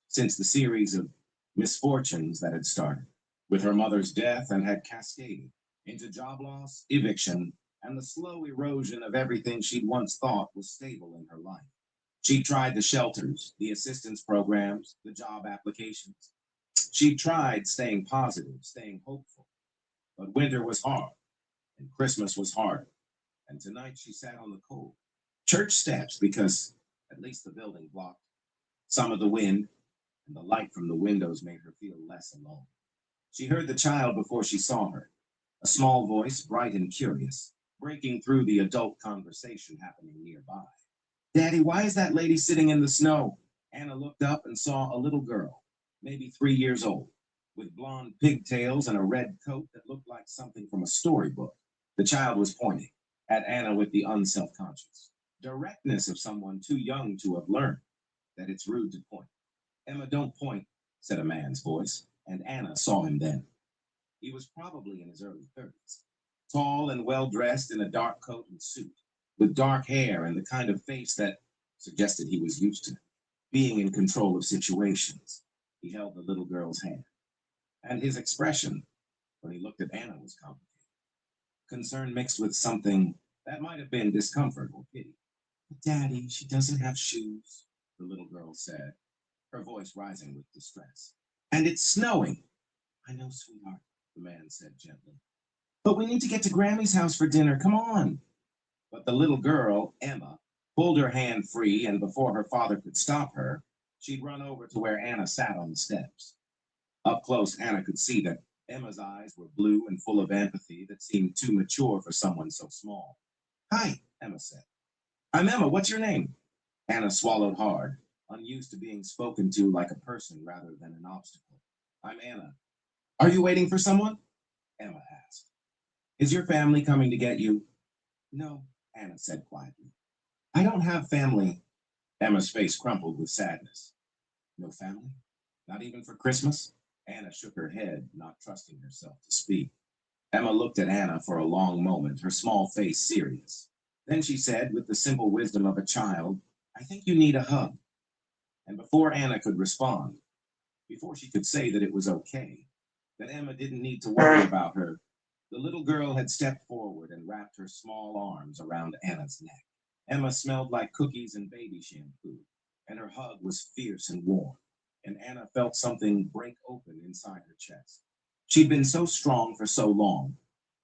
since the series of misfortunes that had started with her mother's death and had cascaded into job loss, eviction, and the slow erosion of everything she'd once thought was stable in her life. She tried the shelters, the assistance programs, the job applications. She tried staying positive, staying hopeful. But winter was hard, and Christmas was harder. And tonight she sat on the cold church steps because at least the building blocked some of the wind, and the light from the windows made her feel less alone. She heard the child before she saw her, a small voice, bright and curious, breaking through the adult conversation happening nearby. Daddy, why is that lady sitting in the snow? Anna looked up and saw a little girl, maybe 3 years old, with blonde pigtails and a red coat that looked like something from a storybook. The child was pointing at Anna with the unself-conscious directness of someone too young to have learned that it's rude to point. Emma, don't point, said a man's voice, and Anna saw him then. He was probably in his early 30s, tall and well-dressed in a dark coat and suit, with dark hair and the kind of face that suggested he was used to being in control of situations. He held the little girl's hand, and his expression when he looked at Anna was complicated. Concern mixed with something that might have been discomfort or pity. Daddy, she doesn't have shoes, the little girl said, her voice rising with distress. And it's snowing. I know, sweetheart, the man said gently. But we need to get to Grammy's house for dinner. Come on. But the little girl, Emma, pulled her hand free, and before her father could stop her, she'd run over to where Anna sat on the steps. Up close, Anna could see that Emma's eyes were blue and full of empathy that seemed too mature for someone so small. Hi, Emma said. I'm Emma. What's your name? Anna swallowed hard, unused to being spoken to like a person rather than an obstacle. I'm Anna. Are you waiting for someone? Emma asked. Is your family coming to get you? No, Anna said quietly. I don't have family. Emma's face crumpled with sadness. No family? Not even for Christmas? Anna shook her head, not trusting herself to speak. Emma looked at Anna for a long moment, her small face serious. Then she said, with the simple wisdom of a child, "I think you need a hug." And before Anna could respond, before she could say that it was okay, that Emma didn't need to worry about her, the little girl had stepped forward and wrapped her small arms around Anna's neck. Emma smelled like cookies and baby shampoo, and her hug was fierce and warm, and Anna felt something break open inside her chest. She'd been so strong for so long,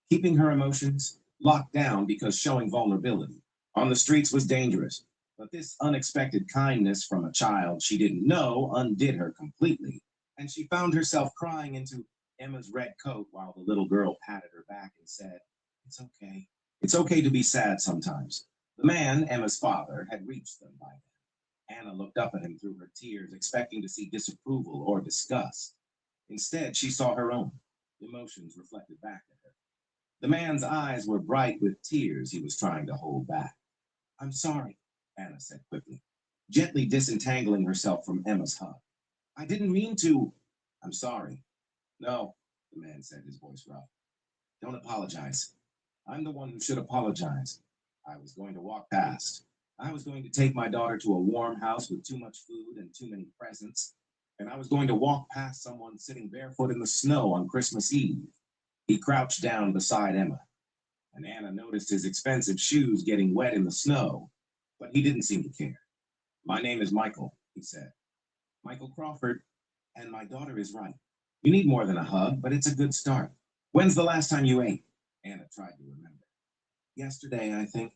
keeping her emotions locked down because showing vulnerability on the streets was dangerous. But this unexpected kindness from a child she didn't know undid her completely, and she found herself crying into Emma's red coat while the little girl patted her back and said, "It's okay. It's okay to be sad sometimes." The man, Emma's father, had reached them by then. Anna looked up at him through her tears, expecting to see disapproval or disgust. Instead, she saw her own emotions reflected back at her. The man's eyes were bright with tears he was trying to hold back. "I'm sorry," Anna said quickly, gently disentangling herself from Emma's hug. "I didn't mean to." "I'm sorry." "No," the man said, his voice rough. "Don't apologize. I'm the one who should apologize. I was going to walk past. I was going to take my daughter to a warm house with too much food and too many presents, and I was going to walk past someone sitting barefoot in the snow on Christmas Eve." He crouched down beside Emma, and Anna noticed his expensive shoes getting wet in the snow, but he didn't seem to care. "My name is Michael," he said. "Michael Crawford, and my daughter is right. You need more than a hug, but it's a good start. When's the last time you ate?" Anna tried to remember. "Yesterday, I think.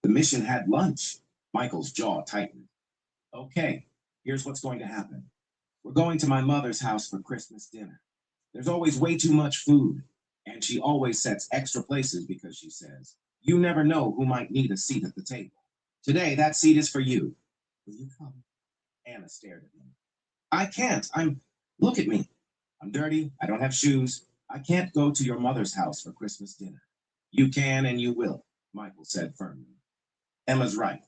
The mission had lunch." Michael's jaw tightened. "Okay, here's what's going to happen. We're going to my mother's house for Christmas dinner. There's always way too much food, and she always sets extra places because she says, you never know who might need a seat at the table. Today, that seat is for you. Will you come?" Anna stared at him. "I can't. Look at me. I'm dirty. I don't have shoes. I can't go to your mother's house for Christmas dinner." "You can and you will," Michael said firmly. "Emma's right.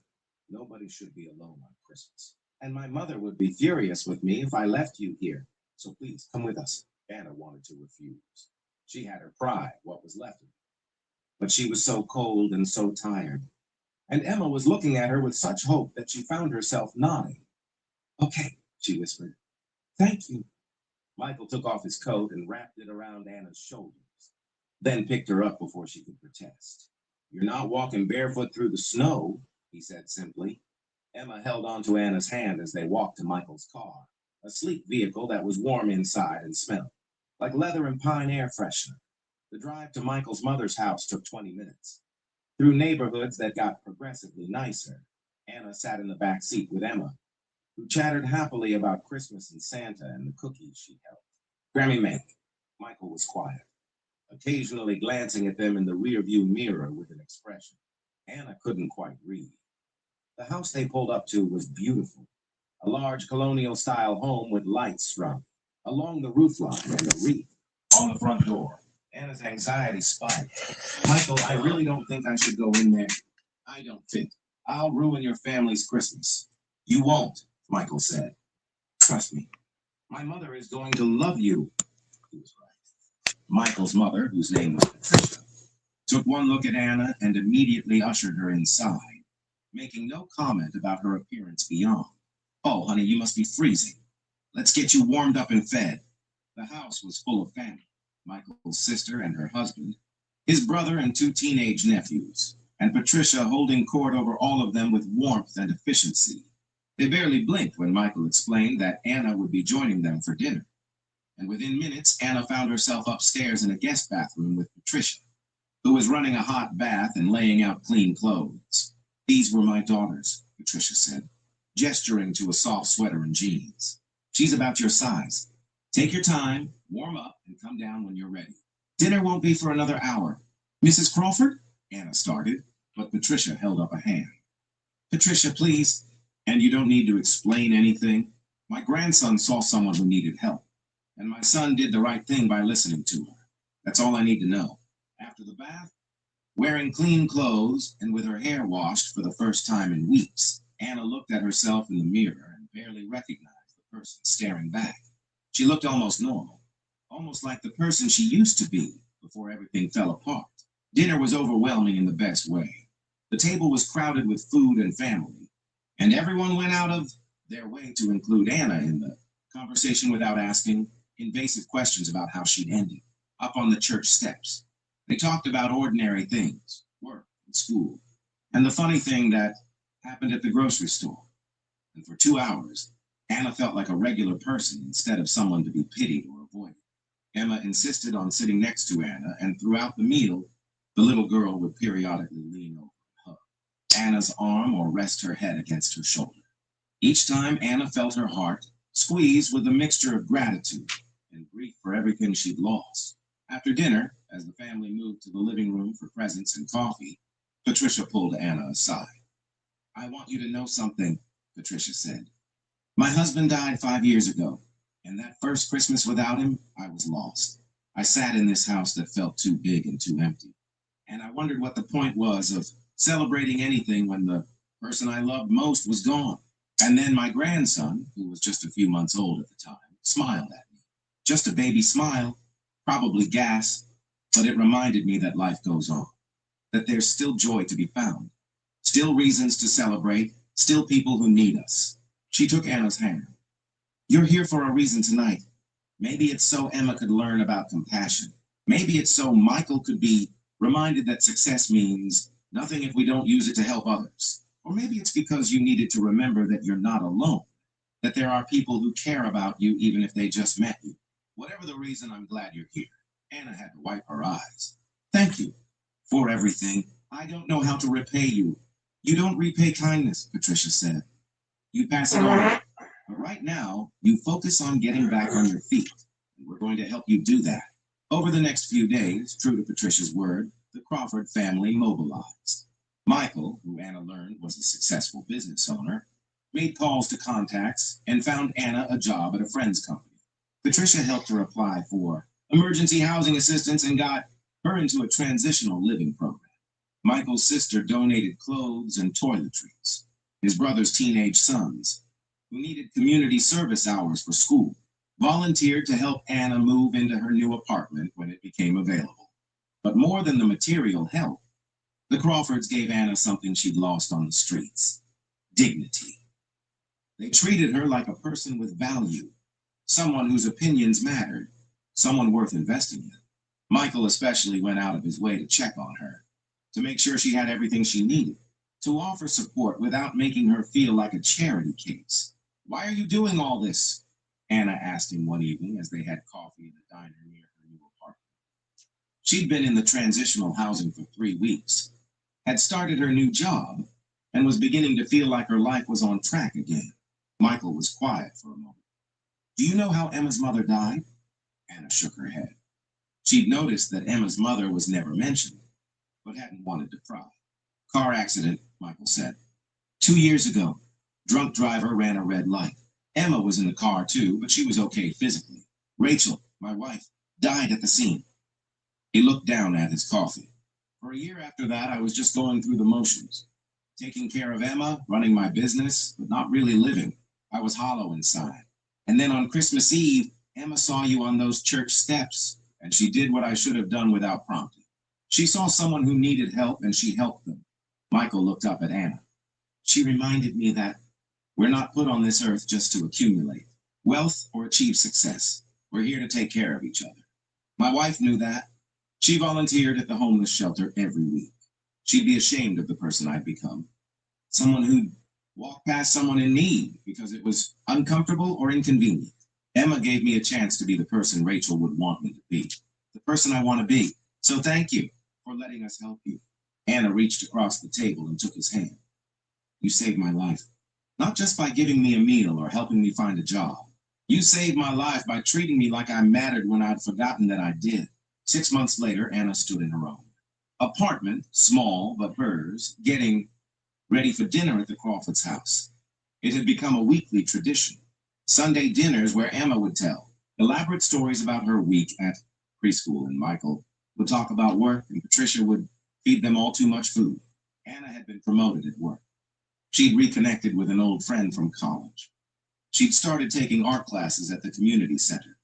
Nobody should be alone on Christmas. And my mother would be furious with me if I left you here. So please come with us." Anna wanted to refuse. She had her pride, what was left of it. But she was so cold and so tired. And Emma was looking at her with such hope that she found herself nodding. "Okay," she whispered. "Thank you." Michael took off his coat and wrapped it around Anna's shoulders, then picked her up before she could protest. "You're not walking barefoot through the snow," he said simply. Emma held onto Anna's hand as they walked to Michael's car, a sleek vehicle that was warm inside and smelled like leather and pine air freshener. The drive to Michael's mother's house took 20 minutes. Through neighborhoods that got progressively nicer, Anna sat in the back seat with Emma, who chattered happily about Christmas and Santa and the cookies she helped. "Grammy make." Michael was quiet, occasionally glancing at them in the rearview mirror with an expression Anna couldn't quite read. The house they pulled up to was beautiful, a large colonial-style home with lights strung along the roofline and a wreath on the front door. Anna's anxiety spiked. "Michael, I really don't think I should go in there. I don't fit. I'll ruin your family's Christmas." "You won't," Michael said. "Trust me. My mother is going to love you." He was right. Michael's mother, whose name was Patricia, took one look at Anna and immediately ushered her inside, making no comment about her appearance beyond. "Oh, honey, you must be freezing. Let's get you warmed up and fed." The house was full of family. Michael's sister and her husband, his brother and 2 teenage nephews, and Patricia holding court over all of them with warmth and efficiency. They barely blinked when Michael explained that Anna would be joining them for dinner. And within minutes, Anna found herself upstairs in a guest bathroom with Patricia, who was running a hot bath and laying out clean clothes. "These were my daughters," Patricia said, gesturing to a soft sweater and jeans. "She's about your size. Take your time, warm up, and come down when you're ready. Dinner won't be for another hour." "Mrs. Crawford?" Anna started, but Patricia held up a hand. "Patricia, please. And you don't need to explain anything. My grandson saw someone who needed help, and my son did the right thing by listening to her. That's all I need to know." After the bath, wearing clean clothes and with her hair washed for the first time in weeks, Anna looked at herself in the mirror and barely recognized the person staring back. She looked almost normal, almost like the person she used to be before everything fell apart. Dinner was overwhelming in the best way. The table was crowded with food and family, and everyone went out of their way to include Anna in the conversation without asking invasive questions about how she'd ended up on the church steps. They talked about ordinary things, work and school, and the funny thing that happened at the grocery store. And for 2 hours, Anna felt like a regular person instead of someone to be pitied or avoided. Emma insisted on sitting next to Anna, and throughout the meal, the little girl would periodically lean over and hug Anna's arm or rest her head against her shoulder. Each time, Anna felt her heart squeezed with a mixture of gratitude and grief for everything she'd lost. After dinner, as the family moved to the living room for presents and coffee, Patricia pulled Anna aside. "I want you to know something," Patricia said. "My husband died 5 years ago, and that first Christmas without him, I was lost. I sat in this house that felt too big and too empty, and I wondered what the point was of celebrating anything when the person I loved most was gone. And then my grandson, who was just a few months old at the time, smiled at me. Just a baby smile, probably gas, but it reminded me that life goes on, that there's still joy to be found, still reasons to celebrate, still people who need us." She took Anna's hand. "You're here for a reason tonight. Maybe it's so Emma could learn about compassion. Maybe it's so Michael could be reminded that success means nothing if we don't use it to help others. Or maybe it's because you needed to remember that you're not alone, that there are people who care about you even if they just met you. Whatever the reason, I'm glad you're here." Anna had to wipe her eyes. "Thank you for everything. I don't know how to repay you." "You don't repay kindness," Patricia said. "You pass it on. But right now, you focus on getting back on your feet. And we're going to help you do that." Over the next few days, true to Patricia's word, the Crawford family mobilized. Michael, who Anna learned was a successful business owner, made calls to contacts and found Anna a job at a friend's company. Patricia helped her apply for emergency housing assistance and got her into a transitional living program. Michael's sister donated clothes and toiletries. His brother's teenage sons, who needed community service hours for school, volunteered to help Anna move into her new apartment when it became available. But more than the material help, the Crawfords gave Anna something she'd lost on the streets: dignity. They treated her like a person with value, someone whose opinions mattered, someone worth investing in. Michael especially went out of his way to check on her, to make sure she had everything she needed, to offer support without making her feel like a charity case. "Why are you doing all this?" Anna asked him one evening as they had coffee in a diner near her new apartment. She'd been in the transitional housing for 3 weeks, had started her new job, and was beginning to feel like her life was on track again. Michael was quiet for a moment. "Do you know how Emma's mother died?" Anna shook her head. She'd noticed that Emma's mother was never mentioned, but hadn't wanted to pry. "Car accident," Michael said. 2 years ago, drunk driver ran a red light. Emma was in the car too, but she was okay physically. Rachel, my wife, died at the scene." He looked down at his coffee. "For a year after that, I was just going through the motions, taking care of Emma, running my business, but not really living. I was hollow inside. And then on Christmas Eve, Emma saw you on those church steps, and she did what I should have done without prompting. She saw someone who needed help, and she helped them." Michael looked up at Anna. "She reminded me that we're not put on this earth just to accumulate wealth or achieve success. We're here to take care of each other. My wife knew that. She volunteered at the homeless shelter every week. She'd be ashamed of the person I'd become. Someone who'd walk past someone in need because it was uncomfortable or inconvenient. Emma gave me a chance to be the person Rachel would want me to be, the person I want to be. So thank you for letting us help you." Anna reached across the table and took his hand. "You saved my life, not just by giving me a meal or helping me find a job. You saved my life by treating me like I mattered when I'd forgotten that I did." 6 months later, Anna stood in her own apartment, small but hers, getting ready for dinner at the Crawford's house. It had become a weekly tradition. Sunday dinners where Emma would tell elaborate stories about her week at preschool, and Michael would talk about work, and Patricia would feed them all too much food. Anna had been promoted at work. She'd reconnected with an old friend from college. She'd started taking art classes at the community center,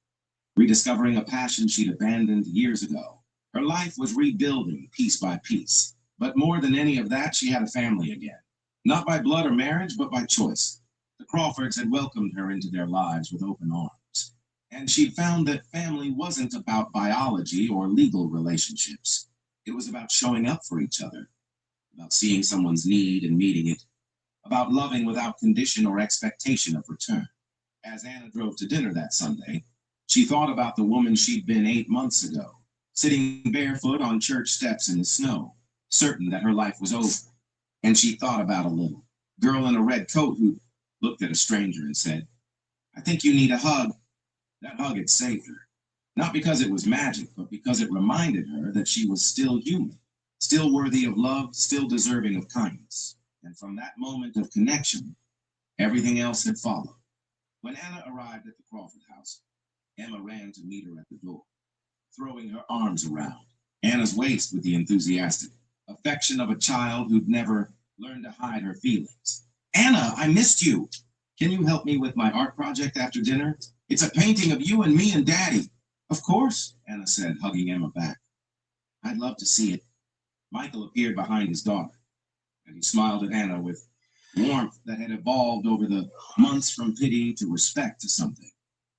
rediscovering a passion she'd abandoned years ago. Her life was rebuilding piece by piece, But more than any of that, she had a family again. Not by blood or marriage, but by choice. The Crawfords had welcomed her into their lives with open arms. And she'd found that family wasn't about biology or legal relationships. It was about showing up for each other, about seeing someone's need and meeting it, about loving without condition or expectation of return. As Anna drove to dinner that Sunday, she thought about the woman she'd been 8 months ago, sitting barefoot on church steps in the snow, certain that her life was over. And she thought about a little girl in a red coat who looked at a stranger and said, "I think you need a hug." That hug had saved her. Not because it was magic, but because it reminded her that she was still human, still worthy of love, still deserving of kindness. And from that moment of connection, everything else had followed. When Anna arrived at the Crawford house, Emma ran to meet her at the door, throwing her arms around Anna's waist with the enthusiastic affection of a child who'd never learned to hide her feelings. "Anna, I missed you. Can you help me with my art project after dinner? It's a painting of you and me and Daddy." "Of course," Anna said, hugging Emma back. "I'd love to see it." Michael appeared behind his daughter, and he smiled at Anna with warmth that had evolved over the months from pity to respect to something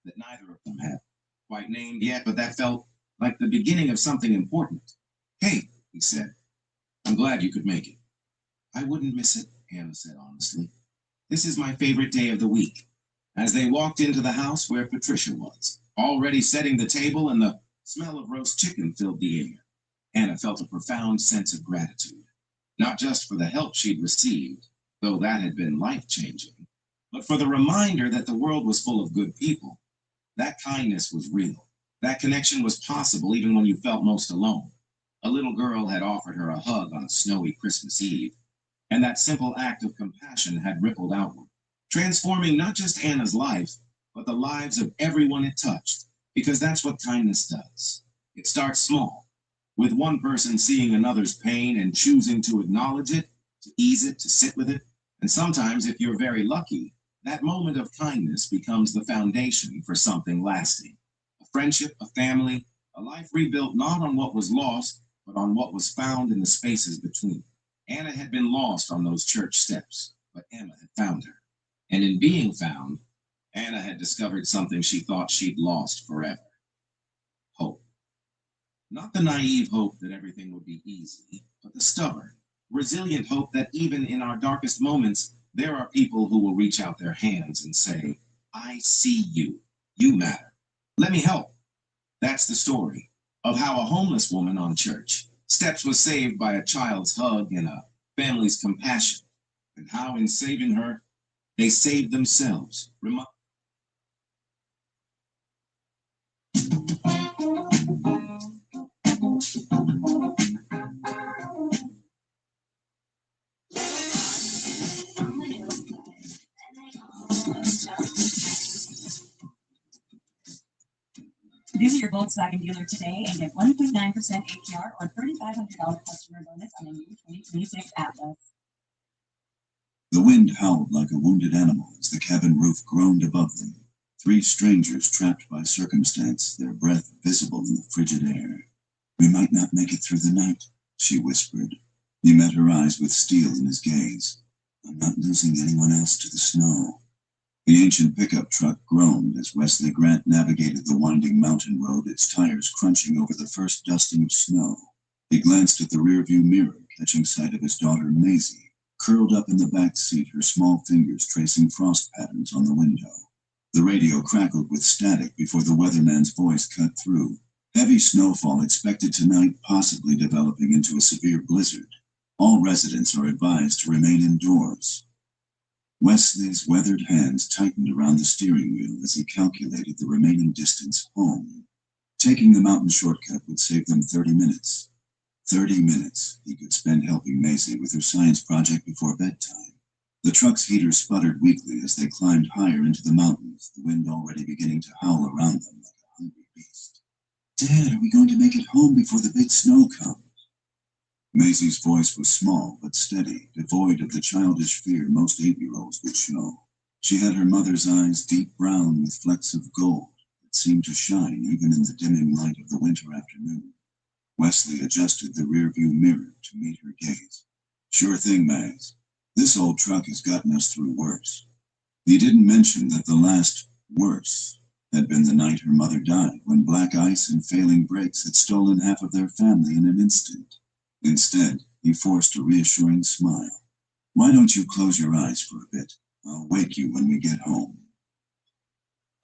that neither of them had quite named yet, but that felt like the beginning of something important. "Hey," he said, "I'm glad you could make it." "I wouldn't miss it," Anna said honestly. "This is my favorite day of the week." As they walked into the house where Patricia was, already setting the table and the smell of roast chicken filled the air, Anna felt a profound sense of gratitude, not just for the help she'd received, though that had been life-changing, but for the reminder that the world was full of good people. That kindness was real. That connection was possible even when you felt most alone. A little girl had offered her a hug on a snowy Christmas Eve, and that simple act of compassion had rippled outward, transforming not just Anna's life, but the lives of everyone it touched, because that's what kindness does. It starts small, with one person seeing another's pain and choosing to acknowledge it, to ease it, to sit with it. And sometimes, if you're very lucky, that moment of kindness becomes the foundation for something lasting. A friendship, a family, a life rebuilt not on what was lost, but on what was found in the spaces between. Anna had been lost on those church steps, but Emma had found her. And in being found, Anna had discovered something she thought she'd lost forever. Hope. Not the naive hope that everything would be easy, but the stubborn, resilient hope that even in our darkest moments, there are people who will reach out their hands and say, "I see you. You matter. Let me help." That's the story of how a homeless woman on church steps was saved by a child's hug and a family's compassion, and how in saving her, they saved themselves. Visit your Volkswagen dealer today and get 1.9% APR or $3,500 customer bonus on a new 2026 Atlas. The wind howled like a wounded animal as the cabin roof groaned above them. Three strangers trapped by circumstance, their breath visible in the frigid air. "We might not make it through the night," she whispered. He met her eyes with steel in his gaze. "I'm not losing anyone else to the snow." The ancient pickup truck groaned as Wesley Grant navigated the winding mountain road, its tires crunching over the first dusting of snow. He glanced at the rearview mirror, catching sight of his daughter Maisie, curled up in the back seat, her small fingers tracing frost patterns on the window. The radio crackled with static before the weatherman's voice cut through. "Heavy snowfall expected tonight, possibly developing into a severe blizzard. All residents are advised to remain indoors." Wesley's weathered hands tightened around the steering wheel as he calculated the remaining distance home. Taking the mountain shortcut would save them 30 minutes. 30 minutes he could spend helping Maisie with her science project before bedtime. The truck's heater sputtered weakly as they climbed higher into the mountains, the wind already beginning to howl around them like a hungry beast. "Dad, are we going to make it home before the big snow comes?" Maisie's voice was small but steady, devoid of the childish fear most 8-year-olds would show. She had her mother's eyes deep brown with flecks of gold that seemed to shine even in the dimming light of the winter afternoon. Wesley adjusted the rearview mirror to meet her gaze. Sure thing, Mags. This old truck has gotten us through worse. He didn't mention that the last worse had been the night her mother died, when black ice and failing brakes had stolen half of their family in an instant. Instead, he forced a reassuring smile. Why don't you close your eyes for a bit? I'll wake you when we get home.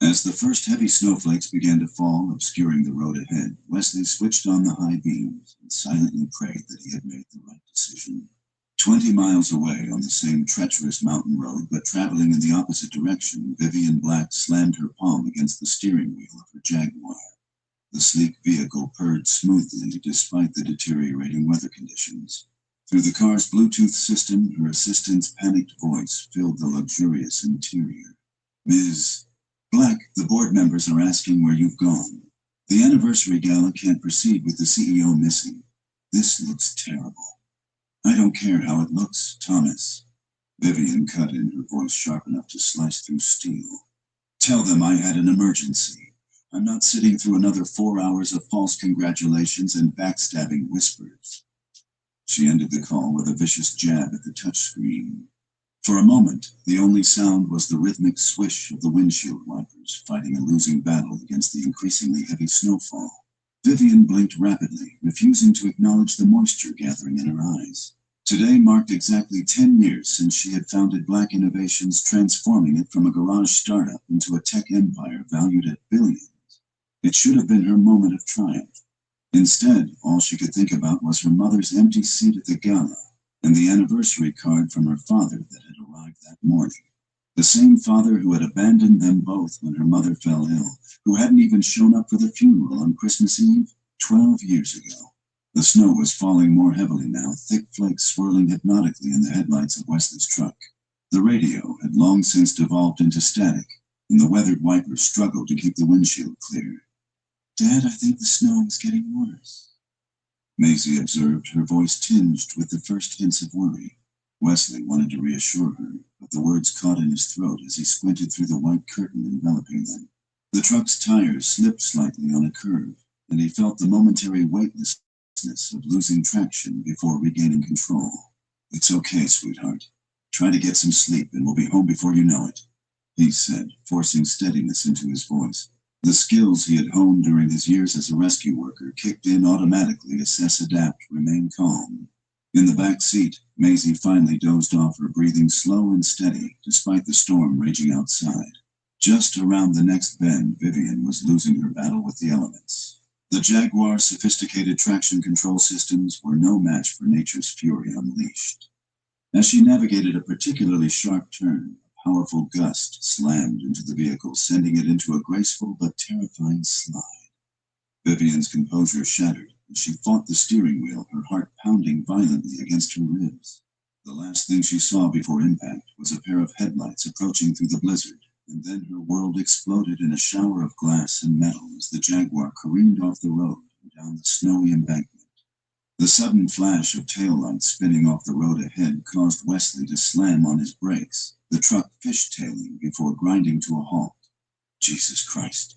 As the first heavy snowflakes began to fall, obscuring the road ahead, Wesley switched on the high beams and silently prayed that he had made the right decision. 20 miles away on the same treacherous mountain road, but traveling in the opposite direction, Vivian Black slammed her palm against the steering wheel of her Jaguar. The sleek vehicle purred smoothly despite the deteriorating weather conditions. Through the car's Bluetooth system, her assistant's panicked voice filled the luxurious interior. Ms. Black, the board members are asking where you've gone. The anniversary gala can't proceed with the CEO missing. This looks terrible. I don't care how it looks, Thomas. Vivian cut in, her voice sharp enough to slice through steel. Tell them I had an emergency. I'm not sitting through another 4 hours of false congratulations and backstabbing whispers. She ended the call with a vicious jab at the touchscreen. For a moment, the only sound was the rhythmic swish of the windshield wipers fighting a losing battle against the increasingly heavy snowfall. Vivian blinked rapidly, refusing to acknowledge the moisture gathering in her eyes. Today marked exactly 10 years since she had founded Black Innovations, transforming it from a garage startup into a tech empire valued at billions. It should have been her moment of triumph. Instead, all she could think about was her mother's empty seat at the gala and the anniversary card from her father that had arrived that morning. The same father who had abandoned them both when her mother fell ill, who hadn't even shown up for the funeral on Christmas Eve 12 years ago. The snow was falling more heavily now, thick flakes swirling hypnotically in the headlights of Wesley's truck. The radio had long since devolved into static, and the weathered wipers struggled to keep the windshield clear. Dad, I think the snow is getting worse. Maisie observed, her voice tinged with the first hints of worry. Wesley wanted to reassure her, but the words caught in his throat as he squinted through the white curtain enveloping them. The truck's tires slipped slightly on a curve, and he felt the momentary weightlessness of losing traction before regaining control. It's okay, sweetheart. Try to get some sleep and we'll be home before you know it, he said, forcing steadiness into his voice. The skills he had honed during his years as a rescue worker kicked in automatically. Assess, adapt, remain calm. In the back seat, Maisie finally dozed off, her breathing slow and steady, despite the storm raging outside. Just around the next bend, Vivian was losing her battle with the elements. The Jaguar's sophisticated traction control systems were no match for nature's fury unleashed. As she navigated a particularly sharp turn, a powerful gust slammed into the vehicle, sending it into a graceful but terrifying slide. Vivian's composure shattered as she fought the steering wheel, her heart pounding violently against her ribs. The last thing she saw before impact was a pair of headlights approaching through the blizzard, and then her world exploded in a shower of glass and metal as the Jaguar careened off the road and down the snowy embankment. The sudden flash of taillights spinning off the road ahead caused Wesley to slam on his brakes, the truck fishtailing before grinding to a halt. Jesus Christ,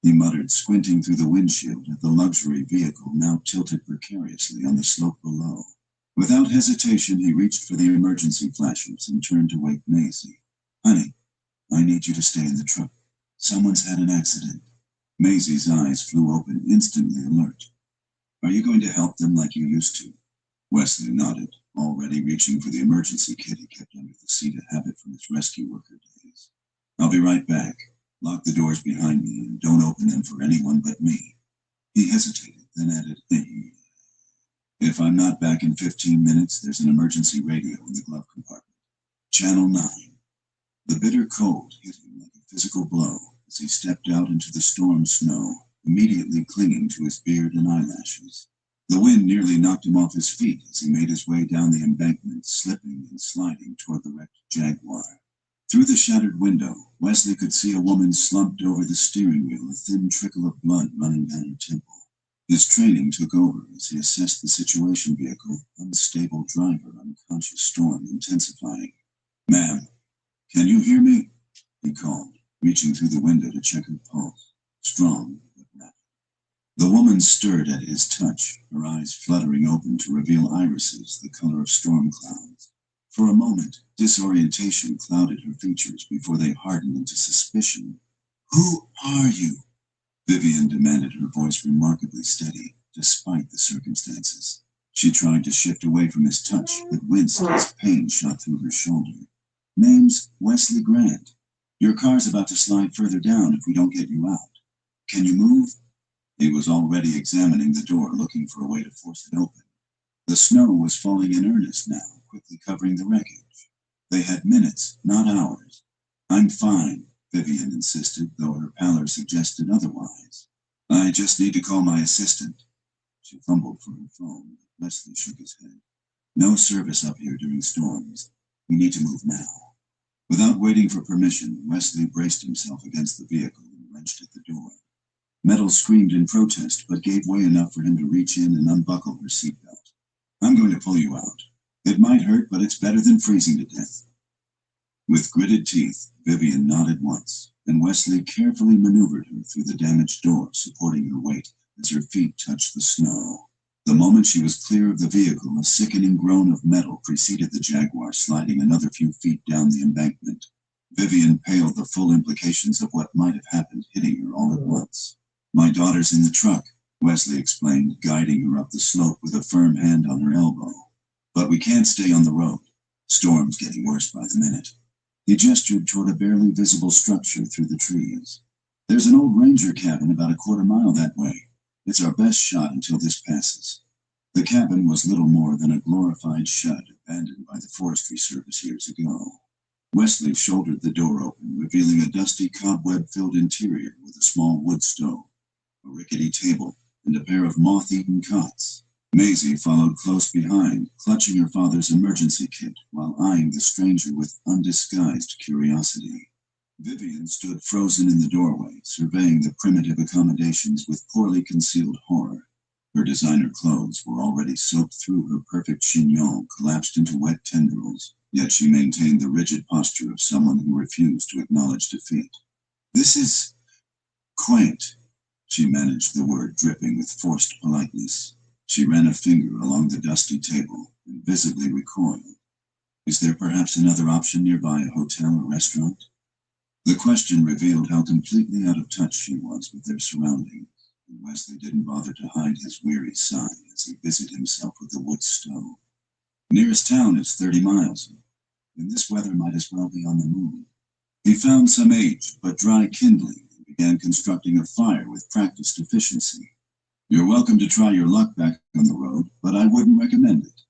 he muttered, squinting through the windshield at the luxury vehicle now tilted precariously on the slope below. Without hesitation, he reached for the emergency flashers and turned to wake Maisie. Honey, I need you to stay in the truck. Someone's had an accident. Maisie's eyes flew open, instantly alert. Are you going to help them like you used to? Wesley nodded, already reaching for the emergency kit he kept under the seat, a habit from his rescue worker days. I'll be right back. Lock the doors behind me and don't open them for anyone but me. He hesitated, then added, If I'm not back in 15 minutes, there's an emergency radio in the glove compartment. Channel 9. The bitter cold hit him like a physical blow as he stepped out into the storm snow, immediately clinging to his beard and eyelashes. The wind nearly knocked him off his feet as he made his way down the embankment, slipping and sliding toward the wrecked Jaguar. Through the shattered window, Wesley could see a woman slumped over the steering wheel, a thin trickle of blood running down her temple. His training took over as he assessed the situation vehicle, unstable driver, unconscious, storm intensifying. Ma'am, can you hear me? He called, reaching through the window to check her pulse. Strong, but rapid. The woman stirred at his touch, her eyes fluttering open to reveal irises the color of storm clouds. For a moment, disorientation clouded her features before they hardened into suspicion. "Who are you?" Vivian demanded, her voice remarkably steady, despite the circumstances. She tried to shift away from his touch, but winced as pain shot through her shoulder. "Name's Wesley Grant. Your car's about to slide further down if we don't get you out. Can you move?" He was already examining the door, looking for a way to force it open. The snow was falling in earnest now, quickly covering the wreckage. They had minutes, not hours. "I'm fine," Vivian insisted, though her pallor suggested otherwise. "I just need to call my assistant." She fumbled for her phone, but Wesley shook his head. "No service up here during storms. We need to move now." Without waiting for permission, Wesley braced himself against the vehicle and wrenched at the door. Metal screamed in protest, but gave way enough for him to reach in and unbuckle her seatbelt. "I'm going to pull you out. It might hurt, but it's better than freezing to death." With gritted teeth, Vivian nodded once, and Wesley carefully maneuvered her through the damaged door, supporting her weight as her feet touched the snow. The moment she was clear of the vehicle, a sickening groan of metal preceded the Jaguar sliding another few feet down the embankment. Vivian paled the full implications of what might have happened, hitting her all at once. "My daughter's in the truck," Wesley explained, guiding her up the slope with a firm hand on her elbow. "But we can't stay on the road. Storm's getting worse by the minute." He gestured toward a barely visible structure through the trees. "There's an old ranger cabin about a quarter mile that way. It's our best shot until this passes." The cabin was little more than a glorified shed abandoned by the Forestry Service years ago. Wesley shouldered the door open, revealing a dusty, cobweb-filled interior with a small wood stove, a rickety table, and a pair of moth-eaten cots. Maisie followed close behind, clutching her father's emergency kit while eyeing the stranger with undisguised curiosity. Vivian stood frozen in the doorway, surveying the primitive accommodations with poorly concealed horror. Her designer clothes were already soaked through her perfect chignon, collapsed into wet tendrils, yet she maintained the rigid posture of someone who refused to acknowledge defeat. "This is quaint," she managed the word, dripping with forced politeness. She ran a finger along the dusty table and visibly recoiled. "Is there perhaps another option nearby, a hotel or restaurant?" The question revealed how completely out of touch she was with their surroundings, and Wesley didn't bother to hide his weary sigh as he busied himself with the wood stove. "Nearest town is 30 miles. In this weather might as well be on the move." He found some aged but dry kindling and began constructing a fire with practiced efficiency. "You're welcome to try your luck back on the road, but I wouldn't recommend it."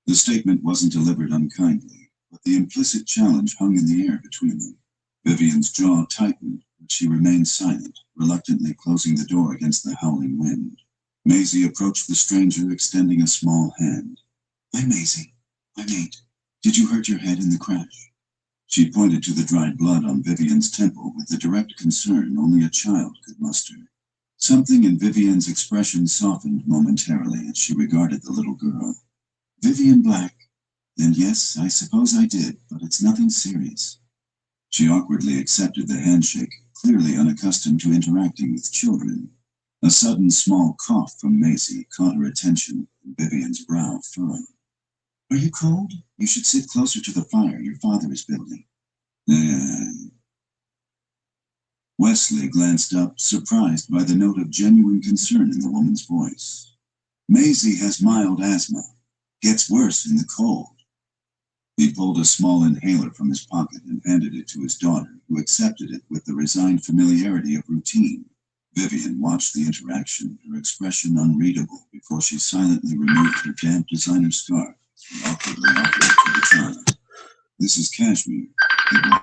The statement wasn't delivered unkindly, but the implicit challenge hung in the air between them. Vivian's jaw tightened, but she remained silent, reluctantly closing the door against the howling wind. Maisie approached the stranger, extending a small hand. "I'm Maisie. I'm 8. Did you hurt your head in the crash?" She pointed to the dried blood on Vivian's temple with the direct concern only a child could muster. Something in Vivian's expression softened momentarily as she regarded the little girl. "Vivian Black. Then yes, I suppose I did, but it's nothing serious." She awkwardly accepted the handshake, clearly unaccustomed to interacting with children. A sudden small cough from Maisie caught her attention, and Vivian's brow furrowed. "Are you cold? You should sit closer to the fire your father is building." Wesley glanced up, surprised by the note of genuine concern in the woman's voice. "Maisie has mild asthma. Gets worse in the cold." He pulled a small inhaler from his pocket and handed it to his daughter, who accepted it with the resigned familiarity of routine. Vivian watched the interaction, her expression unreadable, before she silently removed her damp designer scarf and awkwardly offered it to the child. "This is cashmere. It will